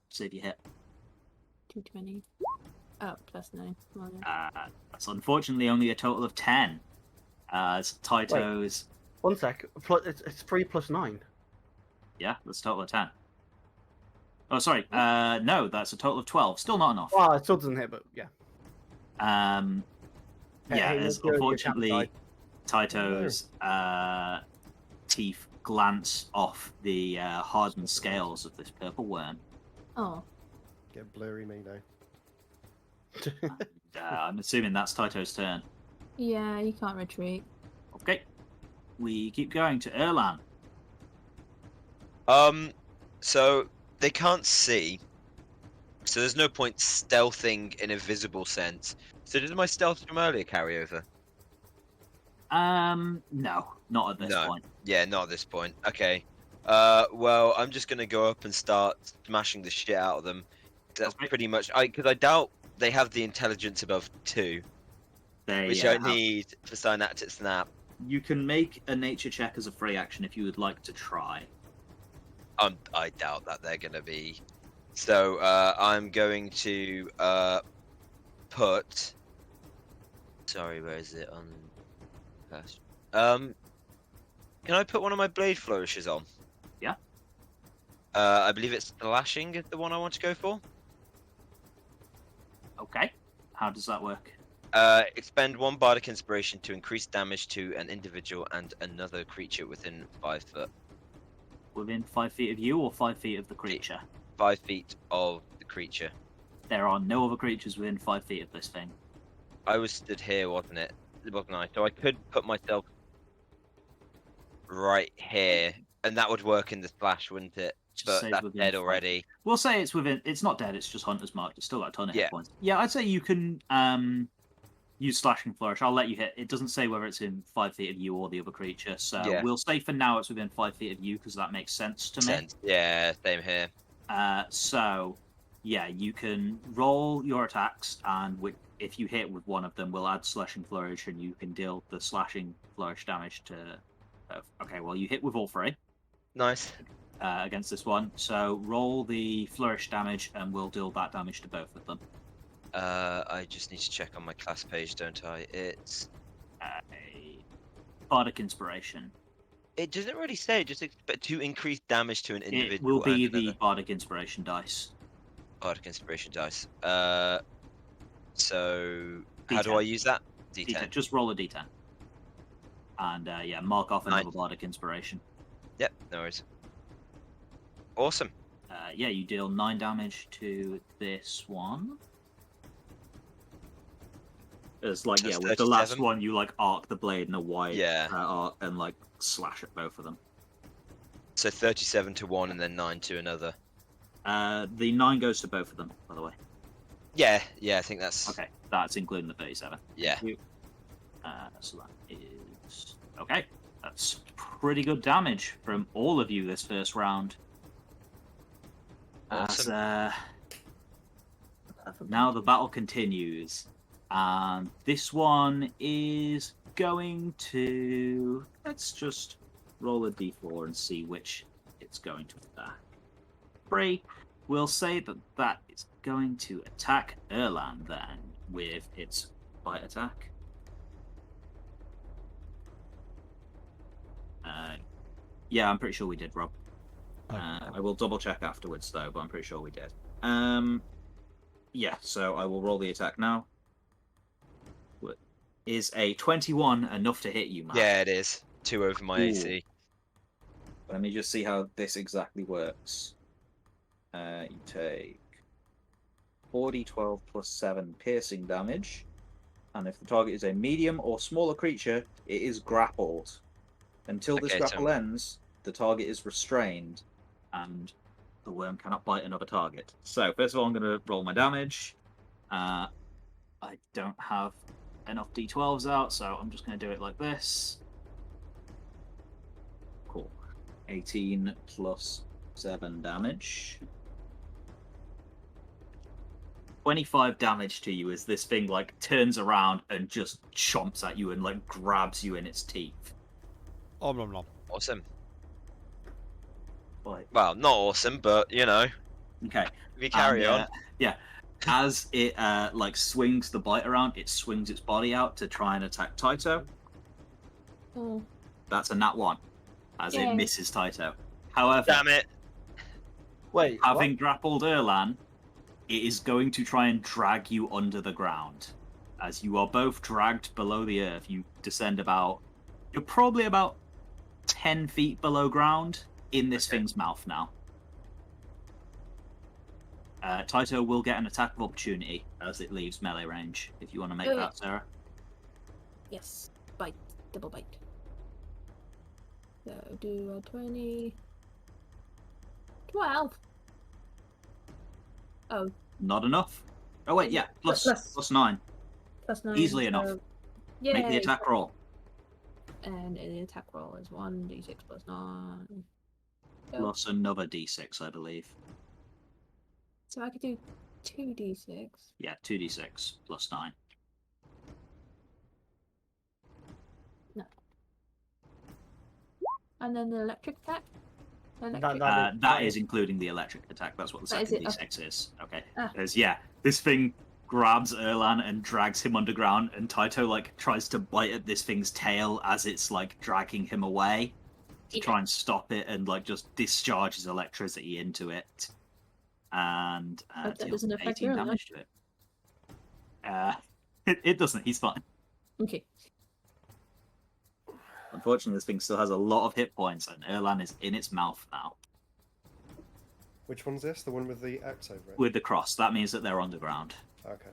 See if you hit. 220. Oh, plus 9. Well, That's unfortunately only a total of 10. As Taito's... 1 sec. It's 3 plus 9. Yeah, that's a total of 10. Oh, sorry. No, that's a total of 12. Still not enough. Well, it still doesn't hit, but yeah. Yeah, Hey, as look, your unfortunately, cat Taito's teeth glance off the hardened scales of this purple worm. oh, Get blurry me now. I'm assuming that's Taito's turn. yeah, you can't retreat. Okay. We keep going to Erlan. So they can't see. So there's no point stealthing in a visible sense. So did my stealth from earlier carry over? No, not at this No. point. Yeah, not at this point. Okay. Well, I'm just gonna go up and start smashing the shit out of them. That's Okay. pretty much. Because I doubt they have the intelligence above 2, They, which I have- need for Synaptic Snap. You can make a nature check as a free action if you would like to try. I doubt that they're gonna be. So I'm going to put. Sorry, where is it on? Can I put one of my blade flourishes on? Yeah. I believe it's slashing is the one I want to go for. Okay. How does that work? Expend 1 Bardic Inspiration to increase damage to an individual and another creature within 5 foot. Within 5 feet of you or 5 feet of the creature? 5 feet of the creature. There are no other creatures within 5 feet of this thing. I was stood here, wasn't it? Wasn't I? So I could put myself right here, and that would work in the slash, wouldn't it? Just But says that's within dead 5 already. We'll say it's within. It's not dead. It's just Hunter's Mark. It's still got a ton of hit Yeah. points. Yeah, I'd say you can use Slashing Flourish. I'll let you hit. It doesn't say whether it's in 5 feet of you or the other creature. So Yeah. we'll say for now it's within 5 feet of you because that makes sense to me. Yeah, same here. So yeah, you can roll your attacks, and if you hit with one of them, we'll add Slashing Flourish, and you can deal the Slashing Flourish damage to both. Okay, well you hit with all 3. Nice. Against this one. So roll the flourish damage and we'll deal that damage to both of them. I just need to check on my class page, don't I? It's A Bardic Inspiration. it doesn't really say. Just expect to increase damage to an individual. It will be and the another. Bardic Inspiration dice. Bardic Inspiration dice. So how do D10. I use that? D10. Just roll a D10. And yeah, mark off another Bardic Inspiration. Yep, no worries. Awesome. Yeah, you deal 9 damage to this one. It's like, That's yeah, with the last 37. one, you like arc the blade in a wide Yeah. arc and like slash at both of them. So 37 to one and then 9 to another. The 9 goes to both of them, by the way. Yeah, I think that's Okay, that's including the 37. Yeah. So that is... Okay, that's pretty good damage from all of you this first round. Awesome. As, now the battle continues. And this one is going to... Let's just roll a d4 and see which it's going to attack. 3. We'll say that that is going to attack Erland then with its bite attack. Yeah, I'm pretty sure we did, Rob. Okay. I will double check afterwards though, but I'm pretty sure we did. Yeah, so I will roll the attack now. Is a 21 enough to hit you, Matt? Yeah, it is. 2 over my Ooh. AC. Let me just see how this exactly works. You take 4d12 plus 7 piercing damage, and if the target is a medium or smaller creature, it is grappled. Until this Okay, grapple ends, the target is restrained, and the worm cannot bite another target. So, first of all, I'm going to roll my damage. I don't have enough d12s out, so I'm just going to do it like this. Cool. 18 plus 7 damage. 25 damage to you as this thing like turns around and just chomps at you and like grabs you in its teeth. Om nom nom. Awesome. Like, Well, not awesome, but you know. okay. If you carry on. Yeah. As it like swings the bite around, it swings its body out to try and attack Taito. Oh. That's a nat 1, as Yay. it misses Taito. However, Damn it. Wait, having grappled Erlan, it is going to try and drag you under the ground. As you are both dragged below the earth, you descend you're probably about 10 feet below ground in this thing's mouth now. Taito will get an attack of opportunity as it leaves melee range, if you want to make that, Sarah. Yes. Bite. Double bite. So do a 20. 12. Oh. Not enough. Oh wait, yeah, plus 9. Plus 9. Easily so... enough. Yay. Make the attack roll. And the attack roll is 1d6 plus 9. So, Plus another d6, I believe. so I could do 2d6. Yeah, 2d6 plus 9. No. And then the electric attack? That is including the electric attack. That's what the That is second it, d6 is. Okay. Ah. Because, yeah, this thing grabs Erlan and drags him underground, and Taito, like, tries to bite at this thing's tail as it's, like, dragging him away to try and stop it, and, like, just discharges electricity into it. And Hope that deals doesn't affect 18 Erlan. damage to it. It doesn't. He's fine. Okay. Unfortunately, this thing still has a lot of hit points, and Erlan is in its mouth now. Which one's this? The one with the X over it? With the cross, that means that they're underground. Okay.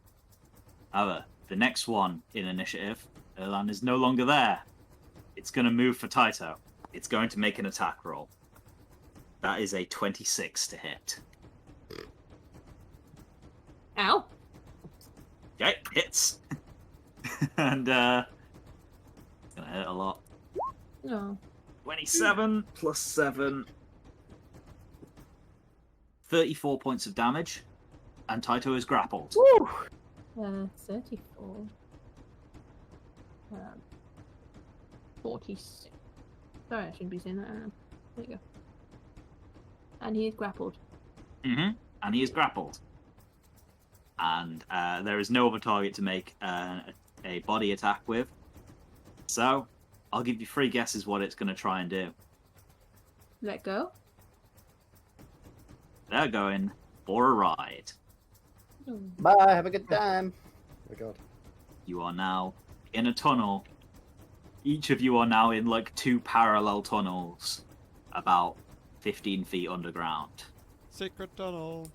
However, the next one in initiative, Erlan is no longer there. It's going to move for Taito. It's going to make an attack roll. That is a 26 to hit. Ow! Okay, hits. And, it's going to hurt a lot. No. 27 plus 7. 34 points of damage. And Taito is grappled. Woo! 34. 46. Sorry, I shouldn't be saying that. There you go. And he is grappled. Mm-hmm. And he is grappled. And there is no other target to make a body attack with. So, I'll give you 3 guesses what it's going to try and do. Let go. They're going for a ride. Bye, have a good time. Oh my god. You are now in a tunnel. Each of you are now in like 2 parallel tunnels, about 15 feet underground, Secret tunnel.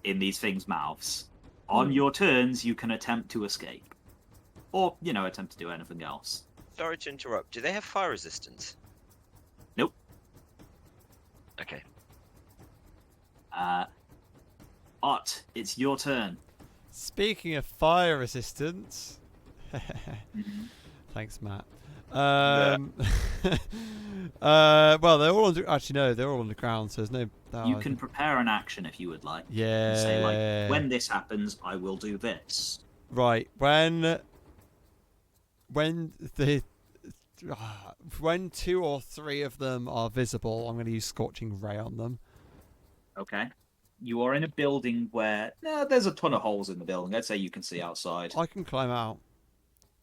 in these things' mouths. On your turns, you can attempt to escape. Or, attempt to do anything else. Sorry to interrupt. Do they have fire resistance? Nope. Okay. Ott, it's your turn. Speaking of fire resistance, thanks, Matt. Well, they're all actually no, they're all underground, so there's no. You can prepare an action if you would like. Yeah. Say like, when this happens, I will do this. Right. When the when 2 or 3 of them are visible, I'm going to use Scorching Ray on them. Okay. You are in a building where there's a ton of holes in the building. I'd say you can see outside. I can climb out.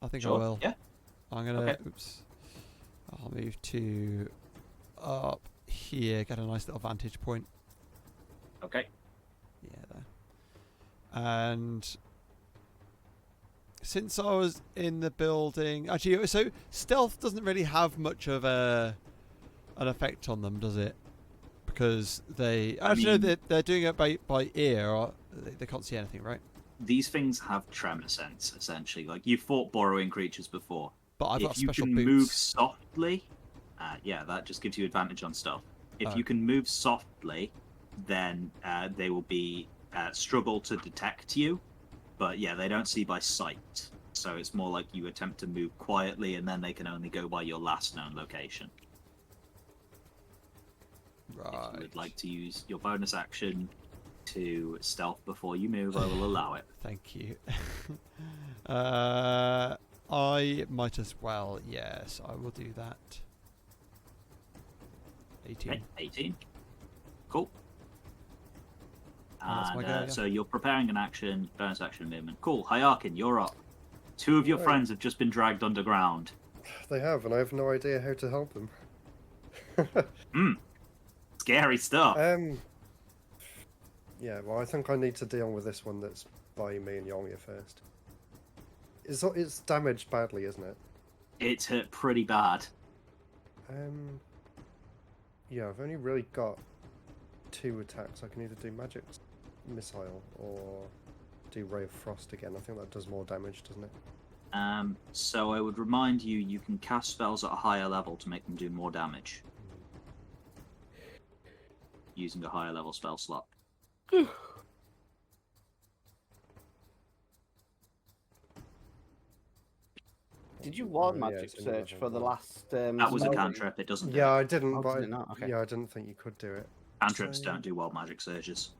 I think I Sure. will. Yeah. I'm gonna. Okay. Oops. I'll move to up here. Get a nice little vantage point. Okay. Yeah, there. And since I was in the building, actually, so stealth doesn't really have much of an effect on them, does it? Because they actually no, they're doing it by ear, or they can't see anything, right? These things have tremor sense, essentially. Like, you've fought burrowing creatures before. But I've got if you special can boots. move softly, that just gives you advantage on stuff. If you can move softly, then they will be struggle to detect you. But yeah, they don't see by sight. So it's more like you attempt to move quietly, and then they can only go by your last known location. Right. If you would like to use your bonus action to stealth before you move, I will allow it. Thank you. I might as well. Yes, I will do that. 18. Okay, 18. Cool. That's my And go, yeah. so you're preparing an action, bonus action movement. Cool. Hyakin, you're up. Two of your Right. friends have just been dragged underground. They have, and I have no idea how to help them. Scary stuff. Yeah, well, I think I need to deal with this one that's by me and Yongya first. It's damaged badly, isn't it? It's hurt pretty bad. Yeah, I've only really got 2 attacks. I can either do magic missile or do Ray of Frost again. I think that does more damage, doesn't it? So I would remind you, you can cast spells at a higher level to make them do more damage. Using a higher level spell slot. Did you want yeah, magic it's in search level for the one. last? That was a spell? cantrip, it doesn't do Yeah, it. I didn't, Oh, but did it not? Okay. yeah, I didn't think you could do it. Cantrips So- don't do wild magic surges.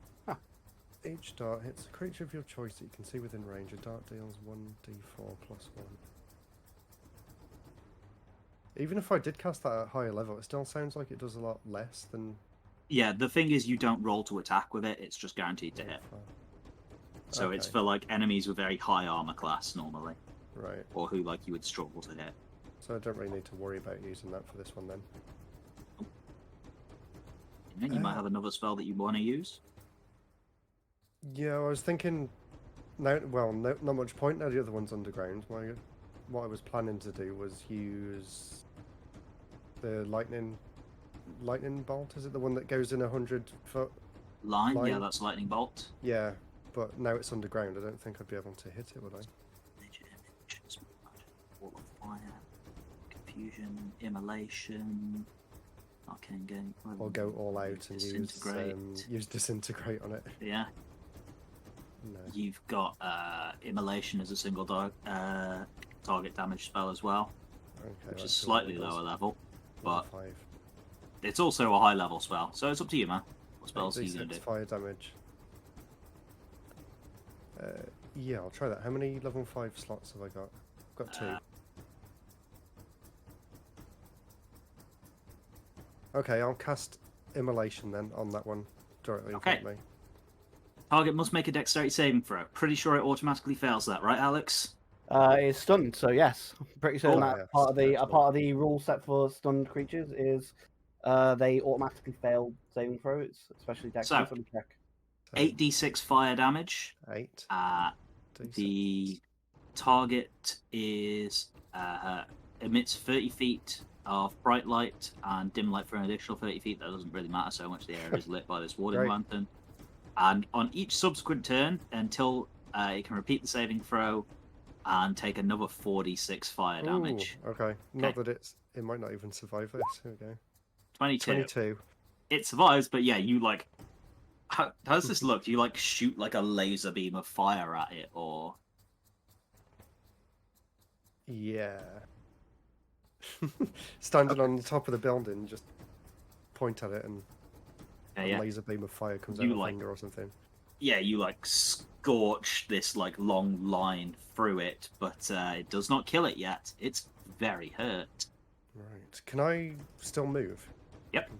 Each dart hits a creature of your choice that you can see within range. A dart deals 1d4 plus 1. Even if I did cast that at higher level, it still sounds like it does a lot less than... Yeah, the thing is, you don't roll to attack with it, it's just guaranteed to hit. So it's Okay. for like enemies with very high armor class normally, Right, or who like you would struggle to hit. so I don't really need to worry about using that for this one then. And then you might have another spell that you want to use. Yeah, I was thinking... not much point now the other one's underground. What I was planning to do was use the lightning bolt. Is it the one that goes in 100-foot? Line, yeah, Line. that's lightning bolt. Yeah, but now it's underground. I don't think I'd be able to hit it, would I? Nature image, small magic, wall of fire, confusion, immolation, arcane game. Or go all out and use disintegrate on it. Yeah, No. you've got immolation as a single target damage spell as well, Okay, which is let's see slightly what it does. lower level, but 5. it's also a high level spell. So it's up to you, man. What spells are you gonna 8d6 do? fire damage. Yeah, I'll try that. How many level 5 slots have I got? I've got 2. Okay, I'll cast Immolation then on that one directly in front of me. Target must make a dexterity saving throw. Pretty sure it automatically fails that, right, Alex? It's stunned, so yes, I'm pretty certain Oh, that yeah, part of the that's part of the rule set for stunned creatures is they automatically fail saving throws, especially dex. So- Let me check. 8d6 fire damage. 8. The target is emits 30 feet of bright light and dim light for an additional 30 feet. That doesn't really matter so much. The area is lit by this warding Great. lantern. And on each subsequent turn, until it can repeat the saving throw and take another 4d6 fire damage. Ooh, okay. Not that it might not even survive this. Here we go. 22. 22. It survives, but yeah, you like. How does this look? Do you like shoot like a laser beam of fire at it, or? Yeah. Standing on the top of the building, just point at it and a laser beam of fire comes out You of a like- finger or something. Yeah, you like scorch this like long line through it, but it does not kill it yet. It's very hurt. Right. Can I still move? Yep.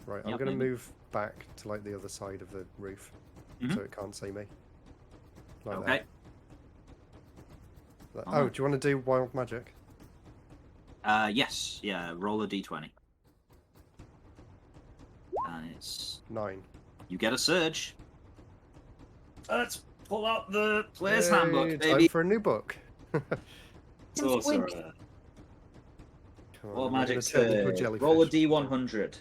Right, I'm Yep, going to maybe. move back to like the other side of the roof. so it can't see me. Like Okay. that. Alright. Oh, do you want to do wild magic? Yes. Yeah. Roll a d20. And it's 9. you get a surge. Let's pull out the player's Yay, handbook, time baby. for a new book. Sorcerer. Come on, What am I gonna magic turn into a surge? jellyfish? Roll a d100.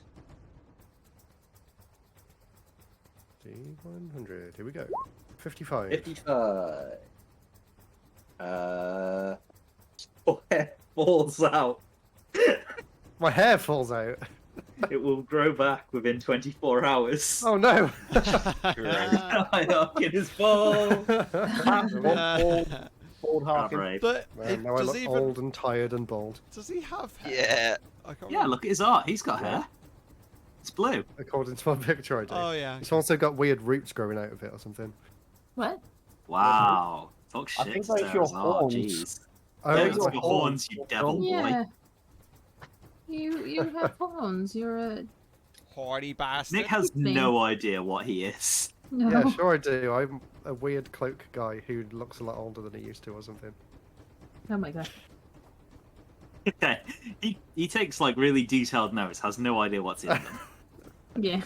D100. Here we go. 55. 55. Falls out. My hair falls out. It will grow back within 24 hours. Oh no! It is bald. Bald Harkin. Brave. But Man, now I does look he even... old and tired and bald, Does he have hair? Yeah. I can't Yeah, remember. look at his art. He's got hair. It's blue. according to my picture I do. Oh, yeah. It's also got weird roots growing out of it or something. What? Wow. Fuck I shit. think that's Sarah's your art, horns. jeez. Oh, Yeah, it's it's my your horns. horns, you devil boy. Yeah. You have horns. You're a Horny bastard. Nick has Thing. no idea what he is. no. Yeah, sure I do. I'm a weird cloak guy who looks a lot older than he used to or something. Oh my god. Okay. He takes like really detailed notes, has no idea what's in them. Yeah.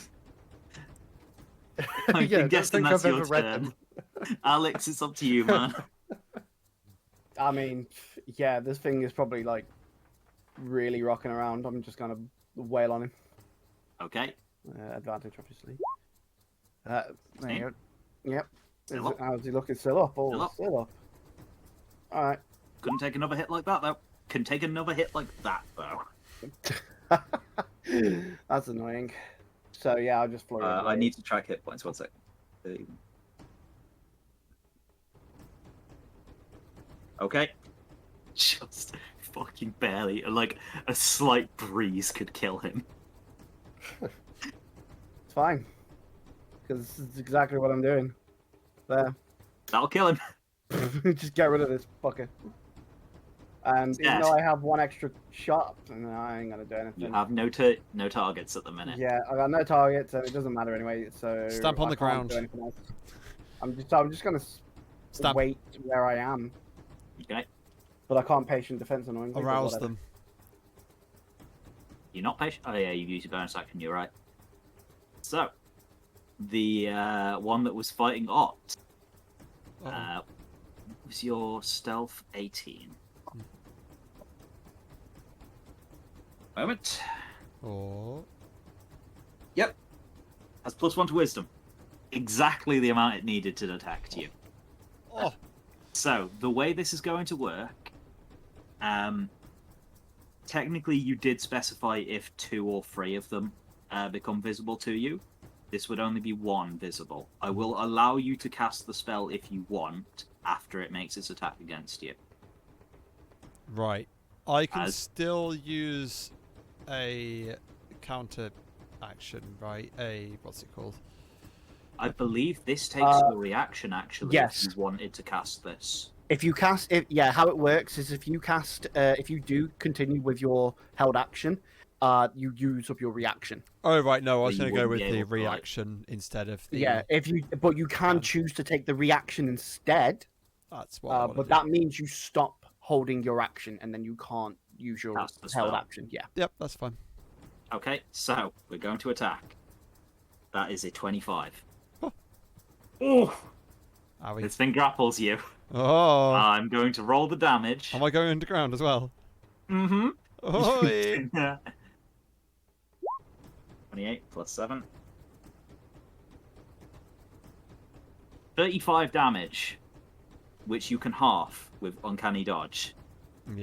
I'm Yeah, I don't guessing think that's I've your ever read turn. them. Alex, it's up to you, man. I mean, yeah, this thing is probably like really rocking around. I'm just gonna wail on him. Okay. Advantage, obviously. There you go. Yep. Still up. How's he looking? Still up. Oh, Still up. All right. Couldn't take another hit like that, though. Can take another hit like that, though. That's annoying. So yeah, I'll just flurry. I need to track hit points. 1 second. Okay. Just fucking barely. Like, a slight breeze could kill him. It's fine. Because this is exactly what I'm doing. There. That'll kill him. Just get rid of this fucker. And even Yes. though I have one extra shot, I ain't gonna do anything. You have no targets at the minute. Yeah, I got no targets, and it doesn't matter anyway. So Stamp on I the can't ground. do anything else. I'm just gonna Stamp. wait where I am, Okay. but I can't patient defense annoying. Arouse them. You're not patient? Oh, yeah, you've used your bonus action. You're right. So, the one that was fighting Ott Oh. was your stealth 18. Moment. Oh. Yep. Has +1 to wisdom. Exactly the amount it needed to detect you. Oh. So, the way this is going to work, technically you did specify if 2 or 3 of them become visible to you. This would only be 1 visible. I will allow you to cast the spell if you want, after it makes its attack against you. Right. I can As- still use a counter action, right? What's it called? I believe this takes a reaction, actually, yes. if you wanted to cast this. If you cast it, yeah, how it works is if you cast, if you do continue with your held action, you use up your reaction. Oh, right. No, I was So you going to go wouldn't with be the able to, like- reaction instead of the. Yeah, but you can Yeah. choose to take the reaction instead. That's what. I wanna But do. that means you stop holding your action, and then you can't use your Cast the held spell. action. Yeah. Yep, that's fine. Okay, so we're going to attack. That is a 25. Oh. Oh! Owie. This thing grapples you. Oh. I'm going to roll the damage. Am I going underground as well? Mm-hmm. Oh, yeah. 28 plus 7. 35 damage, which you can half with Uncanny Dodge,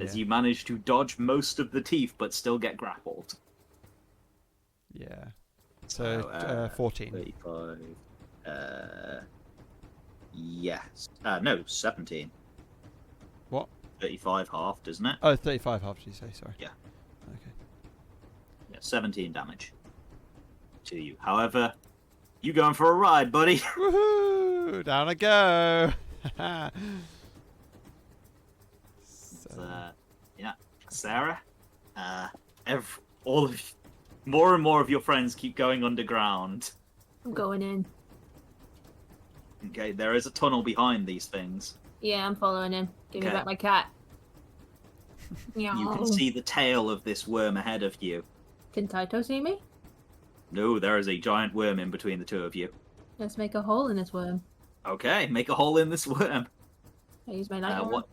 as you manage to dodge most of the teeth but still get grappled. Yeah. So, 14. 35. Yes. No, 17. What? 35 half, doesn't it? Oh, 35 half, did you say? Sorry. Yeah. Okay. Yeah, 17 damage to you. However, you going for a ride, buddy. Woohoo! Down I go! So, yeah, Sarah. All of more and more of your friends keep going underground. I'm going in. Okay, there is a tunnel behind these things. Yeah, I'm following him. Give me Okay. back my cat. You can see the tail of this worm ahead of you. Can Taito see me? No, there is a giant worm in between the two of you. Let's make a hole in this worm. Okay, make a hole in this worm. I use my light arrow. What?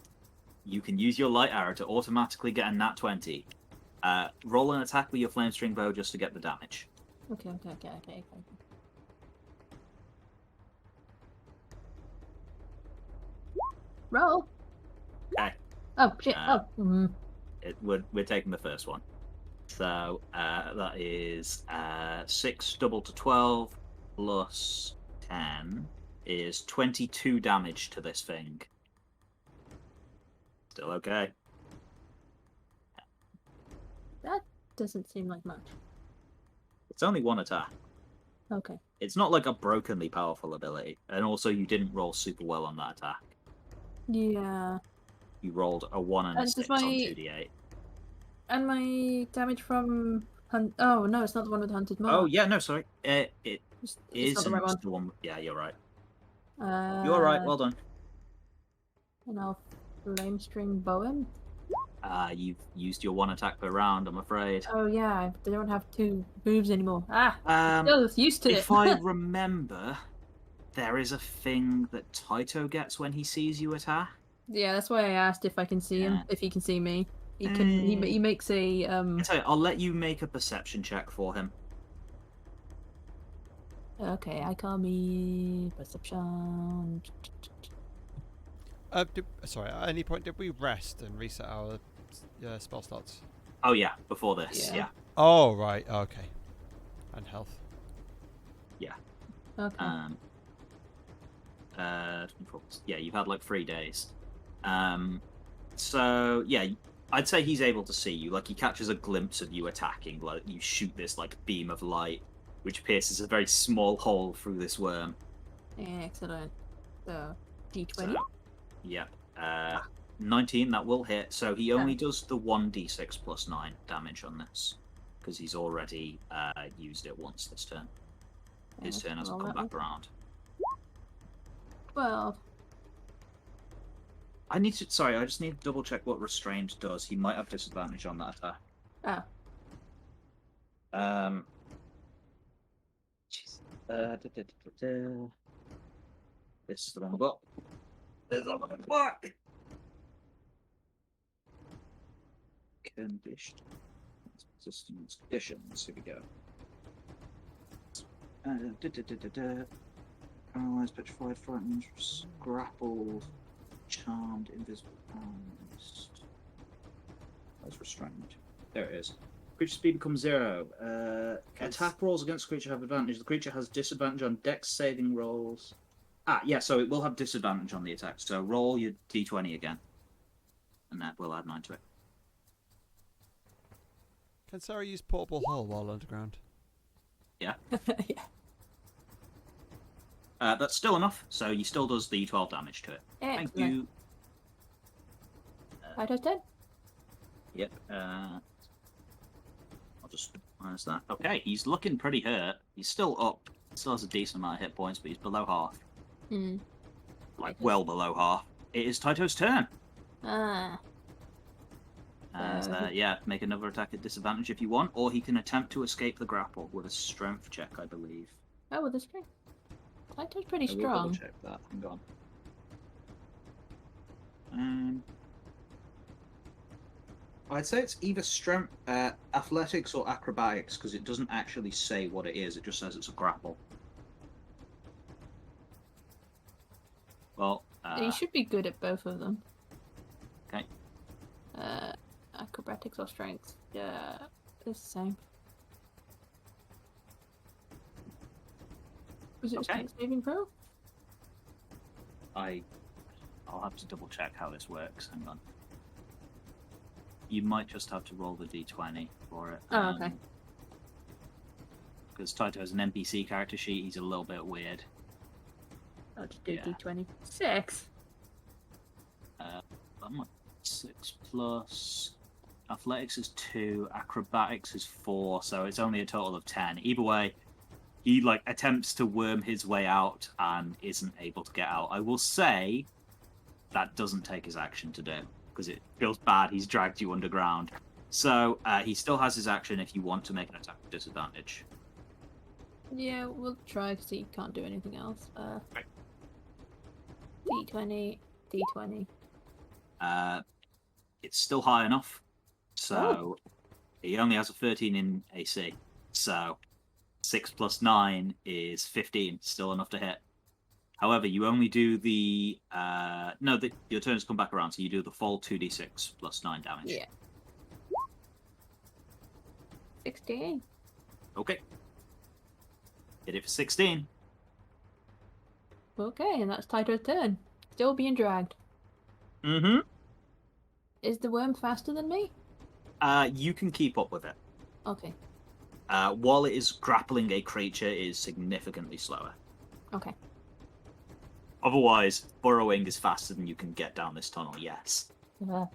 You can use your light arrow to automatically get a nat 20. Roll an attack with your flame string bow just to get the damage. Okay. Roll. Okay. Oh shit. We're taking the first one. So that is 6 double to 12 plus 10 is 22 damage to this thing. Still okay. That doesn't seem like much. It's only one attack. Okay. It's not like a brokenly powerful ability. And also you didn't roll super well on that attack. Yeah. You rolled a 1 and a And 6 does on my- 2d8. And my damage from oh no, it's not the one with hunted mark. Oh, yeah, no, sorry. It It's is not the right one. the one. Yeah, you're right. Uh, You're right, well done. And I'll flame string bow him. You've used your 1 attack per round, I'm afraid. Oh yeah, I don't have 2 moves anymore. Um, Still used to if it. I remember, there is a thing that Taito gets when he sees you attack. Yeah, that's why I asked if I can see him, Yeah. if he can see me. He can. He makes a So I'll let you make a perception check for him. Okay, I call me perception. Sorry, at any point did we rest and reset our spell slots? Oh yeah, before this, Yeah. yeah. Oh, right, okay. And health. Okay. Yeah, you've had like 3 days. So yeah, I'd say he's able to see you. Like he catches a glimpse of you attacking. Like you shoot this like beam of light, which pierces a very small hole through this worm. Excellent. So D20. So, yep. 19, that will hit. So he only does the 1d6 plus 9 damage on this because he's already used it once this turn. His turn hasn't come back around. 12. I just need to double check what restrained does. He might have disadvantage on that attack. Oh. This is the one we got. There's a one back. Conditioned. Resistance conditions. Here we go. Paralyzed, petrified, frightened, grappled, charmed, invisible, paralyzed. That's restrained. There it is. Creature speed becomes 0. Attack rolls against the creature have advantage. The creature has disadvantage on dex saving rolls. Yeah, so it will have disadvantage on the attack. So roll your d20 again. And that will add 9 to it. Can Sarah use portable hull while underground? Yeah. That's still enough, so he still does the 12 damage to it. Excellent. Thank you. I just did. Yep. I'll just minus that. Okay, he's looking pretty hurt. He's still up. Still has a decent amount of hit points, but he's below half. Like, well below half. It is Taito's turn. Yeah, make another attack at disadvantage if you want, or he can attempt to escape the grapple with a strength check, I believe. Oh, with a strength. Taito's pretty I will double strong. check that. Hang on. I'd say it's either strength, athletics, or acrobatics because it doesn't actually say what it is. It just says it's a grapple. Well, You should be good at both of them. Okay. Acrobatics or strength? Yeah, it's the same. Was it a strength saving throw? I'll have to double check how this works. Hang on. You might just have to roll the d20 for it. Oh, okay. Because Taito has an NPC character sheet, he's a little bit weird. I'll just do D20. 6. I'm at 6 plus. Athletics is 2, acrobatics is 4, so it's only a total of 10. Either way, he like attempts to worm his way out and isn't able to get out. I will say that doesn't take his action to do because it feels bad. He's dragged you underground, so he still has his action if you want to make an attack with disadvantage. Yeah, we'll try because he can't do anything else. Right. D20, D20. It's still high enough, so he only has a 13 in AC. So 6 plus 9 is 15, still enough to hit. However, you only do the your turns come back around, so you do the full 2d6 plus 9 damage. Yeah. 16. Okay. Hit it for 16. Okay, and that's Taito's turn. Still being dragged. Mm-hmm. Is the worm faster than me? You can keep up with it. Okay. While it is grappling a creature, it is significantly slower. Okay. Otherwise, burrowing is faster than you can get down this tunnel, yes. Alright,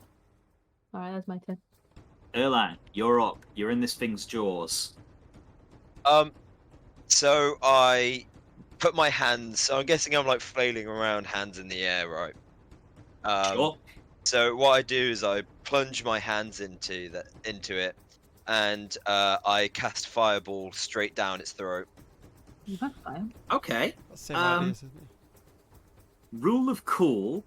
that's my turn. Erlang, you're up. You're in this thing's jaws. So I put my hands. So I'm guessing I'm like flailing around, hands in the air, right? Sure. So what I do is I plunge my hands into it, and I cast Fireball straight down its throat. You have fire. Okay. That's the same idea, isn't it? Rule of cool.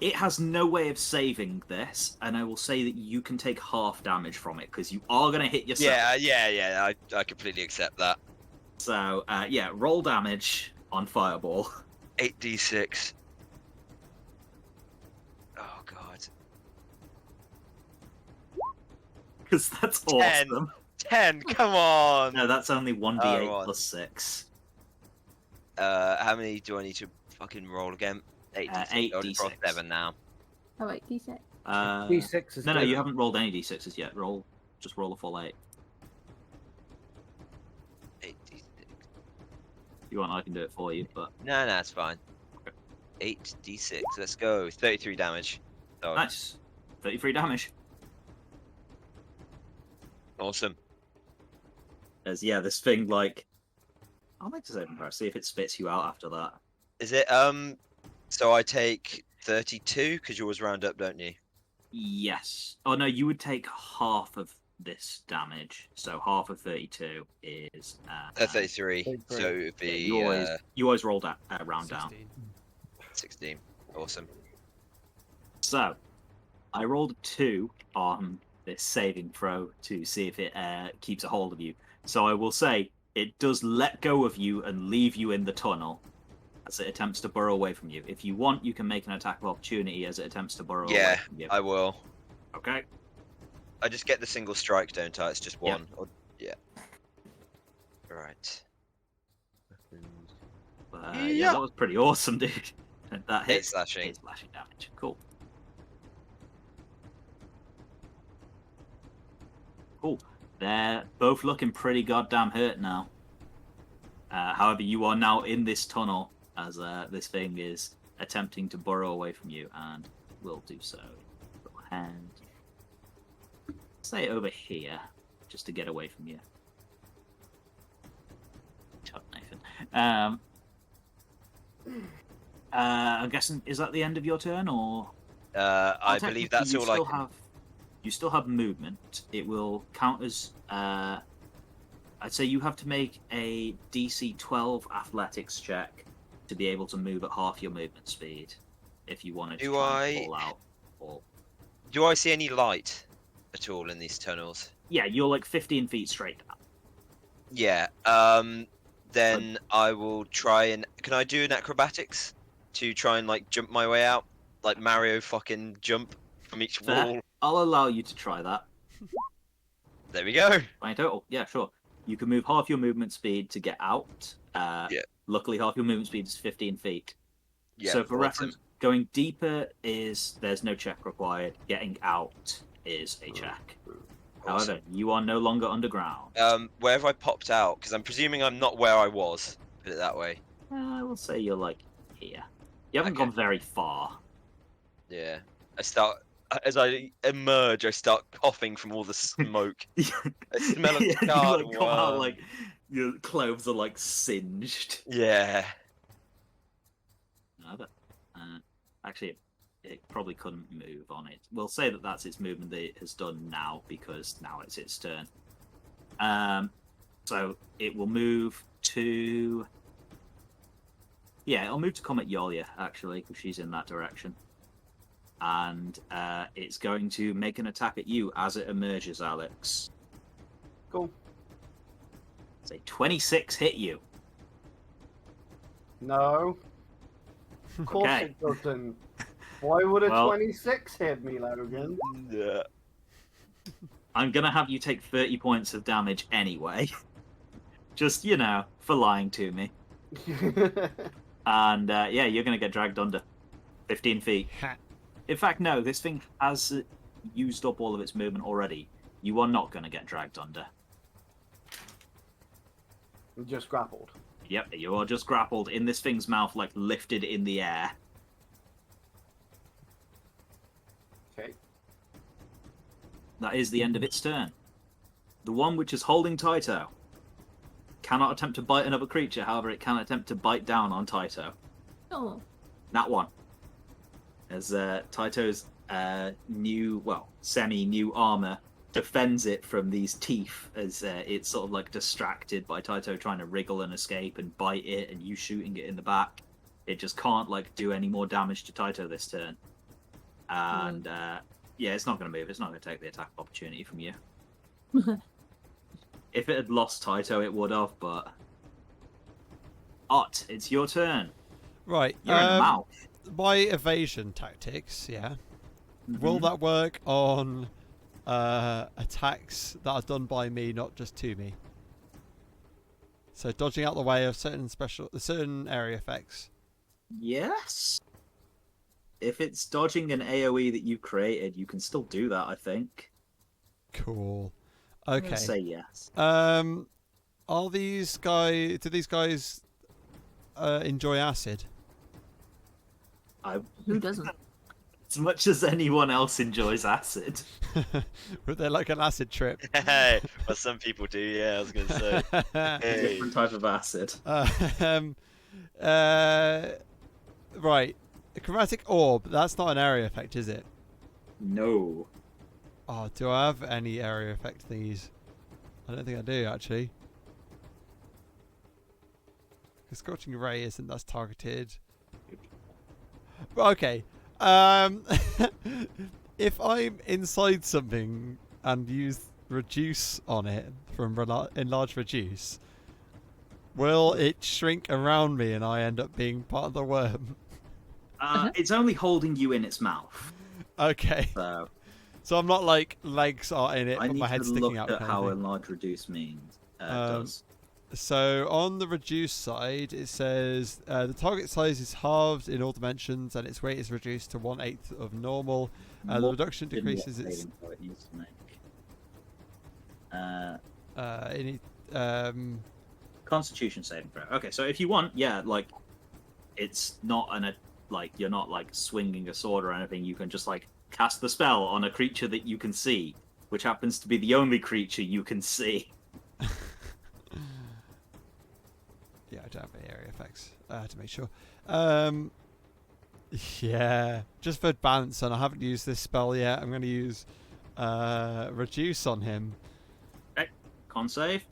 It has no way of saving this, and I will say that you can take half damage from it because you are going to hit yourself. Yeah. I completely accept that. So, roll damage on Fireball. 8d6. Oh god. Because that's awesome. 10. Come on. No, that's only 1d8 Oh, plus 6. How many do I need to fucking roll again? 8d6. 8d6. 7 now. Oh wait, D6. D6 is No, good. you haven't rolled any d6s yet. Just roll a full 8. 8d6. If you want, I can do it for you, but... No, it's fine. 8d6. Let's go. 33 damage. Oh, Nice. 33 damage. awesome. As, this thing, like... I'll make a saving throw, see if it spits you out after that. Is it, so I take 32, because you always round up, don't you? Yes. Oh, no, you would take half of this damage. So half of 32 is... 33, 33. so it would be you always roll that round down. 16. 16. Awesome. So, I rolled a 2 on this saving throw to see if it keeps a hold of you. So I will say, it does let go of you and leave you in the tunnel as it attempts to burrow away from you. If you want, you can make an attack of opportunity as it attempts to burrow away from you. I will. Okay. I just get the single strike, don't I? It's just Yep. one. Or, yeah. Right. That was pretty awesome, dude. That hit. 8 slashing. 8 slashing damage. Cool. Cool. They're both looking pretty goddamn hurt now. However, you are now in this tunnel as this thing is attempting to burrow away from you, and will do so. Little hand. Stay over here, just to get away from you. Shut up, Nathan. I'm guessing, is that the end of your turn, or? I believe that's all I can... You still have movement. It will count as... I'd say you have to make a DC 12 athletics check to be able to move at half your movement speed if you wanted to try and fall out. Or... Do I see any light at all in these tunnels? Yeah, you're like 15 feet straight down. Yeah. Then I will try and... Can I do an acrobatics to try and like jump my way out? Like Mario fucking jump from each Fair. wall? I'll allow you to try that. There we go. 20 total. Yeah, sure. You can move half your movement speed to get out. Luckily, half your movement speed is 15 feet. Yeah, So for awesome. reference, going deeper there's no check required. Getting out is a check. Awesome. However, you are no longer underground. Where have I popped out? Because I'm presuming I'm not where I was. Put it that way. I will say you're like here. You haven't Okay. gone very far. Yeah. as I emerge, I start coughing from all the smoke. I smell of You, charred like, come out worm. like your clothes are like singed. Yeah. No, actually, it probably couldn't move on it. We'll say that that's its movement that it has done now because now it's its turn. So it will move to. Yeah, it'll move to come at Yolia actually because she's in that direction, and it's going to make an attack at you as it emerges, Alex. Cool. Say 26 hit you. No. Of course Okay. it doesn't. Why would a Well- 26 hit me, Logan? Yeah. I'm gonna have you take 30 points of damage anyway. Just, you know, for lying to me. And yeah, you're gonna get dragged under 15 feet. Ha. In fact, no, this thing has used up all of its movement already. You are not gonna get dragged under. Just grappled. Yep, you are just grappled in this thing's mouth, like lifted in the air. Okay. That is the end of its turn. The one which is holding Taito cannot attempt to bite another creature, however, it can attempt to bite down on Taito. Oh. That one. As Taito's new, well, semi-new armor defends it from these teeth as it's sort of like distracted by Taito trying to wriggle and escape and bite it and you shooting it in the back. It just can't like do any more damage to Taito this turn. And yeah, it's not going to move. It's not going to take the attack opportunity from you. If it had lost Taito, it would have, but... Ott, it's your turn. Right. You're in the mouth. My evasion tactics, yeah. Will Mhm. that work on attacks that are done by me, not just to me? So dodging out the way of certain area effects. Yes. If it's dodging an AoE that you created, you can still do that, I think. Cool. I'm gonna Okay. say yes. Are these guys? Do these guys enjoy acid? Who doesn't? As much as anyone else enjoys acid. Were they like an acid trip? Hey, well, some people do. Yeah, I was gonna say. Hey. Different type of acid. Right. A chromatic orb. That's not an area effect, is it? No. Oh, do I have any area effect thingies? I don't think I do, actually. The Scorching Ray isn't, that's targeted. Okay. If I'm inside something and use reduce on it from enlarge reduce, will it shrink around me and I end up being part of the worm? It's only holding you in its mouth. Okay. So I'm not like legs are in it, I but need my head's to sticking look out. at kind of how thing. enlarge reduce means. Does. So on the reduce side, it says the target size is halved in all dimensions, and its weight is reduced to 1/8 of normal. The What reduction did decreases what its. saving throw it needs to make? Constitution saving throw. Okay, so if you want, yeah, like it's not like you're not like swinging a sword or anything. You can just like cast the spell on a creature that you can see, which happens to be the only creature you can see. Yeah, I don't have any area effects. I had to make sure. Yeah, just for balance, and I haven't used this spell yet. I'm going to use reduce on him. Okay, con save.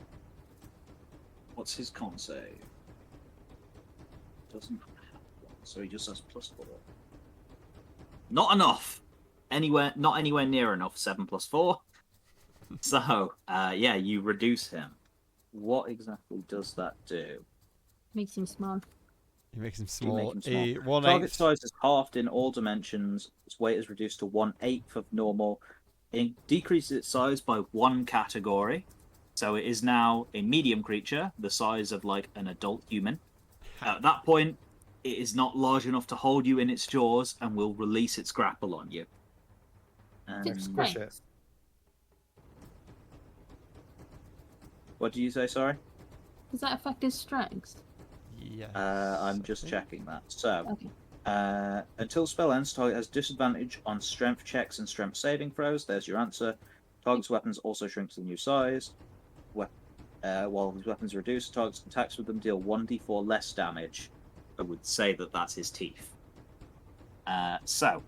What's his con save? Doesn't have one, so he just has +4. Not enough. Not anywhere near enough. 7 + 4. So, yeah, you reduce him. What exactly does that do? Makes him small. He makes him You make small. him small. He, 1/8. Target size is halved in all dimensions. Its weight is reduced to 1/8 of normal. It decreases its size by 1 category. So it is now a medium creature, the size of like an adult human. At that point, it is not large enough to hold you in its jaws and will release its grapple on you. It's Squish great. it. What did you say, sorry? Does that affect his strength? Yes. I'm I just think. checking that. So, Okay. Until spell ends, target has disadvantage on strength checks and strength saving throws. There's your answer. Target's weapons also shrink to the new size. While his weapons are reduced, target's attacks with them deal 1d4 less damage. I would say that that's his teeth. So,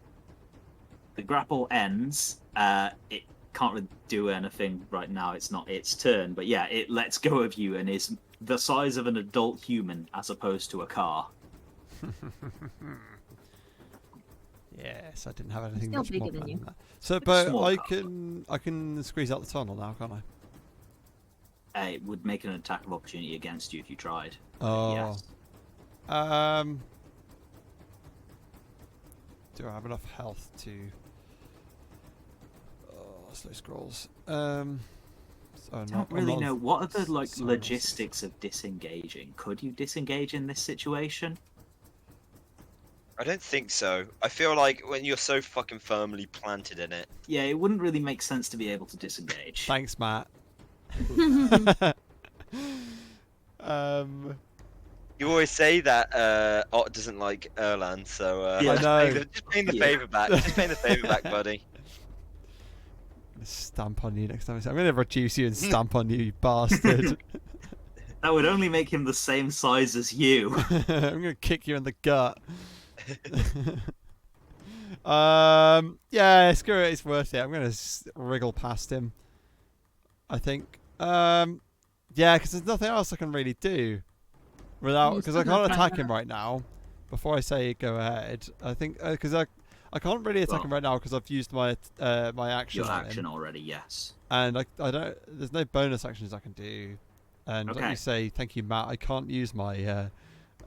the grapple ends. It can't really do anything right now. It's not its turn. But yeah, it lets go of you and is the size of an adult human as opposed to a car. Yes, I didn't have anything Still much more bigger than planned you. than that. So, but Small I car. can squeeze out the tunnel now, can't I? It would make an attack of opportunity against you if you tried. Oh. Yes. Do I have enough health to? Oh, slow scrolls. So I not, don't really know. What are the sorry, logistics of disengaging? Could you disengage in this situation? I don't think so. I feel like when you're so fucking firmly planted in it. Yeah, it wouldn't really make sense to be able to disengage. Thanks, Matt. You always say that Ott doesn't like Erlan, so Yeah. I know. just paying the Yeah. favour back. Just paying the favour back, buddy. Stamp on you next time. I'm gonna reduce you and stamp on you, you bastard. That would only make him the same size as you. I'm gonna kick you in the gut. Yeah, screw it. It's worth it. I'm gonna wriggle past him. I think. Yeah, because there's nothing else I can really do without, because I can't attack him right now. Before I say go ahead, I think because I can't really attack him right now because I've used my my action. Your on action him. already, yes. And I don't. There's no bonus actions I can do. And like Okay. you say, thank you, Matt. I can't use my.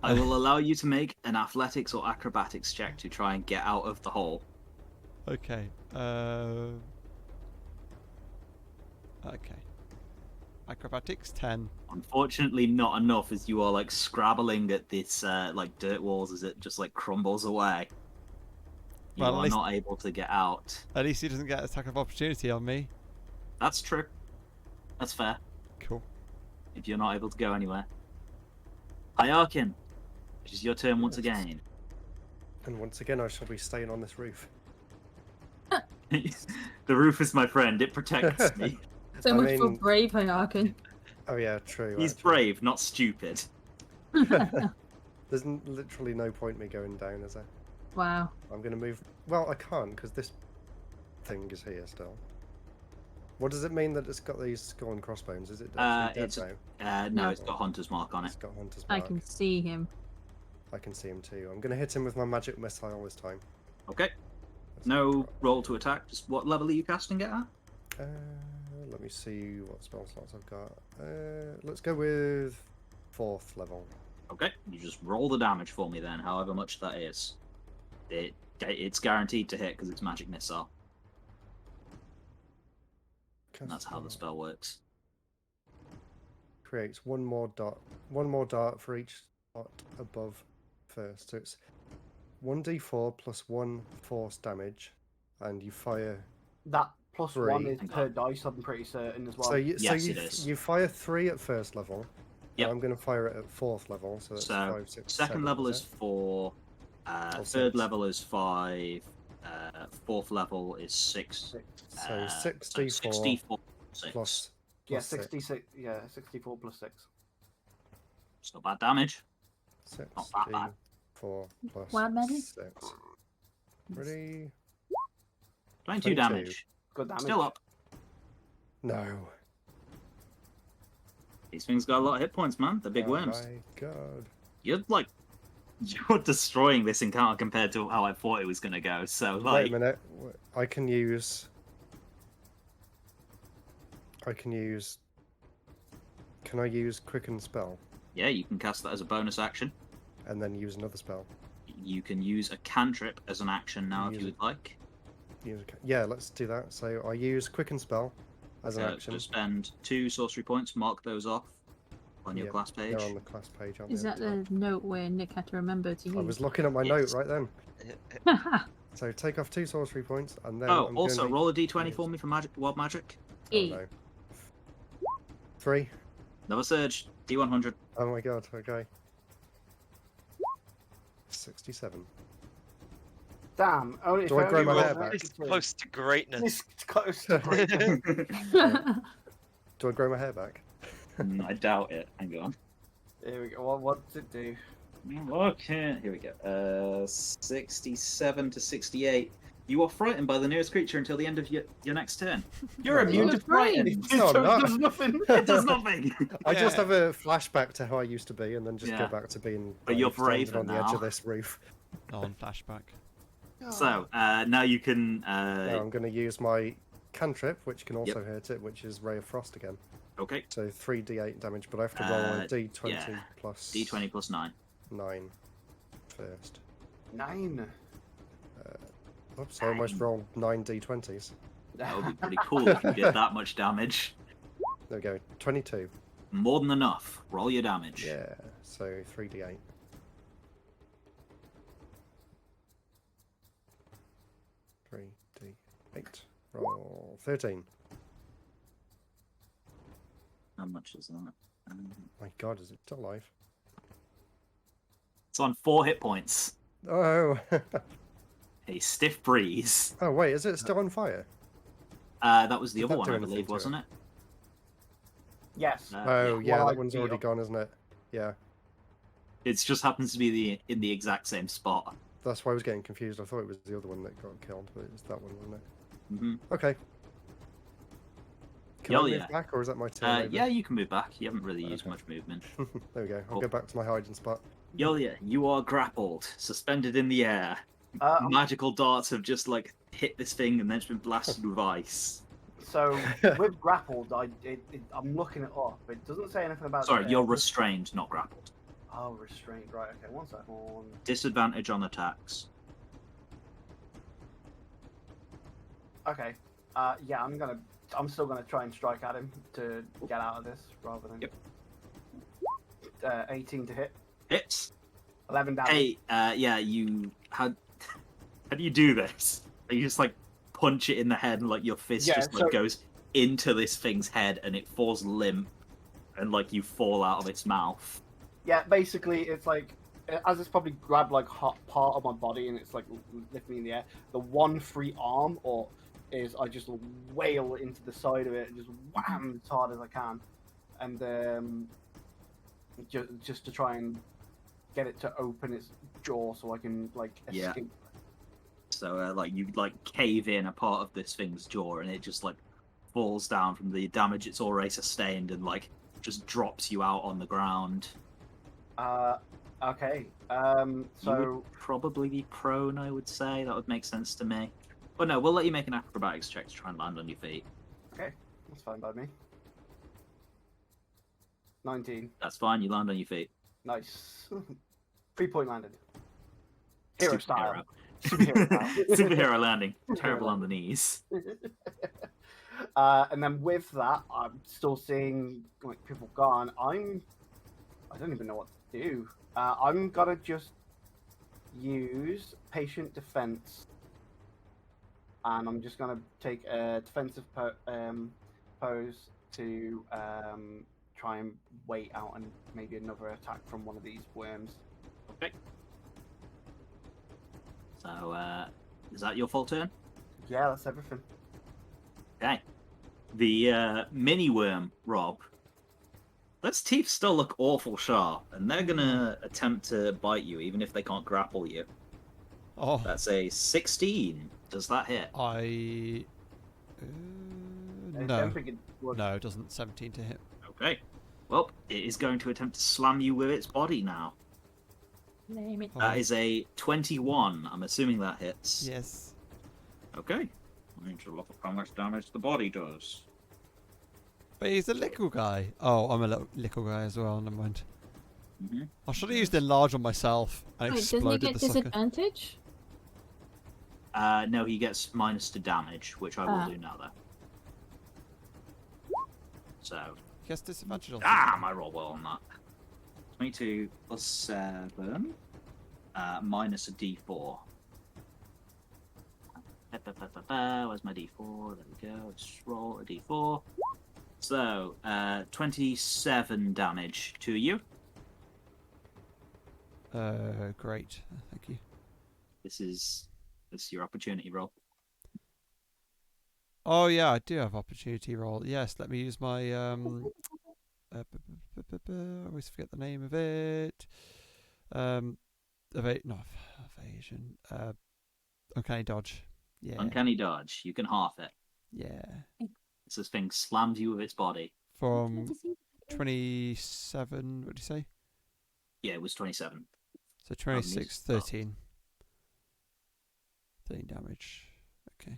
I will allow you to make an athletics or acrobatics check to try and get out of the hole. Okay. Okay. Acrobatics 10. Unfortunately, not enough, as you are like scrabbling at this like dirt walls as it just like crumbles away. You Well, at are least- not able to get out. At least he doesn't get attack of opportunity on me. That's true. That's fair. Cool. If you're not able to go anywhere. Hyarkin, it is your turn once Yes. again. And once again, I shall be staying on this roof. The roof is my friend. It protects me. So I much for mean- brave Hyarkin. Oh yeah, true. He's actually. brave, not stupid. There's literally no point me going down, is there? Wow. I'm gonna move. Well, I can't because this thing is here still. What does it mean that it's got these skull and crossbones? Is it actually It's- dead now? No, No. it's got Hunter's Mark on it. It's got Hunter's I Mark. can see him. I can see him too. I'm gonna hit him with my magic missile this time. Okay. Let's No try. roll to attack. Just what level are you casting it at? Let me see what spell slots I've got. Let's go with 4th level. Okay. You just roll the damage for me then, however much that is. It's guaranteed to hit because it's magic missile. And that's how the spell works. Creates one more dart for each spot above first. So it's 1d4 plus 1 force damage, and you fire. That plus one Three. is per dice, I'm pretty certain as well. So you, Yes, it is. you fire 3 at first level. and Yep. I'm going to fire it at 4th level. So that's So, 5, 6, Second 7, level is is it? 4. Or Third 6. level is 5. Fourth level is 6. So 64 64 6. plus. Yeah, plus 6. 66. Yeah, 64 plus 6. It's not bad damage. Not that bad. 64 plus Wild magic? 6. Ready? 22 22. damage. Good damage. Still up. No. These things got a lot of hit points, man. They're big Oh worms. my god. You're like, you're destroying this encounter compared to how I thought it was gonna go. So Wait like, a minute. I can use. Can I use Quicken Spell yeah, you can cast that as a bonus action. and then use another spell? You can use a cantrip as an action now if Use you it. would like. Yeah, let's do that. So I use Quicken Spell as an action. Just spend 2 sorcery points. Mark those off on your Yep, class page. They're on the class page, aren't Is they, that at the the note where Nick had to remember to use? top? I was looking at my Yes. note right then. So take off 2 sorcery points and then. Oh, I'm also gonna roll a d20 yes. for me for magic, wild magic. Oh, E. no. 3. Another surge. D100. Oh my god. Okay. 67. Damn. Only Do I if grow only my it hair was back? This close to greatness. This close to greatness. Do I grow my hair back? I doubt it. Hang on. Here we go. What does it do? Okay, here we go. 67 to 68. You are frightened by the nearest creature until the end of your next turn. You're Right. immune You're to frighten. No, I'm not. It does nothing. It does nothing. I just Yeah. have a flashback to how I used to be, and then just Yeah. go back to being. But you're standing braver on the edge now. of this roof. On flashback. So now you can. Now I'm going to use my cantrip, which can also hit it, which is Ray of Frost again. Okay. So 3d8 damage, but I have to roll a d20 yeah. plus D20 plus 9. 9 first. 9. Oops, I almost rolled 9 d20s. That would be pretty cool if you did that much damage. There we go, 22. More than enough. Roll your damage. Yeah, so 3d8. Three d8. Roll 13. How much is that? My God, is it still alive? It's on 4 hit points. Oh, A stiff breeze. oh wait, is it still on fire? That was the Did other that one, do I anything believe, to it? wasn't it? Yes. Oh yeah, Well, that one's already feel- gone, isn't it? Yeah, It just happens to be in the exact same spot. that's why I was getting confused. I thought it was the other one that got killed, but it was that one, wasn't it? Mm-hmm. Okay. Can Oh, I move yeah. back, or is that my turn? over? Yeah, you can move back. You haven't really used Okay. much movement. There we go. I'll Cool. go back to my hiding spot. Yolia, you are grappled, suspended in the air. Magical darts have just like hit this thing and then it's been blasted with ice. So with grappled, I'm looking it up. It doesn't say anything about. Sorry, you're restrained, not grappled. Oh, restrained. Right. Okay. One second. Disadvantage on attacks. Okay. Yeah, I'm still gonna try and strike at him to get out of this rather than. Yep. 18 to hit. Hits. 11 damage. Hey, yeah, how do you do this? You just like punch it in the head and like your fist Yeah, just like goes into this thing's head and it falls limp and like you fall out of its mouth. Yeah, basically, it's like as it's probably grabbed like hot part of my body and it's like lifting me in the air. The one free arm is I just wail into the side of it and just wham as hard as I can, and just to try and get it to open its jaw so I can like Yeah. escape. So like you like cave in a part of this thing's jaw and it just like falls down from the damage it's already sustained and like just drops you out on the ground. Okay. You So would probably be prone, I would say. That would make sense to me. But no, we'll let you make an acrobatics check to try and land on your feet. okay, that's fine by me. 19. That's fine, you land on your feet. Nice. 3-point landed. Hero style. Superhero. Superhero style. Superhero landing. Terrible on the knees. And then with that, I'm still seeing like people gone. I don't even know what to do. I'm gonna just use patient defense, and I'm just gonna take a defensive pose to try and wait out and maybe another attack from one of these worms. Okay. So, is that your full turn? Yeah, that's everything. Okay. The mini worm, Rob. Those teeth still look awful sharp, and they're gonna attempt to bite you, even if they can't grapple you. Oh, That's a 16. Does that hit? I. I No. don't think it would. No, it doesn't. 17 to hit. Okay. Well, it is going to attempt to slam you with its body now. Name it. That is a 21. I'm assuming that hits. Yes. Okay. I need to look up how much damage the body does. But he's a little guy. Oh, I'm a little guy as well. Never mind. Mm-hmm. I should have used enlarge on myself and Wait, doesn't he exploded get the sucker. disadvantage? No, he gets minus to damage, which I will do now, though. So, He has disadvantage on I roll well on that. 22 plus 7, minus a d4. Where's my d4? There we go. Let's roll a d4. So, 27 damage to you. Great. Thank you. This is It's your opportunity roll. Oh yeah, I do have opportunity roll. Yes, let me use my I always forget the name of it. Evasion. Uncanny dodge. Yeah. Uncanny dodge. You can half it. Yeah. So this thing slams you with its body. From 27. What did you say? Yeah, it was 27. So 26, 13. 13 damage. Okay.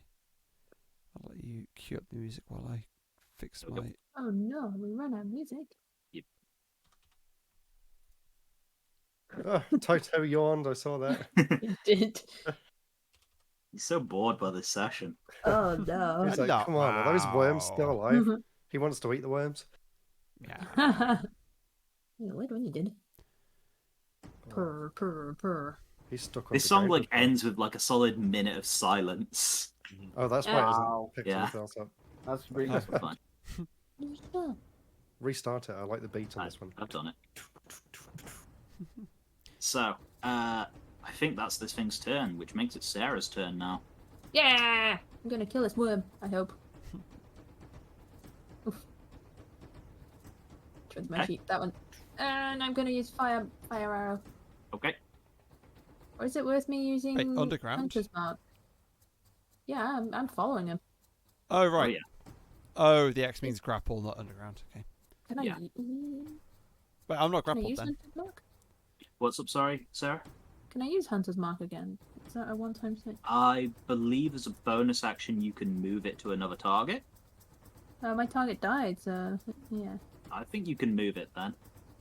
I'll let you cue up the music while I fix my. Oh no, we run out of music. Oh, Toto yawned. I saw that. You did. He's so bored by this session. Oh no. He's like, come on, are those worms still alive? He wants to eat the worms. Yeah. Wait, when you did. Purr, purr, purr. He's stuck on This the song ground. like ends with like a solid minute of silence. Oh, that's why it Wow. hasn't picked Yeah. anything else up. That's really That's good. fine. Restart it. I like the beat on this one. I've done it. So, I think that's this thing's turn, which makes it Sarah's turn now. Yeah! I'm gonna kill this worm, I hope. Oof. Tried my sheep, that one. And I'm gonna use fire arrow. Okay. Or is it worth me using Wait, underground? Hunter's Mark? Yeah, I'm following him. Oh right. Oh, yeah. Oh, the X means grapple, not underground. Okay. Can I, Yeah. But I'm not can I grappled use then. Hunter's Mark? What's up, sorry, Sarah? Can I use Hunter's Mark again? Is that a one-time thing? I believe as a bonus action you can move it to another target. My target died, so yeah. I think you can move it then.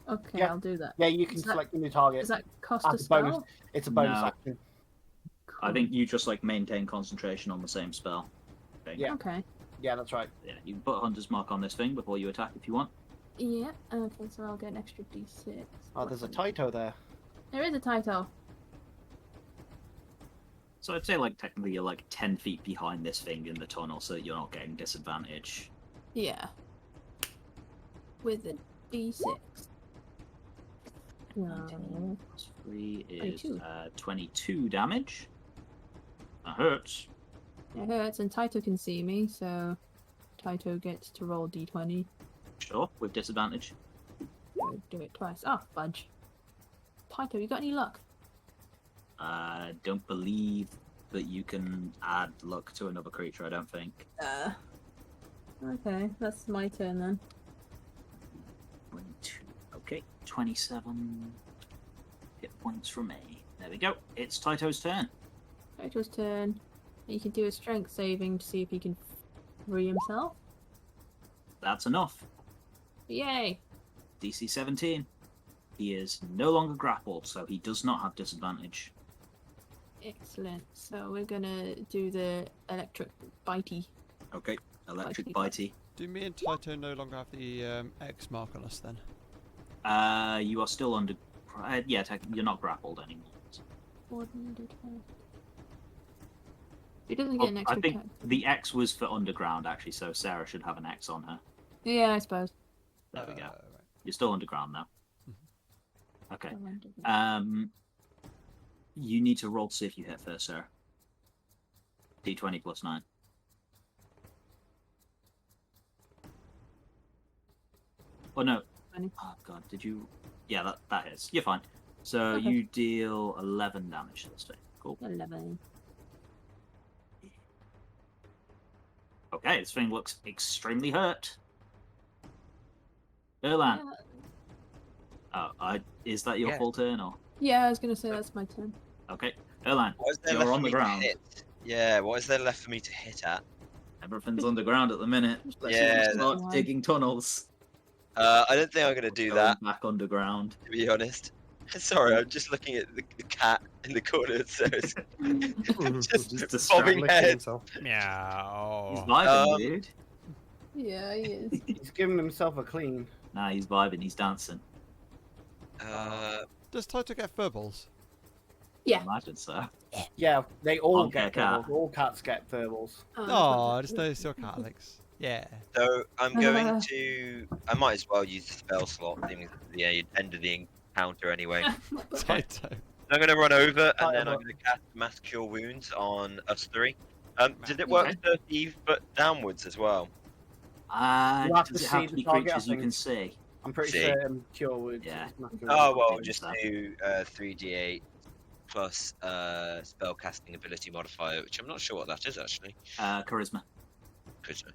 Okay, Yeah. I'll do that. Yeah, you can Is that- select a new target. Does that cost As a a spell? bonus. It's a bonus No. action. I think you just like maintain concentration on the same spell. Yeah. Okay. Yeah, that's right. Yeah, you can put a Hunter's Mark on this thing before you attack if you want. Yeah, okay, so I'll get an extra d6. Oh, there's a Taito there. There is a title. So I'd say like technically you're like 10 feet behind this thing in the tunnel, so you're not getting disadvantage. Yeah. With a d6. No. 3 is 22. 22 damage. That hurts. It hurts, and Taito can see me, so Taito gets to roll d20. Sure, with disadvantage. Do it twice. Oh, fudge. Taito, you got any luck? Don't believe that you can add luck to another creature, I don't think. Okay, that's my turn then. 22. Okay, 27 hit points from me. There we go. It's Taito's turn. Taito's turn. He can do a strength saving to see if he can free himself. That's enough. Yay! DC 17. He is no longer grappled, so he does not have disadvantage. Excellent. So we're gonna do the electric bitey. Okay, electric Bitey. bitey. Do me and Taito no longer have the X mark on us then? You are still under. Yeah, you're not grappled anymore. He doesn't get an I extra think attack. the X was for underground actually, so Sarah should have an X on her. Yeah, I suppose. There we go. Right. You're still underground now. Okay. I wondered that. You need to roll to see if you hit first, Sarah. D20 plus 9. Oh no. 20. Oh god, did you? Yeah, that hits. You're fine. So Okay. you deal 11 damage to this thing. Cool. 11. Okay, this thing looks extremely hurt. Erlan. Is that your Yeah. full turn or? Yeah, I was gonna say that's my turn. Okay, Erlan, What is there you're left on for the me to ground. hit? Yeah, what is there left for me to hit at? Everything's underground at the minute. Unless you Yeah, want to start that's- digging tunnels. I don't think I'm gonna do Going that, back underground. to be honest. Sorry, I'm just looking at the cat in the corner, so it's just Just bobbing Licking head. himself. He's Meow. vibing, dude. Yeah, he is. He's giving himself a clean. Nah, he's vibing. He's dancing. Does Taito get furballs? Yeah. I imagine so. Yeah, they all On their get cat. verbals. All cats get verbals. Oh, I just noticed your cat, Alex. Yeah. So I'm going to. I might as well use the spell slot, seeing it's the end of the encounter anyway. Taito. I'm going to run over and then Title. I'm going to cast Mass Cure Wounds on us three. Did it work Okay. 30 foot downwards as well? You have Does to it have see to the be target, creatures I you can think. see? I'm pretty See. certain Cure Wounds. Yeah. is not good. Oh, well, think just so. do 3d8 plus spellcasting ability modifier, which I'm not sure what that is actually. Charisma. Charisma.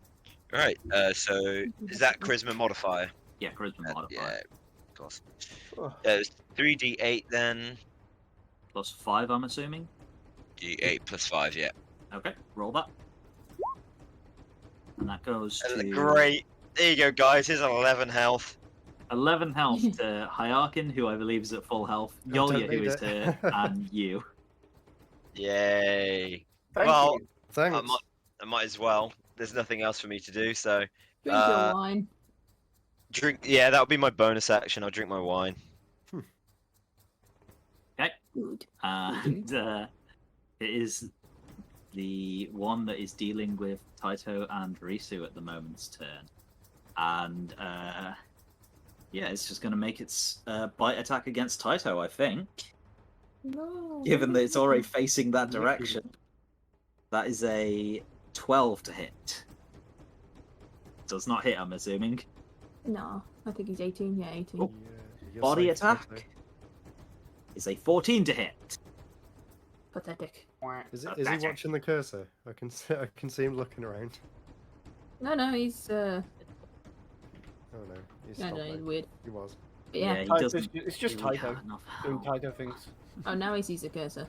Right, so is that charisma modifier? Yeah, charisma modifier. Yeah, of course. Oh. It's 3d8 then. Plus 5, I'm assuming. D8 plus 5, yeah. Okay, roll that. And that goes to Great. There you go, guys. Here's 11 health. 11 health to Hyakin, who I believe is at full health, I don't Yolya, who need is it. hurt, and you. Yay. Thank Well, you. Thanks. I might as well. There's nothing else for me to do, so Drink your wine. drink. Yeah, that'll be my bonus action. I'll drink my wine. Good. And it is the one that is dealing with Taito and Risu at the moment's turn. And yeah, it's just going to make its bite attack against Taito, I think. No. Given that it's already facing that direction. That is a 12 to hit. Does not hit, I'm assuming. No, I think he's 18. Yeah, 18. Oh. Yeah, you're Body safe, attack Taito. is a 14 to hit. Pathetic. Is he Pathetic. watching the cursor? I can see him looking around. No, he's Oh no, he's no, stopped he's now. weird. He was. But yeah. he Taito, doesn't it's just really Taito have enough doing health. Taito things. Oh, now he sees the cursor.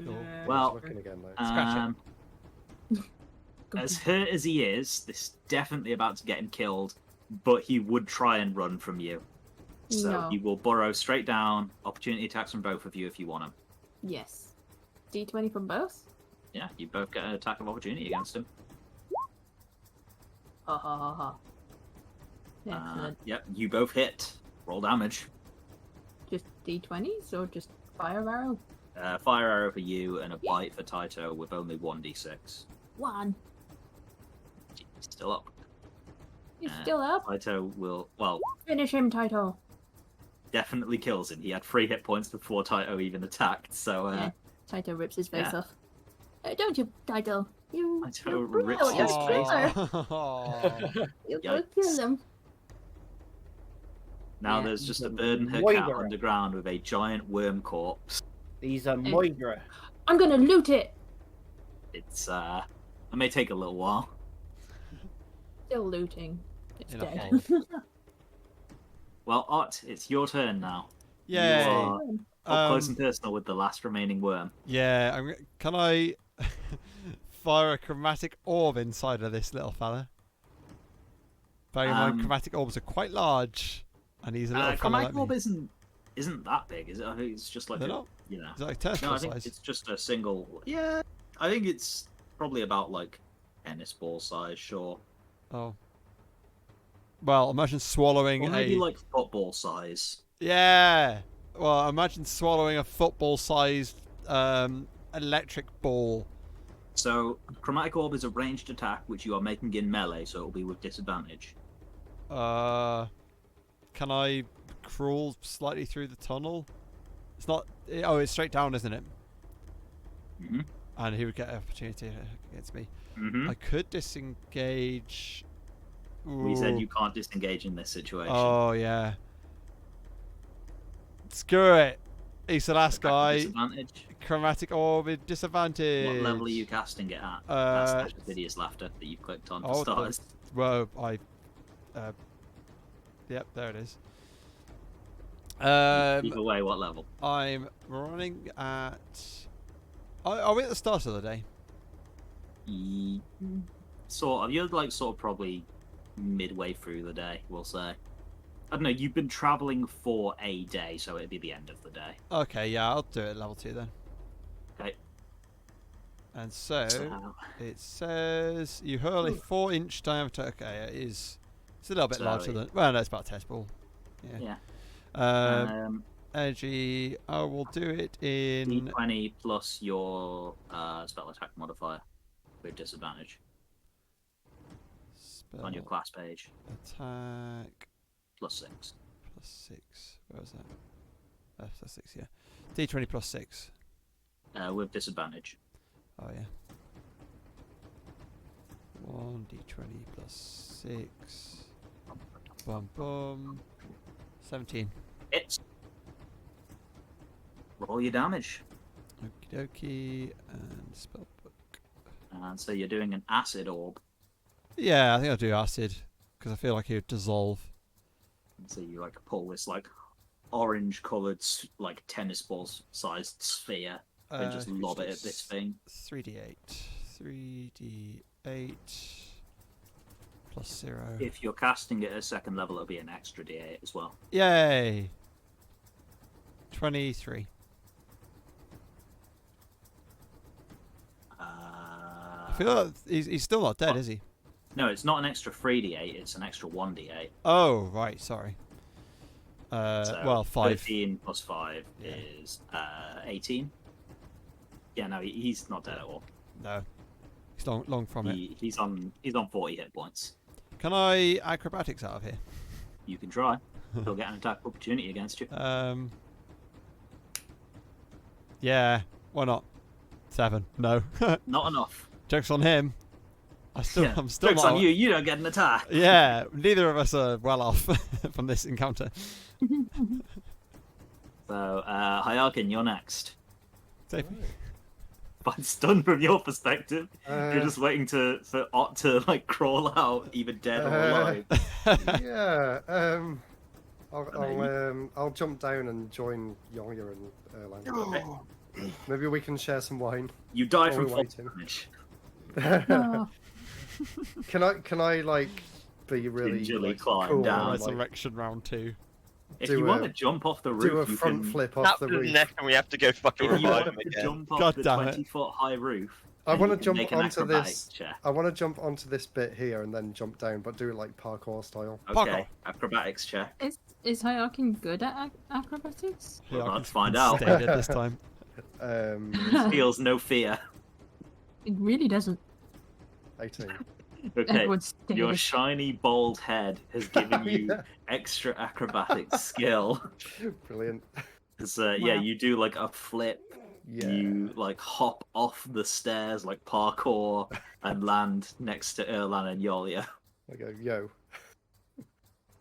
Cool. Yeah, Well, he's looking again though. Scratch it. As hurt as he is, this is definitely about to get him killed, but he would try and run from you. So No. he will burrow straight down, opportunity attacks from both of you if you want him. Yes. D20 from both? Yeah, you both get an attack of opportunity against him. Ha ha ha ha. Excellent. Yep, you both hit. Roll damage. Just D20s or just fire arrow? Fire arrow for you and a bite for Taito with only 1d6. 1. He's still up. He's still up. Taito will, well, Finish him, Taito. definitely kills him. He had 3 hit points before Taito even attacked, so Yeah. Taito rips his face yeah. off. Don't you, Taito? You. Taito you rips brutal, his you face killer. Oh. You go Yikes. kill him. now Yeah. there's just a bird and her Why cat there? underground with a giant worm corpse. He's a Moigra. I'm gonna loot it. It's, it may take a little while. Still looting. It's In a dead. hole. Well, Ot, it's your turn now. Yay. You are up close Um, and personal with the last remaining worm. Yeah, can I fire a chromatic orb inside of this little fella? Bearing in mind, chromatic orbs are quite large, and he's a little fella Chromatic like me. orb isn't that big, is it? I think it's just like They're a, not? you know. Is it like No, testicle I think size? it's just a single. Yeah, I think it's probably about like tennis ball size, sure, Oh. Well, imagine swallowing or maybe a... like football size. Yeah! Well, imagine swallowing a football-sized electric ball. So, chromatic orb is a ranged attack which you are making in melee, so it will be with disadvantage. Can I crawl slightly through the tunnel? It's not... Oh, it's straight down, isn't it? Mhm. And he would get an opportunity against me. Mhm. I could disengage... We said Ooh. you can't disengage in this situation. Oh, yeah. Screw it. He's the last Attack with guy. Disadvantage. Chromatic orb with disadvantage. What level are you casting it at? Uh, That's the hideous laughter that you've clicked on for oh, starters. Well, yep, there it is. Either way, what level? I'm running at... Are we at the start of the day? Sort of. You're like sort of probably midway through the day, we'll say. I don't know, you've been travelling for a day, so it'd be the end of the day. Okay, yeah, I'll do it at level 2 then. Okay. And so, So, it says you hurl a 4-inch diameter. Okay, it is. It's a little bit So larger it- than. Well, no, it's about a test ball. Yeah. yeah. Energy. I will do it in. D20 plus your spell attack modifier with disadvantage Spell on your class page. attack +6. +6. Where was that? That's 6, yeah. D20 plus 6. With disadvantage. Oh, yeah. 1d20 plus 6. Bum bum. 17. Hits. Roll your damage. Okie dokie. And spellbook. And so you're doing an acid orb. Yeah, I think I'll do acid. Because I feel like it would dissolve. And so you like pull this like orange coloured like tennis ball sized sphere and just lob it at this thing. 3d8. 3d8. Plus 0. If you're casting it at second level, it'll be an extra d8 as well. Yay! 23. I feel like he's still not dead, is he? No, it's not an extra 3d8, it's an extra 1d8. Oh, right, sorry. So well, 5. 13 plus 5 Yeah. is 18. Yeah, no, he's not dead at all. No. He's long from it. He's on 40 hit points. Can I acrobatics out of here? You can try. He'll get an attack opportunity against you. Yeah, why not? 7. No. Not enough. Joke's on him. I'm still Joke's not. on you. You don't get an attack. Yeah, neither of us are well off from this encounter. So, Hyakin, you're next. Safe. But stunned from your perspective, you're Uh, just waiting for Ott to like crawl out, either dead or alive. yeah. And I'll jump down and join Yonya and Erlang. Maybe we can share some wine. You die While from we're fall waiting. damage. Oh, Can I like be really Gingerly like, climb cool down. and, like, Resurrection round 2. If Do you a- want to jump off the do a roof, you front can. flip off Tap the to the roof? neck and we have to go fucking If you revive want him to again. jump off God the damn it. 20-foot high roof, I want to you can jump make an onto acrobatics this. check. I want to jump onto this bit here and then jump down, but do it like parkour style. Okay, Parkour. acrobatics check. is Hyakin good at acrobatics? We'll I have can to find out. stay dead this time. Feels no fear. It really doesn't. 18. Okay, Everyone's stayed. your shiny bald head has given you Yeah. extra acrobatics skill. Brilliant. 'Cause, yeah, Wow. you do like a flip. Yeah. You like hop off the stairs like parkour and land next to Erlan and Yolia. I go, yo.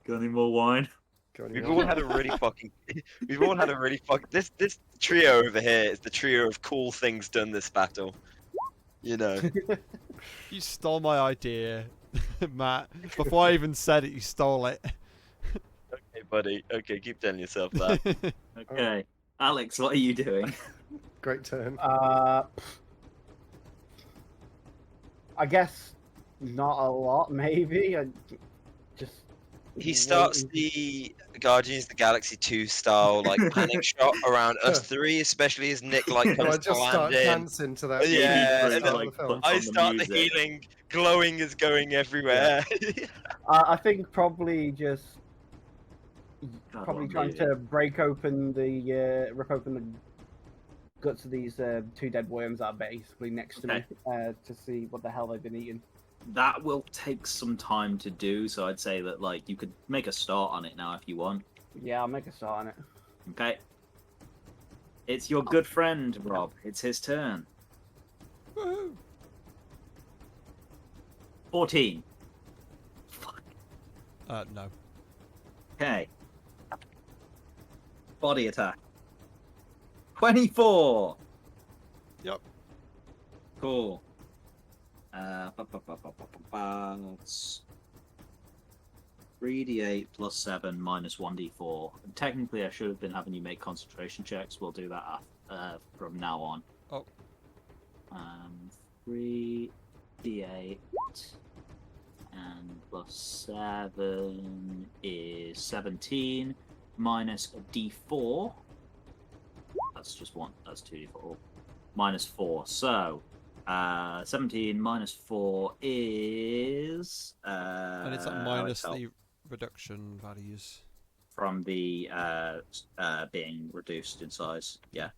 Got any more wine? Go on, We've Yonya. all had a really fucking. We've all had a really fuck. This trio over here is the trio of cool things done this battle. You know. You stole my idea, Matt. Before I even said it, you stole it. Okay, buddy. Okay, keep telling yourself that. Okay, Alex, what are you doing? Great turn. I guess not a lot, maybe. I just. He starts the Guardians of the Galaxy 2 style like panic shot around us three, especially as Nick like I comes to just start land in. dancing to that. Yeah, music and start then, of the film. on I the start the music. healing, glowing is going everywhere. I think probably just God, probably what trying music? to rip open the guts of these 2 dead worms that are basically next to me to see what the hell they've been eating. That will take some time to do, so I'd say that like you could make a start on it now if you want. Yeah, I'll make a start on it. Okay. It's your good friend, Rob. It's his turn. Woohoo. 14. Fuck. No. Okay. Body attack. 24. Yep. Cool. It's 3d8 plus 7 minus 1d4. And technically, I should have been having you make concentration checks. We'll do that from now on. Oh. 3d8 and plus 7 is 17 minus a d4. That's just one. That's 2d4. Minus 4. So, 17 minus 4 is... And it's like minus the reduction values. From the being reduced in size. Yeah.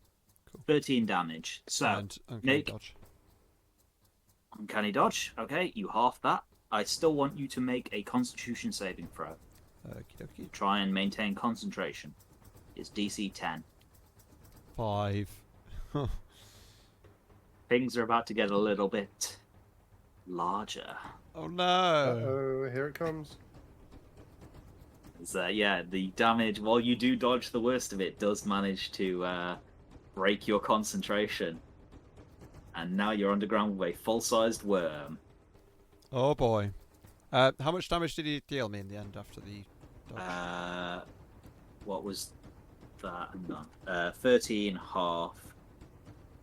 Cool. 13 damage. So, And uncanny Nick. dodge. Uncanny dodge. Okay, you half that. I still want you to make a constitution saving throw. Okie dokie. Try and maintain concentration. It's DC 10. 5. Things are about to get a little bit larger. Oh no! Uh-oh, here it comes. So, yeah, the damage, while you do dodge the worst of it, does manage to break your concentration. And now you're underground with a full-sized worm. Oh boy. How much damage did he deal me in the end after the dodge? What was that? No. 13 half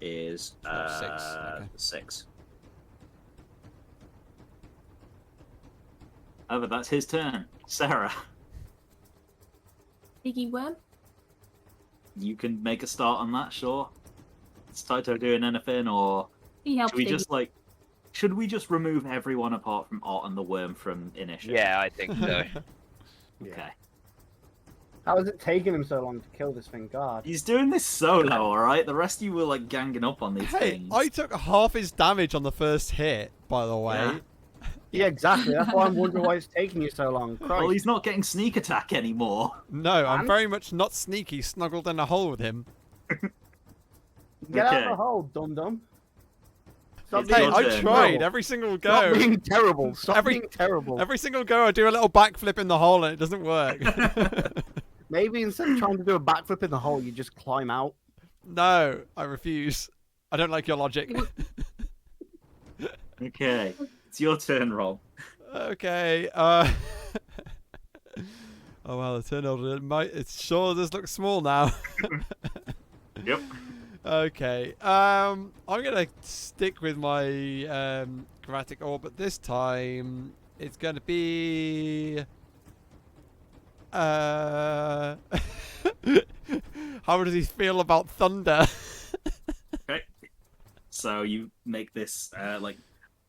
is 6. Okay. 6. Oh, but that's his turn. Sarah, Piggy worm? you can make a start on that, sure. Is Taito doing anything, or He helps should we Piggy. just like... Should we just remove everyone apart from Art and the worm from initiative? Yeah, I think so. Okay. How is it taking him so long to kill this thing? God. He's doing this solo, alright? The rest of you were like ganging up on these Hey, things. I took half his damage on the first hit, by the way. Yeah. Yeah, exactly. That's why I'm wondering why it's taking you so long. Christ. Well, he's not getting sneak attack anymore. No, I'm Man. very much not sneaky, snuggled in a hole with him. Get out Okay. of the hole, dum dum. Stop It's Hey, your I turn. tried No. every single Stop go. being terrible. Stop Every- being terrible. Every single go, I do a little backflip in the hole and it doesn't work. Maybe instead of trying to do a backflip in the hole, you just climb out. No, I refuse. I don't like your logic. Okay. It's your turn, Rob. Okay. Oh wow, the turn order it sure does look small now. Yep. Okay. I'm gonna stick with my chromatic orb, but this time it's gonna be. How does he feel about thunder? Okay. So you make this like,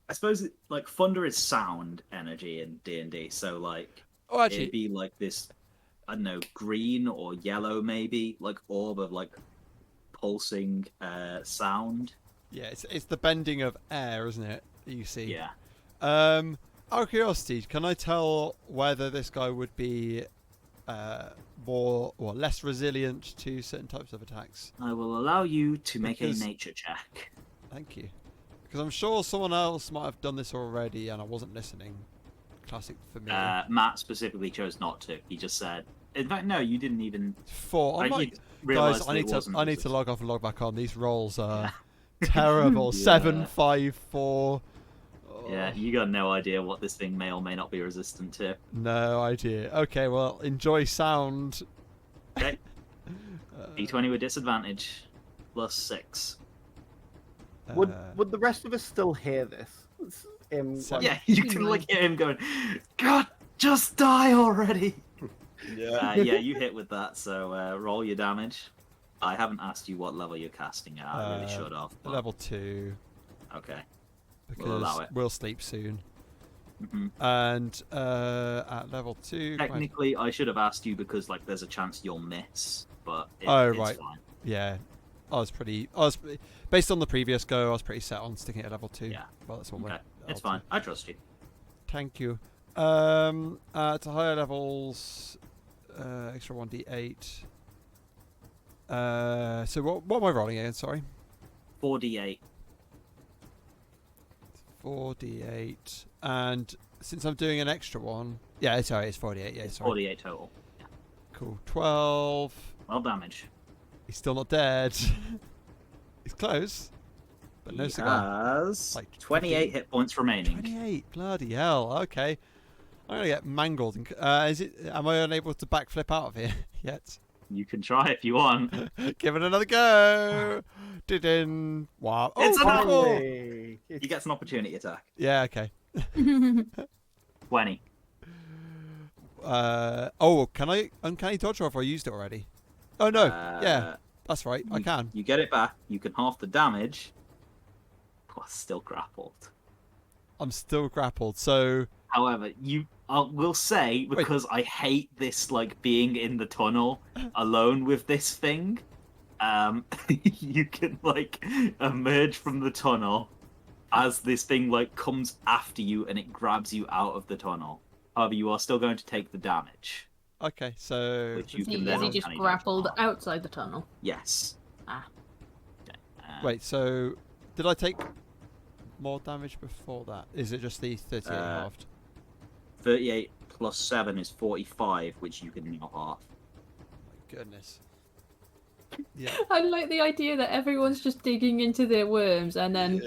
I suppose like thunder is sound energy in D&D. So like Oh, it'd actually, be like this, I don't know, green or yellow maybe, like orb of like pulsing sound. yeah, it's the bending of air, isn't it? That you see. Yeah. Out of curiosity, can I tell whether this guy would be more or less resilient to certain types of attacks? I will allow you to make Because- a nature check. Thank you. Because I'm sure someone else might have done this already and I wasn't listening. Classic for me. Matt specifically chose not to. He just said, in fact, no, you didn't even. 4. I Like, might, you realised guys, that I it need to wasn't resistant. log off and log back on. These rolls are terrible. Yeah. 7, 5, 4. Yeah, you got no idea what this thing may or may not be resistant to. No idea. Okay, well, enjoy sound. Okay. D20 with disadvantage. +6. Would the rest of us still hear this? So- Yeah, you can like hear him going, God, just die already. Yeah. Yeah, you hit with that, so roll your damage. I haven't asked you what level you're casting at. I really should have. but- Level 2. Okay. Because allow it. we'll sleep soon. hmm And at level 2. Technically, I should have asked you because like there's a chance you'll miss, but Oh, it's right. fine. Yeah. Based on the previous go, I was pretty set on sticking at level 2. Yeah. Well, that's what Okay, we're it's fine. I trust you. Thank you. To higher levels, extra 1d8. So what am I rolling again? Sorry. 4d8. 4d8. And since I'm doing an extra one, yeah, sorry, it's 48. Yeah, sorry. 48 total. Cool. 12. Well, damage. He's still not dead. He's close, but no He cigar. has Like 28 15. hit points remaining. 28. Bloody hell. Okay. I'm gonna get mangled. Am I unable to backflip out of here yet? You can try if you want. Give it another go. Didn't. Wow. Oh, It's enough. cool. Hey, He gets an opportunity attack. Yeah. Okay. 20. Can I uncanny dodge or have I used it already? Oh no. Yeah, that's right. I can. You get it back. You can half the damage. Plus, still grappled. I'm still grappled. So However, will say, because I hate this like being in the tunnel alone with this thing. You can like emerge from the tunnel as this thing like comes after you and it grabs you out of the tunnel. However, you are still going to take the damage. okay. So Which you Is he can then just uncanny dodge grappled off. outside the tunnel? Yes. Wait, so did I take more damage before that? Is it just the 38 halved? 38 plus 7 is 45, which you can now half. My goodness. Yeah. I like the idea that everyone's just digging into their worms, and then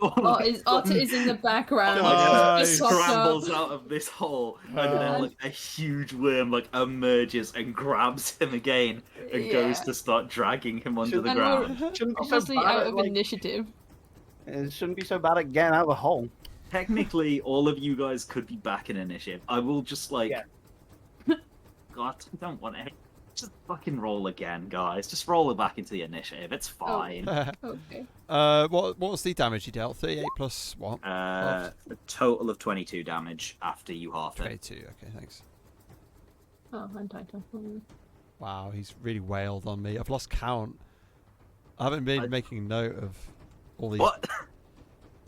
Otter is in the background, Oh, just popped up. scrambles out of this hole, and then like a huge worm like emerges and grabs him again, and goes to start dragging him under the And ground. we're Shouldn't be so obviously bad out at, of initiative. It shouldn't be so bad at getting out of the hole. Technically, all of you guys could be back in initiative. I will just like, God, I don't want to. Just fucking roll again, guys. Just roll it back into the initiative. It's fine. Okay. What was the damage you dealt? 38 plus what? A total of 22 damage after you halved it. 22. Okay, thanks. Oh, Untitled. Wow, he's really wailed on me. I've lost count. I haven't been making note of all these. What?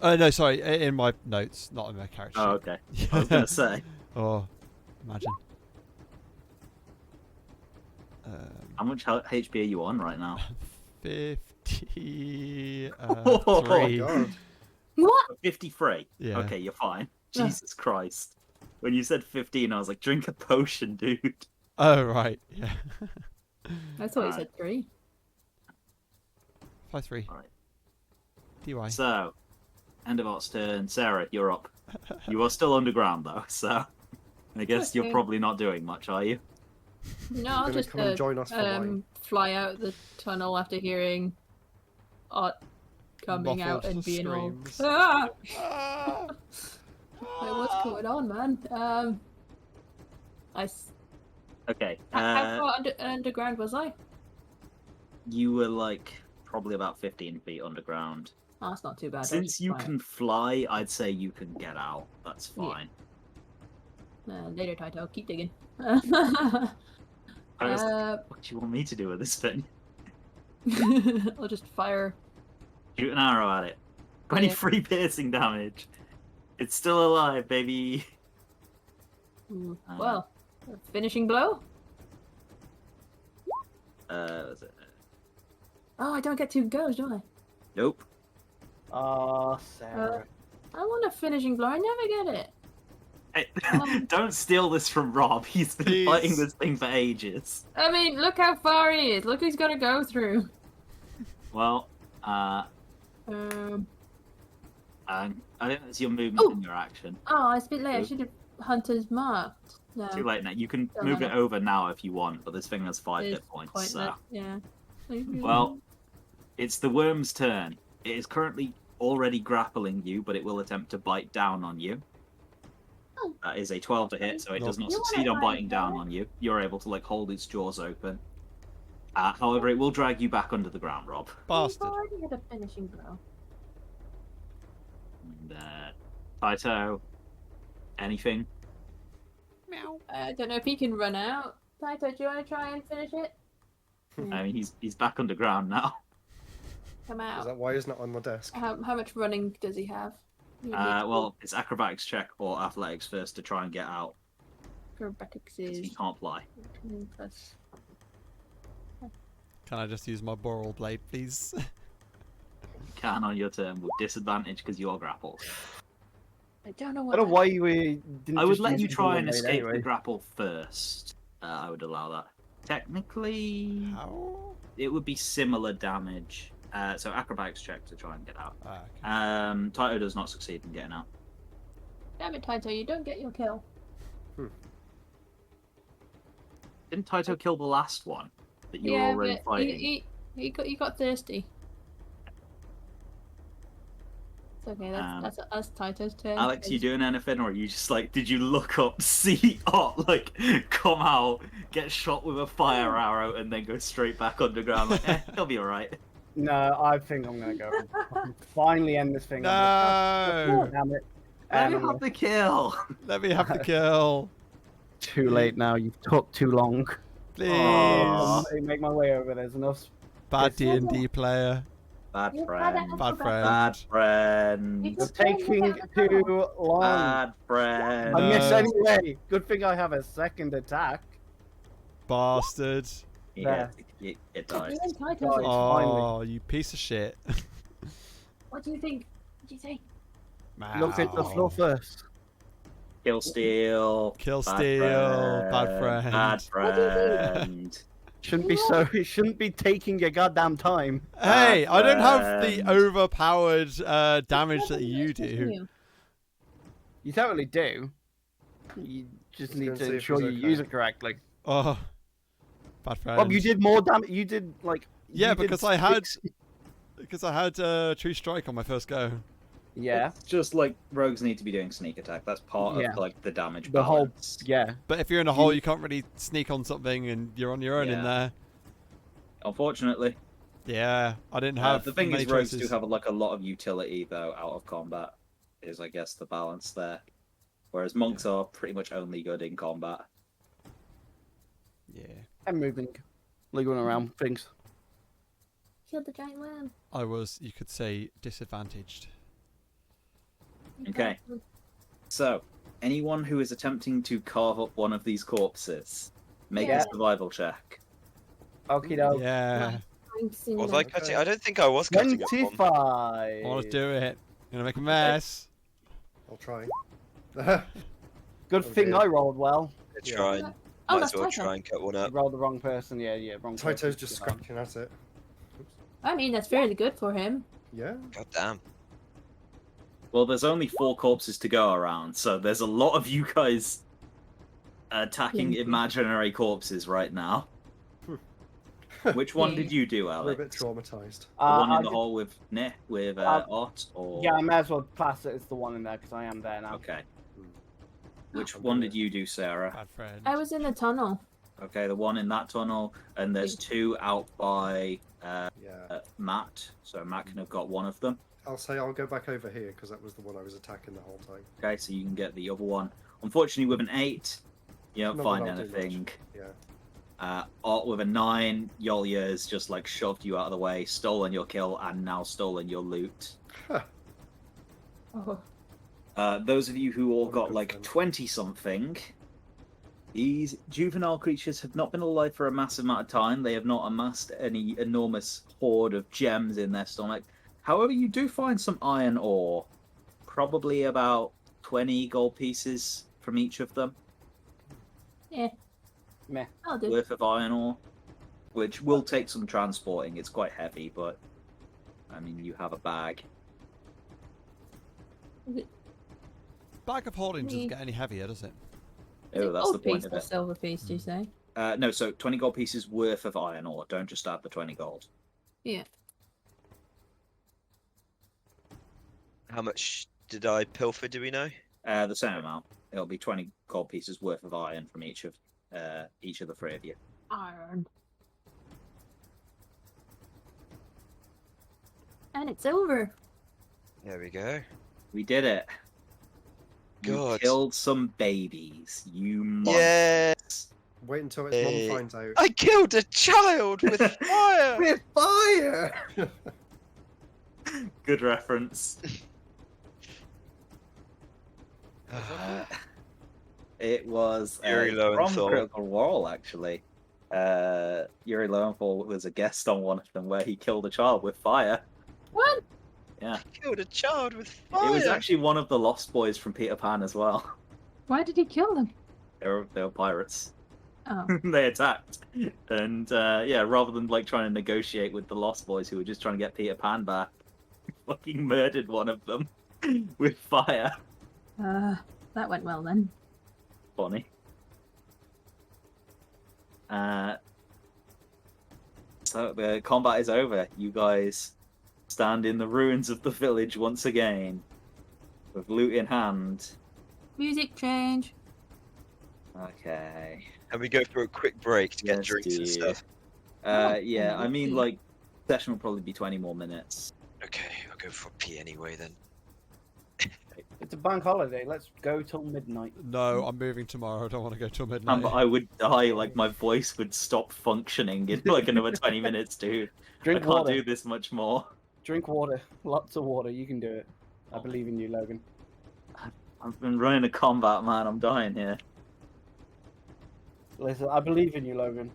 No, sorry, in my notes, not in my character Oh, sheet. okay. I was gonna say. Oh, imagine. How much HP are you on right now? 53. Oh, God. What? 53. Yeah. Okay, you're fine. Jesus Christ. When you said 15, I was like, drink a potion, dude. Oh, right, yeah. I thought you said 3. 5-3. Alright. DY. So, end of Art's turn. Sarah, you're up. You are still underground, though, so I guess you're Okay. probably not doing much, are you? No, I'll Gonna just come and join us for wine. fly out the tunnel after hearing Art coming out Muffled and being all screams. ah! Ah! Like, what's going on, man? Okay. How far underground was I? You were like probably about 15 feet underground. Oh, that's not too bad. Since you can fly, I'd say you can get out. That's Yeah. fine. Later, Taito. Keep digging. What do you want me to do with this thing? I'll just fire. Shoot an arrow at it. 23 piercing damage. It's still alive, baby. Well, finishing blow. Was it? Oh, I don't get 2 goes, do I? Nope. Sarah. I want a finishing blow. I never get it. Hey, don't steal this from Rob. He's been Please. fighting this thing for ages. I mean, look how far he is. Look, he's got to go through. Well, Um. I think that's your movement and your action. Oh, it's a bit late. I Oop. should have Hunter's marked. No. Too late now. You can Don't move matter. it over now if you want, but this thing has 5 It's hit points. pointless. So, Yeah. well, it's the worm's turn. It is currently already grappling you, but it will attempt to bite down on you. Oh. That is a 12 to hit, so it does not You wanna succeed on bite biting down back? on you. You're able to like hold its jaws open. However, it will drag you back under the ground, Rob. Bastard. I've already had a finishing blow. And, Taito, anything? Meow. I don't know if he can run out. Taito, do you want to try and finish it? I mean, he's back underground now. Come Is out. that why he's not on my desk? How much running does he have? Well, it's acrobatics check or athletics first to try and get out. Acrobatics 'Cause is he can't fly. 14 plus. Can I just use my Boreal Blade, please? You can on your turn with disadvantage because you're grappled. I don't know I what. don't know why you didn't I would just let use you the try Boreal and Blade escape the anyway. grapple first. I would allow that. Technically, How? it would be similar damage. So acrobatics check to try and get out. Ah, okay. Taito does not succeed in getting out. Damn it, Taito, you don't get your kill. Didn't Taito kill the last one that you were Yeah, already but fighting? he got thirsty. It's okay. That's Taito's turn. Alex, you 'cause- doing anything, or are you just like, did you look up, see Ott, like, come out, get shot with a fire arrow, and then go straight back underground? Like, he'll be alright. No, I think I'm gonna go. Finally end this thing. No! Damn it. Let me have the kill. Let me have the kill. Too late now. You've took too long. Please. Aw. Let me make my way over. There's enough. Bad D&D player. Bad You friend. had Bad it. friend. Bad friend. It's taking too long. Bad friend. I miss No. anyway. Good thing I have a second attack. Bastard. There. It died. You're entitled. Guys. Oh, you piece of shit. What do you think? What do you think? Look at the floor first. Kill steal. Kill bad steal. Bad friend, friend. Bad What do you think? friend. Shouldn't be so. It shouldn't be taking your goddamn time. Hey, Bad I don't have the friend. overpowered damage What that do you think do. you? You totally do. You just Just need gonna to see if ensure it's you okay. use it correctly. Oh, bad friend. Bob, you did more damage. You did like. Yeah, you did because I had 6 True Strike on my first go. Yeah. It's just like rogues need to be doing sneak attack. That's part Yeah. of like the damage The whole- balance. Yeah. But if you're in a hole, you can't really sneak on something, and you're on your own in Yeah. there. Unfortunately, Yeah, I didn't have the thing many is, rogues choices. do have like a lot of utility though out of combat. Is I guess the balance there, whereas monks are pretty much only good in combat. Yeah, And moving. Wiggling around things. Killed the giant worm. I was, you could say, disadvantaged. Okay. So, anyone who is attempting to carve up one of these corpses, make Yeah. a survival check. Okie doke. Yeah, Thanks in Was the- I cutting? I don't think I was cutting up one. 25. I want to do it. Gonna make a mess. I'll try. Good thing Okay. I rolled well. Let's try and Oh, might that's as well Taito. try and cut one You up. rolled the wrong person. Yeah, wrong person. Taito's just scratching at it. Oops. I mean, that's fairly good for him. Yeah. God damn. Well, there's only 4 corpses to go around, so there's a lot of you guys attacking Yeah. imaginary corpses right now. Which one Yeah. did you do, We're a Alex? bit traumatized. The one in I the did- hole with Nick, with Uh, Ot, or Yeah, I may as well class it as the one in there because I am there now. okay. Which I'll one do did it. you do, Sarah? Bad friend. I was in the tunnel. Okay, the one in that tunnel, and there's 2 out by Yeah. Matt, so Matt can have got one of them. I'll say I'll go back over here because that was the one I was attacking the whole time. Okay, so you can get the other one. Unfortunately, with an 8, you don't Not find that I'll do much. anything. Yeah. Art with a 9, Yolya's just like shoved you out of the way, stolen your kill, and now stolen your loot. Oh. Those of you who all What a got good like friend. 20 something, these juvenile creatures have not been alive for a massive amount of time. They have not amassed any enormous hoard of gems in their stomach. However, you do find some iron ore, probably about 20 gold pieces from each of them. Yeah. Meh. I'll do. Worth of iron ore, which will take some transporting. It's quite heavy, but I mean, you have a bag. Bag of holding doesn't Me. get any heavier, does it? Is Oh, it that's the gold point piece of or it. silver piece, do you say? No, so 20 gold pieces worth of iron ore. Don't just add the 20 gold. Yeah. How much did I pilfer? Do we know? The same amount. It'll be 20 gold pieces worth of iron from each of the 3 of you. Iron. And it's over. There we go. We did it. You God. killed some babies. You monster. Yeah. Wait until its Hey. mum finds out. I killed a child with fire. With fire! Good reference. It was Yuri from Lowenthal. Critical Role, actually. Yuri Lowenthal was a guest on one of them where he killed a child with fire. What? Yeah. Killed a child with fire. It was actually one of the Lost Boys from Peter Pan as well. Why did he kill them? They were pirates. Oh. They attacked. And yeah, rather than like trying to negotiate with the Lost Boys who were just trying to get Peter Pan back, fucking murdered one of them with fire. That went well then. Funny. So the combat is over. You guys stand in the ruins of the village once again, with loot in hand. Music change. Okay. And we go for a quick break to get Yes, drinks and dear. stuff. Yeah, I mean, okay. like, session will probably be 20 more minutes. Okay, I'll go for a pee anyway then. It's a bank holiday. Let's go till midnight. No, I'm moving tomorrow. I don't want to go till midnight. I would die, like, my voice would stop functioning in, like, another 20 minutes, dude. Drink I can't water. do this much more. Drink water. Lots of water. You can do it. I believe in you, Logan. I've been running a combat, man. I'm dying here. Listen, I believe in you, Logan.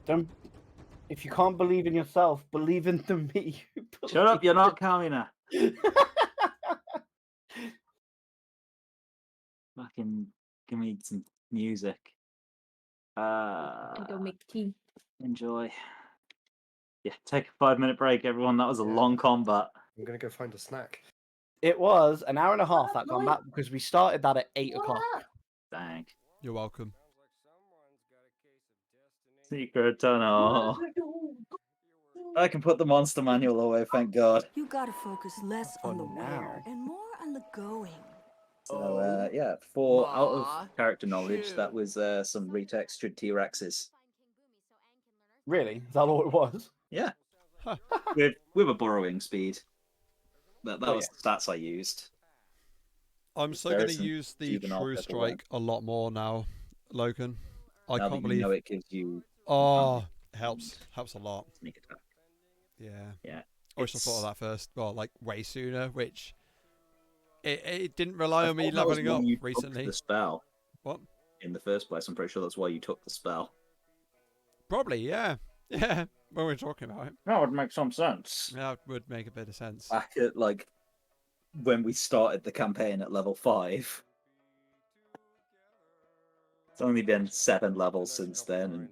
Don't. If you can't believe in yourself, believe in the me. Shut up, you're not Kamina. Fucking give me some music. I go make tea. Enjoy. Yeah, take a 5-minute break, everyone. That was a long combat. I'm gonna go find a snack. It was an hour and a half that combat because we started that at 8 o'clock. Dang. You're welcome. Secret tunnel. I can put the monster manual away, thank God. You gotta focus less For on the now. where and more on the going. So, yeah, 4 out of character knowledge. That was some retextured T-Rexes. Really? Is that all it was? Yeah. Huh. with a borrowing speed. That Oh, was the stats I used. I'm so There going is to some use the juvenile True pepper one. Strike a lot more now, Logan. I Now can't that you believe. know it gives you Oh, it helps a lot. sneak attack. Yeah. Yeah. I wish I thought of It's- that first. Well, like way sooner, which it didn't rely I on me thought that was leveling when up you took recently. the spell What? in the first place. I'm pretty sure that's why you took the spell. Probably, yeah. Yeah, when we were talking about it. That would make some sense. That would make a bit of sense. Back at like when we started the campaign at level 5. It's only been 7 levels since then and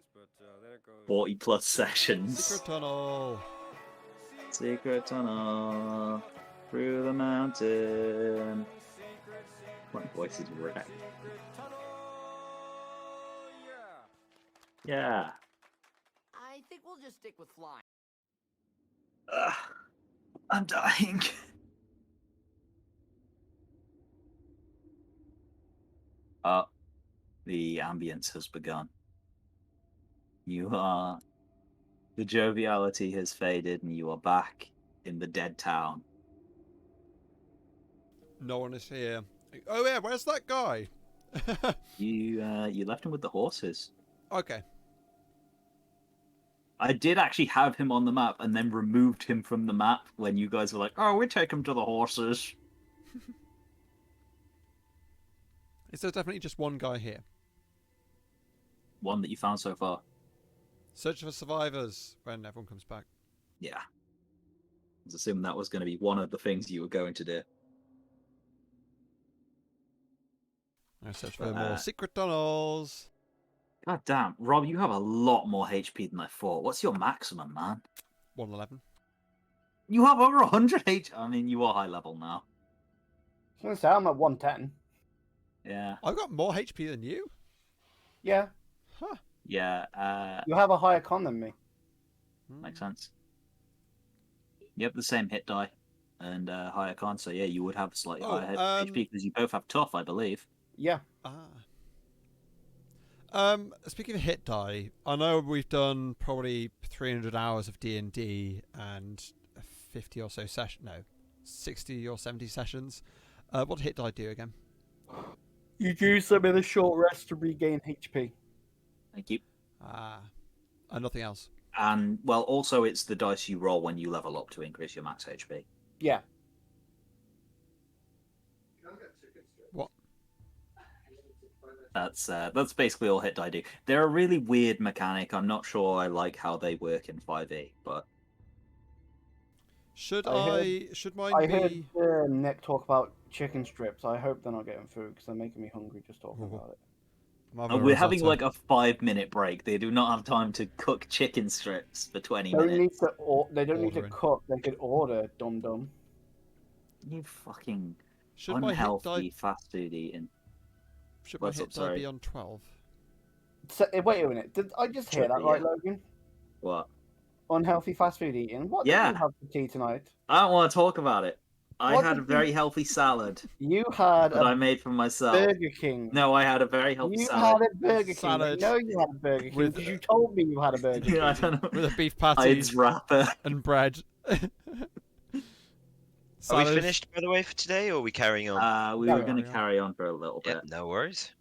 40 plus sessions. Secret tunnel. Secret tunnel through the mountain. My voice is wrecked. Yeah. I think we'll just stick with flying. Ugh, I'm dying. The ambience has begun. The joviality has faded and you are back in the dead town. No one is here. Oh yeah, where's that guy? You left him with the horses. Okay. I did actually have him on the map and then removed him from the map when you guys were like, oh, we take him to the horses. Is there definitely just one guy here? One that you found so far. Search for survivors when everyone comes back. Yeah. I was assuming that was going to be one of the things you were going to do. I search for more secret tunnels. God damn. Rob, you have a lot more HP than I thought. What's your maximum, man? 111. You have over 100 HP. I mean, you are high level now. I was gonna say I'm at 110. Yeah. I've got more HP than you. Yeah, Huh. Yeah. you have a higher con than me. Makes sense. You have the same hit die and higher con, so yeah, you would have slightly Oh, higher HP because you both have tough, I believe. Yeah. Speaking of hit die, I know we've done probably 300 hours of D&D and 50 or so 60 or 70 sessions. What hit die do again? You do some in a short rest to regain HP. Thank you. And nothing else. And, well, also it's the dice you roll when you level up to increase your max HP. Yeah. What? That's basically all hit die do. They're a really weird mechanic. I'm not sure I like how they work in 5e, but Should I mine I be... heard Nick talk about chicken strips. I hope they're not getting food because they're making me hungry just talking about it. we're having like a 5-minute break. They do not have time to cook chicken strips for 20 They don't minutes. they don't need to Ordering. cook. They could order, dum dum. You fucking Should my hit unhealthy die... fast food eating. Should my What's hit up, die sorry? be on 12? So, wait a minute. Did I just hear Should that be, right, yeah. Logan? What? Unhealthy fast food eating. What Yeah. did you have for tea tonight? I don't want to talk about it. I What had did a very healthy salad You had that I a made for myself. Burger King. No, I had a very healthy You salad. had a Burger King. Salad I know you had a Burger King with- because you told me you had a Burger King. I don't know. With a beef patty Hides wrapper. and bread. Are we Salad. finished, by the way, for today, or are we carrying on? We Carry were going to on. carry on for a little bit. Yep, no worries.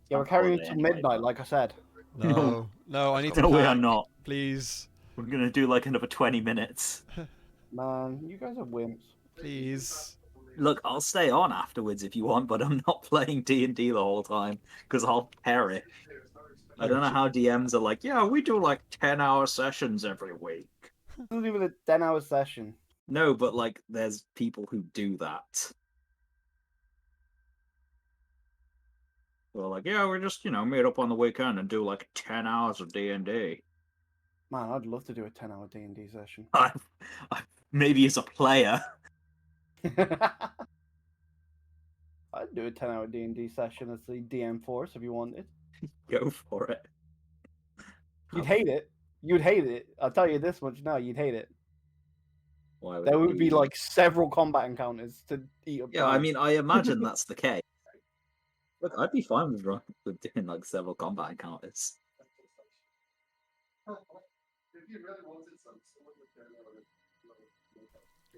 Yeah, we're That's carrying holiday until anyway, midnight, but- like I said. No, I need to No, we are pack, not. Please, We're going to do like another 20 minutes. Man, you guys are wimps. please. Look, I'll stay on afterwards if you want, but I'm not playing D&D the whole time because I'll perish. I don't know how DMs are like, yeah, we do like 10-hour sessions every week. It's not even a 10-hour session. No, but like, there's people who do that. They're like, yeah, we just, meet up on the weekend and do like 10 hours of D&D. Man, I'd love to do a 10-hour D&D session. Maybe as a player. I'd do a 10-hour D&D session as the DM force if you wanted. Go for it. You'd hate it. You'd hate it. I'll tell you this much now, you'd hate it. Why There would it be like several combat encounters to eat up Yeah, time. I mean, I imagine that's the case. Look, I'd be fine with doing like several combat encounters.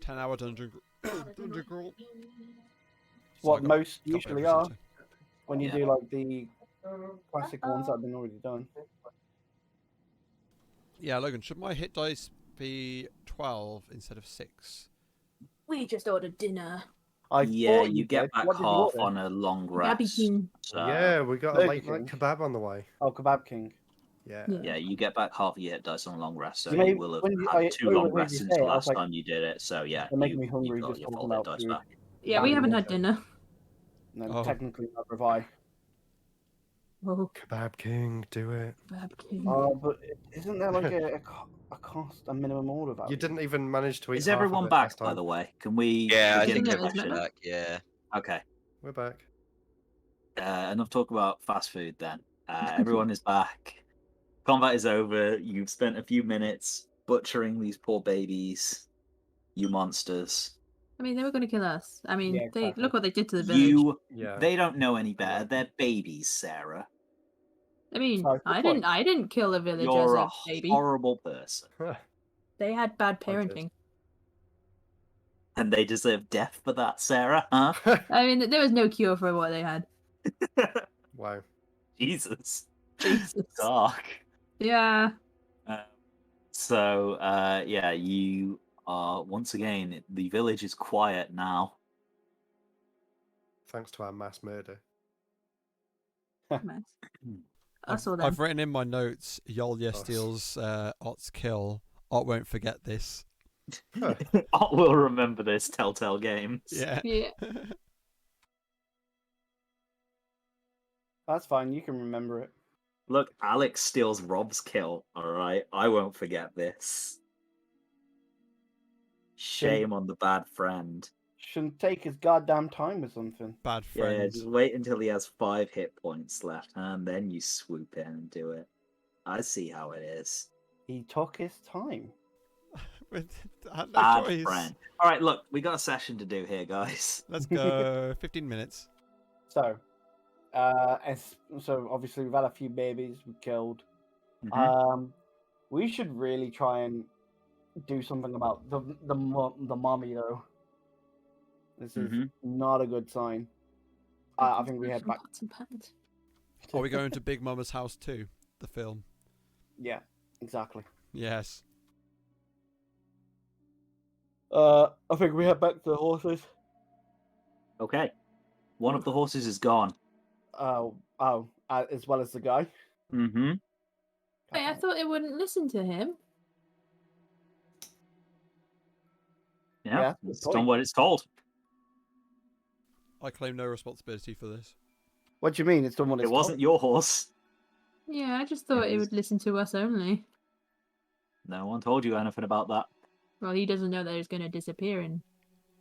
10-hour dungeon crawl. What Sorry, most got usually very are frustrated. when you Yeah. do like the classic ones that have been already done. Yeah, Logan, should my hit dice be 12 instead of 6? We just ordered dinner. I Yeah, thought you get did. back What did you half order? on a long Gabby rest. King. So, Yeah, we got a Burger late night King. kebab on the way. Oh, Kebab King. Yeah. yeah, you get back half of your hit dice on a long rest, so You may- you will have when you- had I 2 long overheard you rests since say the it, I was last like, time you did it. So yeah, They're making me you hungry got just your talking full hit about dice food. back. Yeah, we haven't had dinner. No, Oh. technically not revive. Oh, Kebab King, do it. Kebab King. But isn't there like a cost, a minimum order value? You didn't even manage to eat Is half everyone of it back, last by time. the way? Can we Yeah, I begin think Yeah, the it's everyone's better. back. Yeah. Okay. We're back. Enough talk about fast food then. Everyone is back. Combat is over. You've spent a few minutes butchering these poor babies. You monsters. I mean, they were going to kill us. I mean, Yeah, they exactly. look what they did to the village. Yeah. They don't know any better. Yeah. They're babies, Sarah. I mean, Sorry, I which didn't. I didn't kill a village You're as a a baby. horrible person. They had bad I did. parenting. And they deserve death for that, Sarah, huh? I mean, there was no cure for what they had. Wow. Jesus. Jesus. Dark. Yeah. So, yeah, you are, once again, the village is quiet now. Thanks to our mass murder. Nice. I saw them. I've written in my notes, Yolya Oh. steals Ott's kill. Ott won't forget this. Ot will remember this, Telltale Games. Yeah. Yeah. That's fine. You can remember it. Look, Alex steals Rob's kill, alright? I won't forget this. Shame on the bad friend. Shouldn't take his goddamn time or something. Bad Yeah, friends. just wait until he has 5 hit points left, and then you swoop in and do it. I see how it is. He took his time. I had no Bad choice. friend. Alright, look, we got a session to do here, guys. Let's go. 15 minutes. So, so obviously we've had a few babies we killed. Mhm. We should really try and do something about the mommy though. This is Mhm. not a good sign. I think we head back. Pots and pans. Are we going to Big Mama's house too? The film. Yeah, exactly. Yes. I think we head back to the horses. Okay. One of the horses is gone. As well as the guy. Mm-hmm. Wait, I thought it wouldn't listen to him. Yeah, Yeah, good it's point. done what it's told. I claim no responsibility for this. What do you mean? It's done what It it's wasn't your horse. Yeah, I just thought it is. would listen to us only. No one told you anything about that. Well, he doesn't know that he's going to disappear in.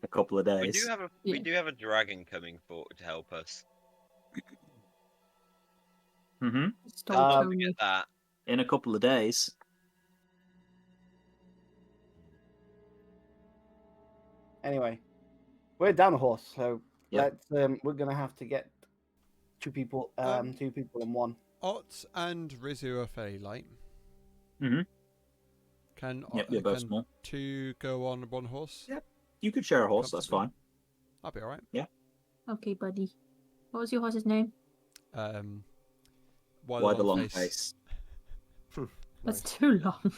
A couple of We days. do have a Yeah. we do have a dragon coming for to help us. Mm-hmm. Stole Don't Tony. forget that. In a couple of days. Anyway, we're down a horse, so Yep. let's we're gonna have to get two people in one. Ott and Rizu are fairly light. Mm-hmm. Can, Yep, you're both can small. 2 go on one horse? Yep. You could share a horse, that's fine. I'll be alright. Okay, buddy. What was your horse's name? Why the long face? That's Nice. too long.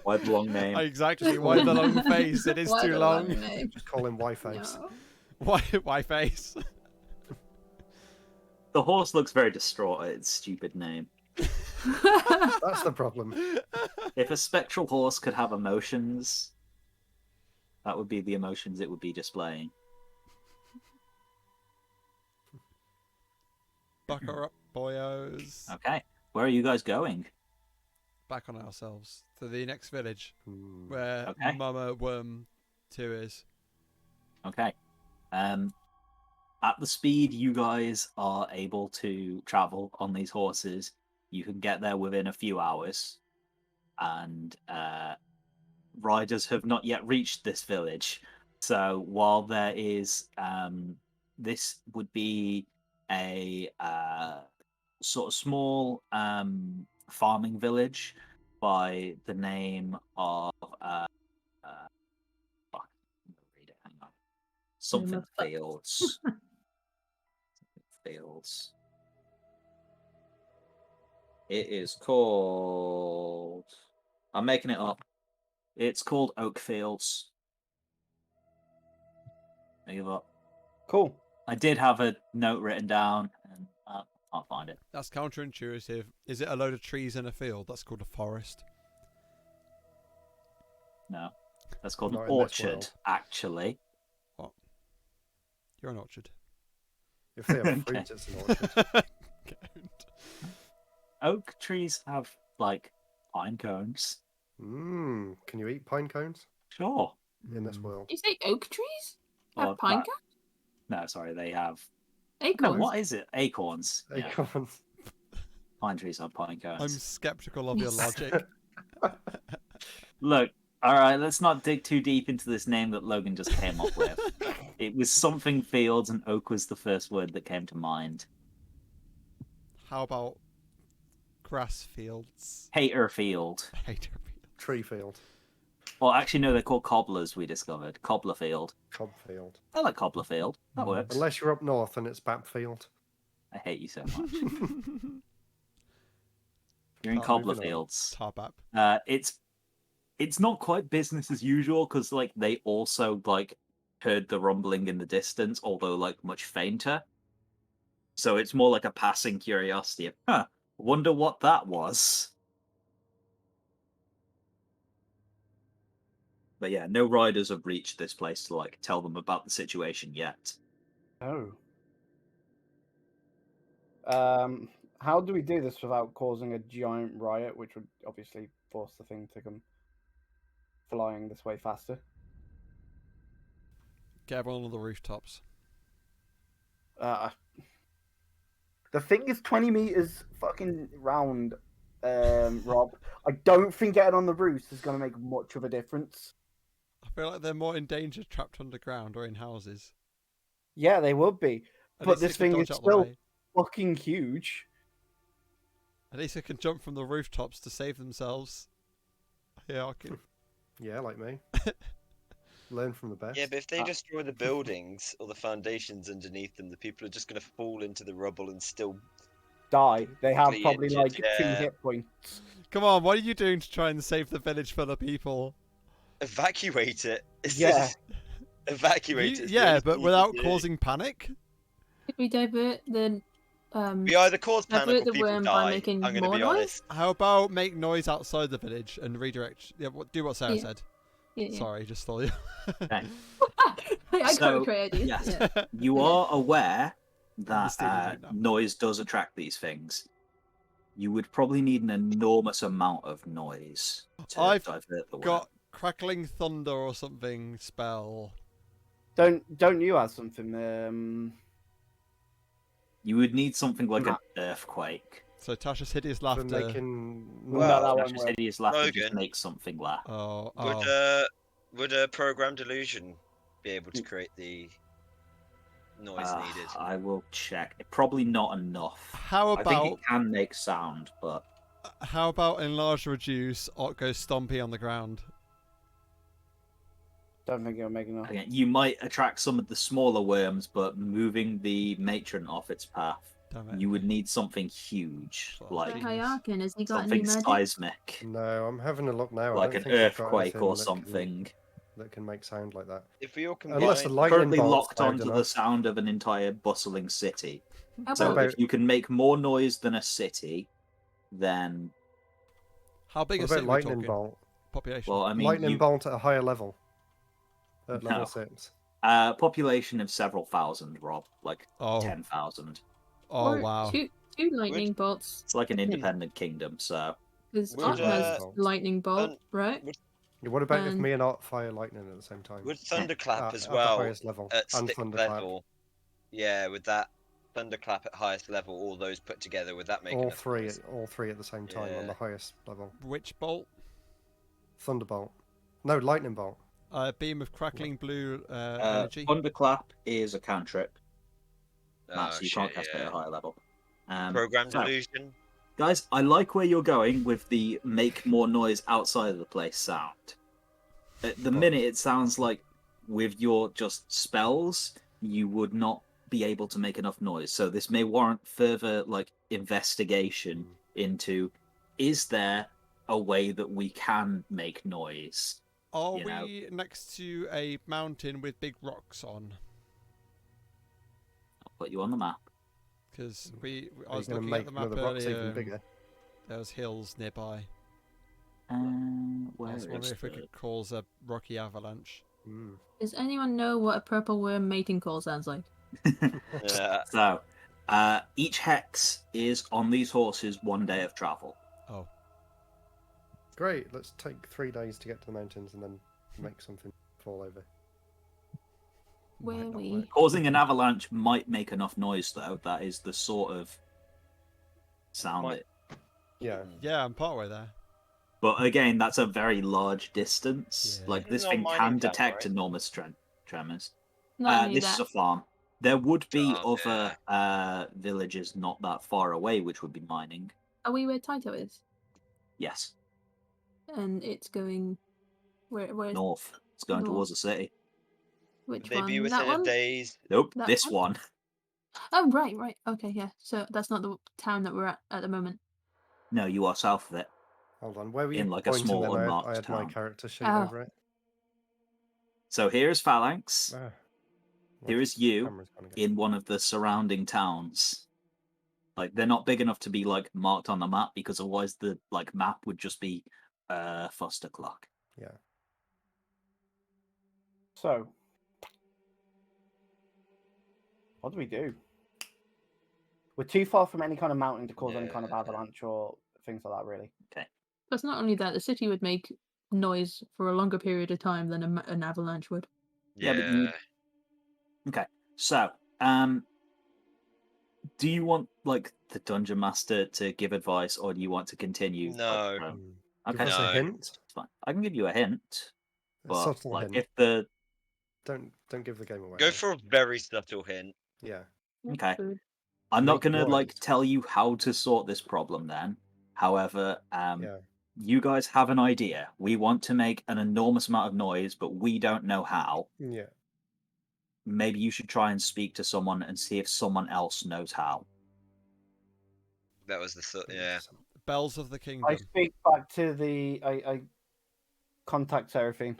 Why the long name? Exactly. Why the long face? It is Why too the long. name? Just call him Y-Face. No. Why face? The horse looks very distraught at its stupid name. That's the problem. If a spectral horse could have emotions, that would be the emotions it would be displaying. Buck her up, boyos. Okay, where are you guys going? Back on ourselves to the next village Hmm. where Okay. Mama Worm 2 is. Okay. At the speed you guys are able to travel on these horses, you can get there within a few hours. And riders have not yet reached this village. So while there is, this would be a sort of small farming village by the name of fuck, I'm gonna read it, hang on. Something of fuck. Fields. Fields. It is called. I'm making it up. It's called Oak Fields. I give up. Cool. I did have a note written down, and I'll find it. That's counterintuitive. Is it a load of trees in a field? That's called a forest. No, that's called Not an in this orchard, world. actually. You're an orchard. If they have fruit, Okay. it's an orchard. Oak trees have, like, pine cones. Mmm. Can you eat pine cones Sure. in this world? You say oak trees? Have Or pine that- cones? No, sorry, they have. Acorns? No, what is it? Acorns. Yeah, Acorns. pine trees have pine cones. I'm skeptical of your logic. Look, all right, let's not dig too deep into this name that Logan just came up with. It was something fields, and oak was the first word that came to mind. How about grass fields? Hater field. Hater field. Tree field. Well, actually, no, they're called cobblers, we discovered. Cobbler field. Cob field. I like cobbler field. That works. Unless you're up north and it's Bap field. I hate you so much. You're in Oh, cobbler moving on. fields. Top up. It's not quite business as usual because like they also like heard the rumbling in the distance, although like much fainter. So it's more like a passing curiosity of, wonder what that was. But yeah, no riders have reached this place to like tell them about the situation yet. Oh. How do we do this without causing a giant riot, which would obviously force the thing to come flying this way faster? Get everyone on the rooftops. The thing is 20 meters fucking round, Rob. I don't think getting on the roofs is going to make much of a difference. I feel like they're more in danger trapped underground or in houses. Yeah, they would be. At But least they this can thing is dodge out the still way. fucking huge. At least they can jump from the rooftops to save themselves. Yeah, I can. Yeah, like me. Learn from the best. Yeah, but if they destroy the buildings or the foundations underneath them, the people are just going to fall into the rubble and still. Die. They have Badly probably injured, like 2 yeah. hit points. Come on, what are you doing to try and save the village full of people? Evacuate it. It's Yeah. just- Evacuate it. It's the Yeah, only but thing you without can do. causing panic? Could we divert the We either cause divert panic or the people worm by die. making I'm going to more be noise? honest. How about make noise outside the village and redirect? Yeah, do what Sarah Yeah. said. Yeah. Sorry, just stole you. Okay. I So, got great ideas. yes. Yeah. You are aware that stealing it now. noise does attract these things. You would probably need an enormous amount of noise to I've divert the worm. Got crackling thunder or something spell. Don't you have something? You would need something like an earthquake. So Tasha's hideous For laughter. making Well, noise. that one Tasha's will. hideous laughter just Logan. makes something laugh. Would a programmed illusion be able to create the noise needed? I will check. Probably not enough. How I think about it can make sound, but enlarge reduce or go stompy on the ground? Don't think it'll make enough. again, you might attract some of the smaller worms, but moving the matron off its path, Damn it. you would need something huge, So like So Hayakin, has he got any something magic? seismic, No, I'm having a look now. I like don't an think I've got earthquake anything or that something. that can make sound like that. If we all combine, Unless the lightning Currently bolt's locked loud onto the enough. sound of an entire bustling city. How So about if you can make more noise than a city, then How big What a about city are we lightning talking? bolt? Population. well, I mean, Lightning bolt at a higher level. At level No. 6. Population of several thousand, Rob, like Oh. 10,000. Oh Or wow. two lightning bolts. It's like an independent kingdom, so Because Would, Art has lightning bolts. lightning bolt, and right? Yeah, what about if And- me and Art fire lightning at the same time? would Thunderclap as At well the highest level. at And sixth thunderclap. level? Yeah, with that Thunderclap at highest level, all those put together, would that make All enough three, noise? all three at the same time on Yeah. the highest level. Which bolt? Thunderbolt. No, lightning bolt. Beam of crackling blue energy. Thunderclap is a cantrip. Oh, So you shit, can't cast it at yeah. a higher level. Program so, delusion. guys, I like where you're going with the make more noise outside of the place sound. At the minute, it sounds like with your just spells, you would not be able to make enough noise. So this may warrant further like investigation into: is there a way that we can make noise? Are you know. we next to a mountain with big rocks on? I'll put you on the map. Because I Are you was going to looking make at the one map of the rocks earlier. even and bigger? There was hills nearby. Where I was is wondering if we the- could cause a rocky avalanche. Mm. Does anyone know what a purple worm mating call sounds like? Yeah. So, each hex is on these horses 1 day of travel. Oh. Great, let's take 3 days to get to the mountains and then make something fall over. Where Might not we? work. Causing an avalanche might make enough noise, though. That is the sort of sound Might- it. Yeah. Yeah, I'm partway there. But again, that's a very large distance. Yeah. Like, this Not thing mining can town, detect right? enormous tremors. Not only This that. is a farm. There would be Oh, other villages not that far away which would be mining. Are we where Taito is? Yes, And it's going where's north. It's going north? towards the city. Which Would they one? be That within one? a day's? Nope, That this one? one. Oh right. Okay, yeah. So that's not the town that we're at the moment. No, you are south of it. Hold on, where were you In, like, a pointing small then? I unmarked had my town. character sheet Oh. over it. So here's Phalanx. Ah. Here is The you camera's gone again. in one of the surrounding towns. Like, they're not big enough to be like marked on the map, because otherwise the like map would just be Foster Clock. Yeah. So, what do we do? We're too far from any kind of mountain to cause any kind of Yeah. avalanche or things like that, really. Plus, not only that, the city would make noise for a longer period of time than an avalanche would. Yeah, but you- Okay, so do you want like the dungeon master to give advice, or do you want to continue? No. Give Okay, us a No. hint. it's fine. I can give you a hint, A but subtle like hint. if the Don't give the game away. Go though. for a very subtle hint. Yeah. Okay. Food. I'm not Make gonna like noise. tell you how to sort this problem then. However, Yeah. you guys have an idea. We want to make an enormous amount of noise, but we don't know how. Yeah. Maybe you should try and speak to someone and see if someone else knows how. That was the yeah. Bells of the I Kingdom. speak back to the. I contact Seraphine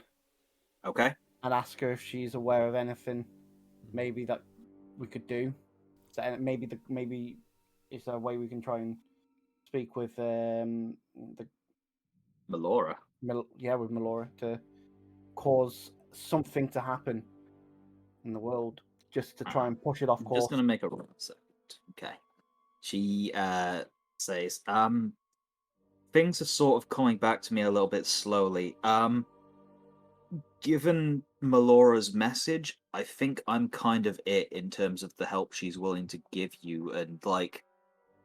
Okay? and ask her if she's aware of anything maybe that we could do. So maybe is there a way we can try and speak with the Melora. with Melora to cause something to happen in the world, just to try and push it off I'm course. just gonna make a roll. Okay. She says, things are sort of coming back to me a little bit slowly. Given Melora's message, I think I'm kind of it in terms of the help she's willing to give you, and like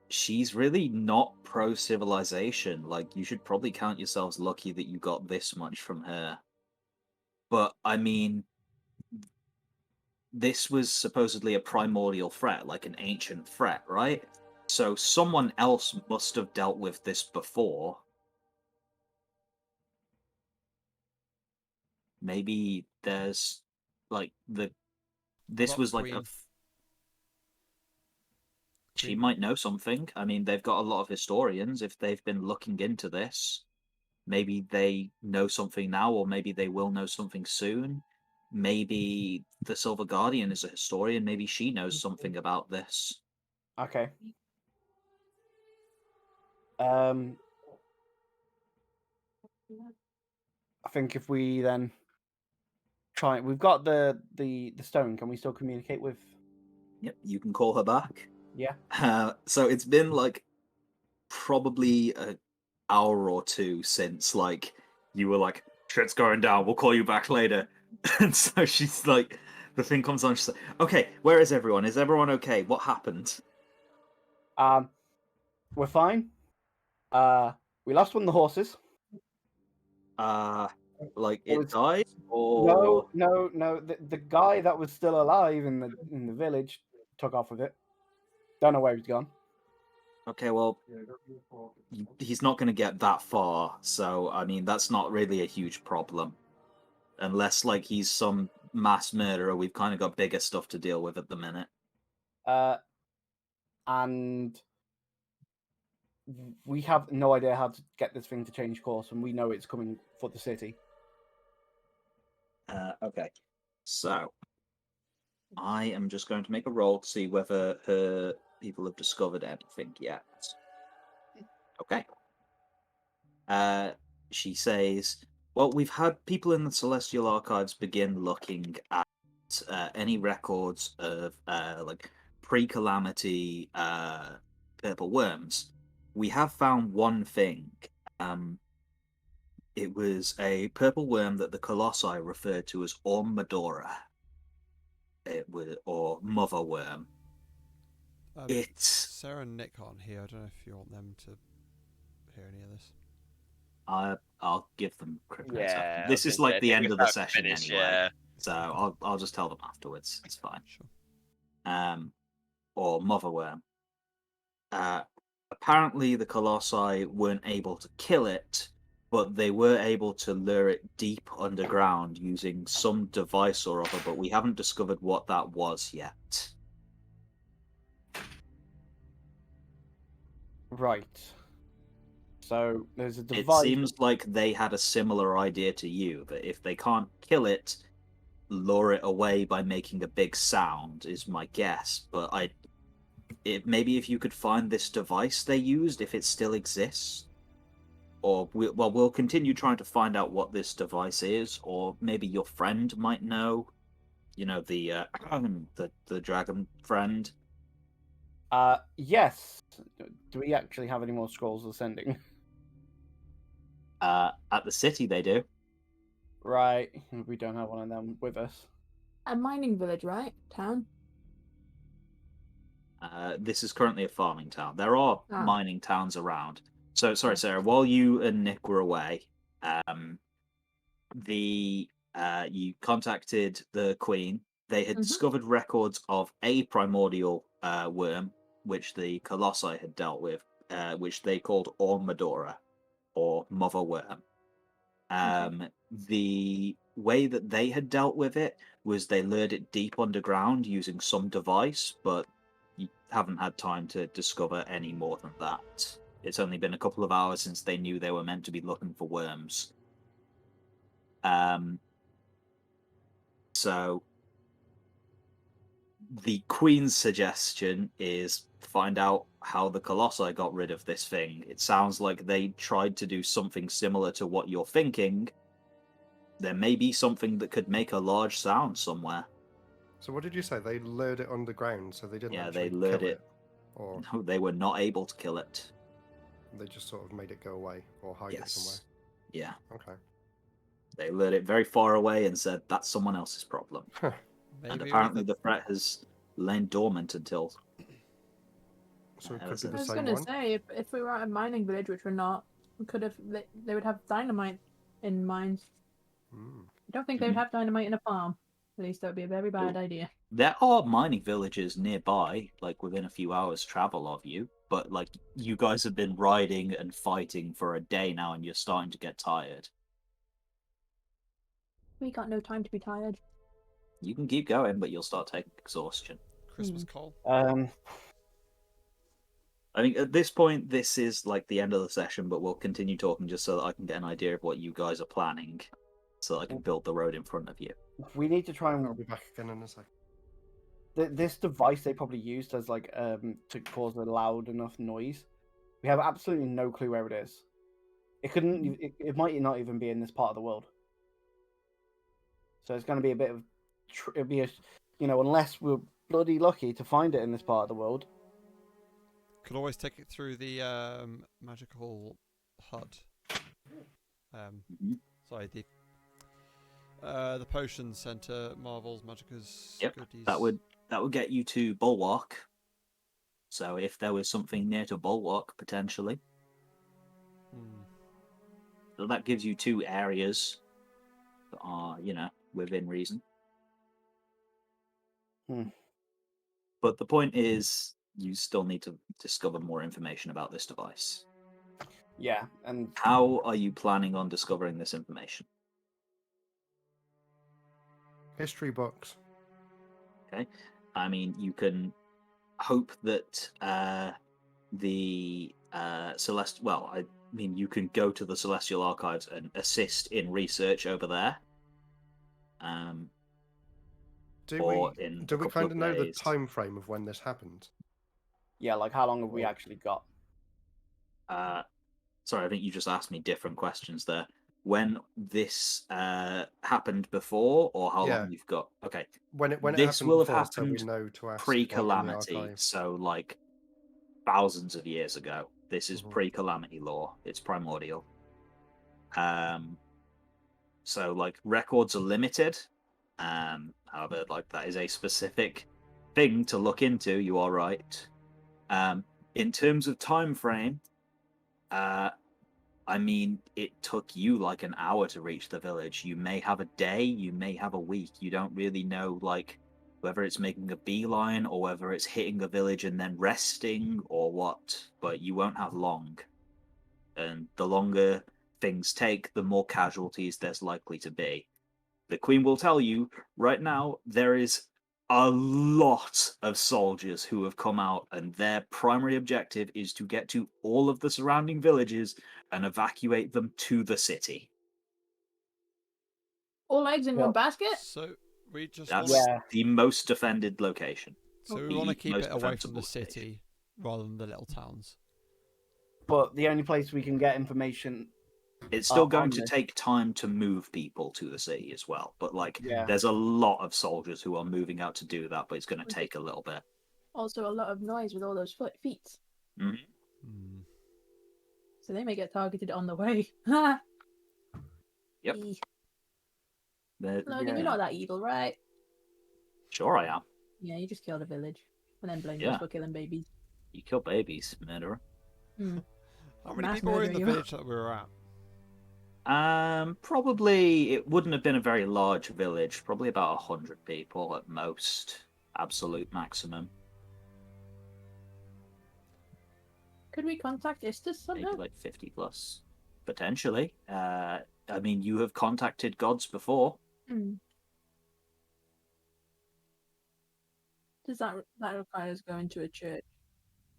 she's really not pro civilization. Like, you should probably count yourselves lucky that you got this much from her. But I mean, this was supposedly a primordial threat, like an ancient threat, right? So someone else must have dealt with this before. Maybe there's like this What was like Queen? she Queen? might know something. I mean, they've got a lot of historians. If they've been looking into this, maybe they know something now, or maybe they will know something soon. Maybe the Silver Guardian is a historian. Maybe she knows something about this. Okay. I think if we then try, we've got the stone. Can we still communicate with? Yep, you can call her back. Yeah. So it's been like probably an hour or two since like you were like, shit's going down, we'll call you back later. And so she's like, the thing comes on, she's like, okay, where is everyone? Is everyone okay? What happened? We're fine. We lost one of the horses. Like It it was- died, or No. The guy that was still alive in the village took off with it. Don't know where he's gone. okay, well, he's not going to get that far. So I mean, that's not really a huge problem, unless like he's some mass murderer. We've kind of got bigger stuff to deal with at the minute. And we have no idea how to get this thing to change course, and we know it's coming for the city. Okay, so I am just going to make a roll to see whether her people have discovered anything yet. Okay. She says, well, we've had people in the Celestial Archives begin looking at any records of like pre-calamity purple worms. We have found one thing. It was a purple worm that the Colossi referred to as Ormadora. It was, or mother worm. It's Sarah and Nick aren't here. I don't know if you want them to hear any of this. I'll give them crypto Yeah, stuff. I This was is gonna say, like I the think end we of the have to session finish, anyway. yeah. So I'll just tell them afterwards. It's fine. Sure. Or mother worm. Apparently the Colossi weren't able to kill it, but they were able to lure it deep underground using some device or other, but we haven't discovered what that was yet. Right. So there's a It device. seems like they had a similar idea to you, that if they can't kill it, lure it away by making a big sound, is my guess. But maybe if you could find this device they used, if it still exists, or we'll continue trying to find out what this device is, or maybe your friend might know. You know, the dragon friend. Yes. Do we actually have any more scrolls of sending? At the city they do. Right. We don't have one of them with us. A mining village, right? Town? This is currently a farming town. There are Ah. mining towns around. So, sorry, Sarah, while you and Nick were away, you contacted the Queen. They had discovered records of a primordial worm, which the Colossi had dealt with, which they called Ormadora, or Mother Worm. The way that they had dealt with it was they lured it deep underground using some device, but you haven't had time to discover any more than that. It's only been a couple of hours since they knew they were meant to be looking for worms. So the Queen's suggestion is find out how the Colossi got rid of this thing. It sounds like they tried to do something similar to what you're thinking. There may be something that could make a large sound somewhere. So what did you say? They lured it underground, so they didn't Yeah, actually they lured kill it. Or No, they were not able to kill it. they just sort of made it go away or hide it somewhere. Yeah. Okay. They lured it very far away and said that's someone else's problem. Maybe And with apparently the threat has lain dormant until... So it that could was be it. the I was same gonna one. say, if we were at a mining village, which we're not, we could have. They would have dynamite in mines. Mm. I don't think they would have dynamite in a farm. At least that would be a very bad idea. There are mining villages nearby, like within a few hours' travel of you, but like you guys have been riding and fighting for a day now and you're starting to get tired. We got no time to be tired. You can keep going, but you'll start taking exhaustion. Christmas call. I think at this point, this is like the end of the session, but we'll continue talking just so that I can get an idea of what you guys are planning, so I can build the road in front of you. We need to try and. I'll be back again in a second. This device they probably used as like to cause a loud enough noise. We have absolutely no clue where it is. It couldn't. It might not even be in this part of the world. So it's going to be a bit of. It'll be a, unless we're bloody lucky to find it in this part of the world. Could always take it through the magical HUD. Sorry, the potion center, Marvel's Magicka's Yep, goodies. that would get you to Bulwark. So if there was something near to Bulwark, potentially. So that gives you 2 areas that are, within reason. But the point is, you still need to discover more information about this device. Yeah, and how are you planning on discovering this information? History books. Okay, I mean, you can hope that the Celestial. Well, I mean, you can go to the Celestial Archives and assist in research over there. Do we kind of know the time frame of when this happened? Yeah, like how long have we actually got? Sorry, I think you just asked me different questions there. When this happened before, or how long you've got? Okay, when it this happened will have before, happened so we know to ask, pre-calamity, like, in the so like thousands of years ago. This is pre-calamity lore. It's primordial. So like records are limited. However, like that is a specific thing to look into. You are right. In terms of time frame, I mean, it took you like an hour to reach the village. You may have a day, you may have a week. You don't really know, like, whether it's making a beeline or whether it's hitting a village and then resting or what. But you won't have long. And the longer things take, the more casualties there's likely to be. The Queen will tell you, right now, there is a lot of soldiers who have come out, and their primary objective is to get to all of the surrounding villages and evacuate them to the city. All eggs in one basket? So we just That's the most defended location. So we want to keep it away from the city rather than the little towns. But the only place we can get information... It's still going to take time to move people to the city as well. But, like, there's a lot of soldiers who are moving out to do that, but it's going to take a little bit. Also a lot of noise with all those feet. So they may get targeted on the way. Yep. Logan, you're not that evil, right? Sure I am. Yeah, you just killed a village and then blamed us for killing babies. You kill babies, murderer. How many people were in the village that we were at? Probably it wouldn't have been a very large village. Probably about 100 people at most. Absolute maximum. Could we contact Istus somehow? Maybe like 50 plus. Potentially. I mean, you have contacted gods before. Does that require us going to a church?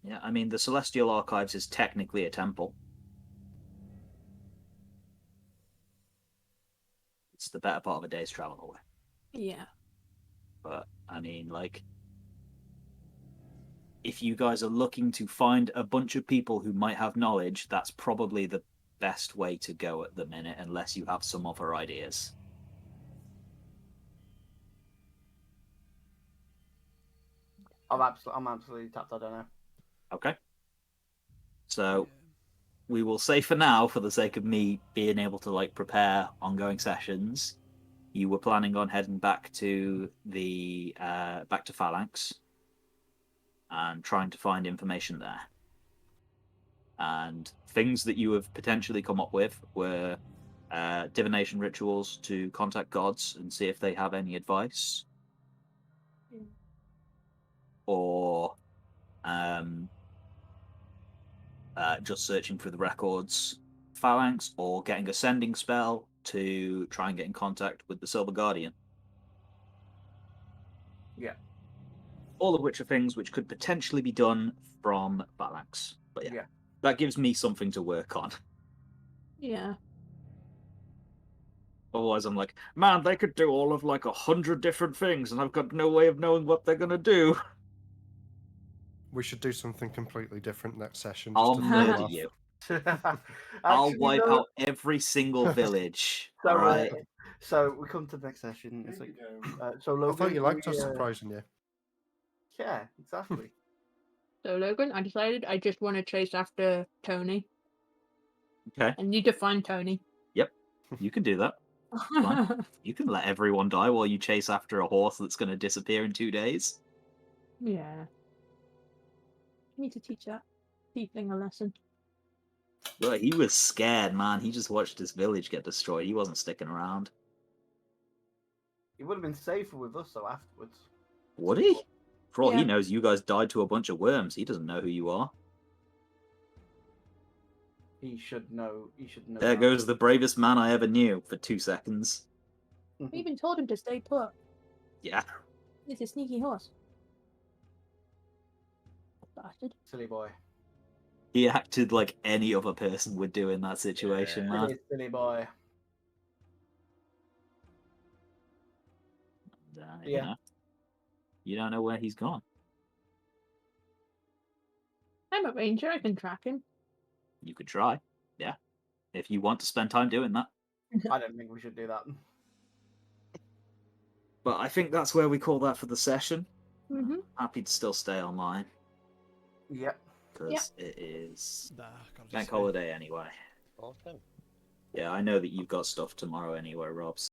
Yeah, I mean, the Celestial Archives is technically a temple. It's the better part of a day's travel away. Yeah. But, I mean, like, if you guys are looking to find a bunch of people who might have knowledge, that's probably the best way to go at the minute, unless you have some other ideas. I'm absolutely tapped. I don't know. Okay. So we will say for now, for the sake of me being able to like prepare ongoing sessions, you were planning on heading back to the back to Phalanx and trying to find information there. And things that you have potentially come up with were divination rituals to contact gods and see if they have any advice, or just searching through the records, Phalanx, or getting a sending spell to try and get in contact with the Silver Guardian. Yeah. All of which are things which could potentially be done from Phalanx. But yeah, that gives me something to work on. Yeah. Otherwise I'm like, man, they could do all of like 100 different things and I've got no way of knowing what they're going to do. We should do something completely different next session. I'll just to throw murder off. you. I'll Actually, wipe no. out every single village. So, all right. So we come to the next session. It's like, so Logan, I thought you liked us we, surprising you. Yeah, exactly. So Logan, I decided I just want to chase after Tony. Okay. I need to find Tony. Yep. You can do that. Fine. You can let everyone die while you chase after a horse that's going to disappear in 2 days. Yeah. I need to teach that tiefling a lesson. But he was scared, man. He just watched his village get destroyed. He wasn't sticking around. It would have been safer with us though afterwards. Would he? For all he Yeah. knows, you guys died to a bunch of worms. He doesn't know who you are. He should know. He should know. There that. goes the bravest man I ever knew for 2 seconds. We even told him to stay put. Yeah. He's a sneaky horse. Bastard. Silly boy. He acted like any other person would do in that situation, man. Silly boy. You Yeah. know, you don't know where he's gone. I'm a ranger. I can track him. You could try. Yeah. If you want to spend time doing that. I don't think we should do that. But I think that's where we call that for the session. Mm-hmm. Happy to still stay online. Yep. Because it is Nah, gotta bank just- holiday anyway. Awesome. Yeah, I know that you've got stuff tomorrow anyway, Rob.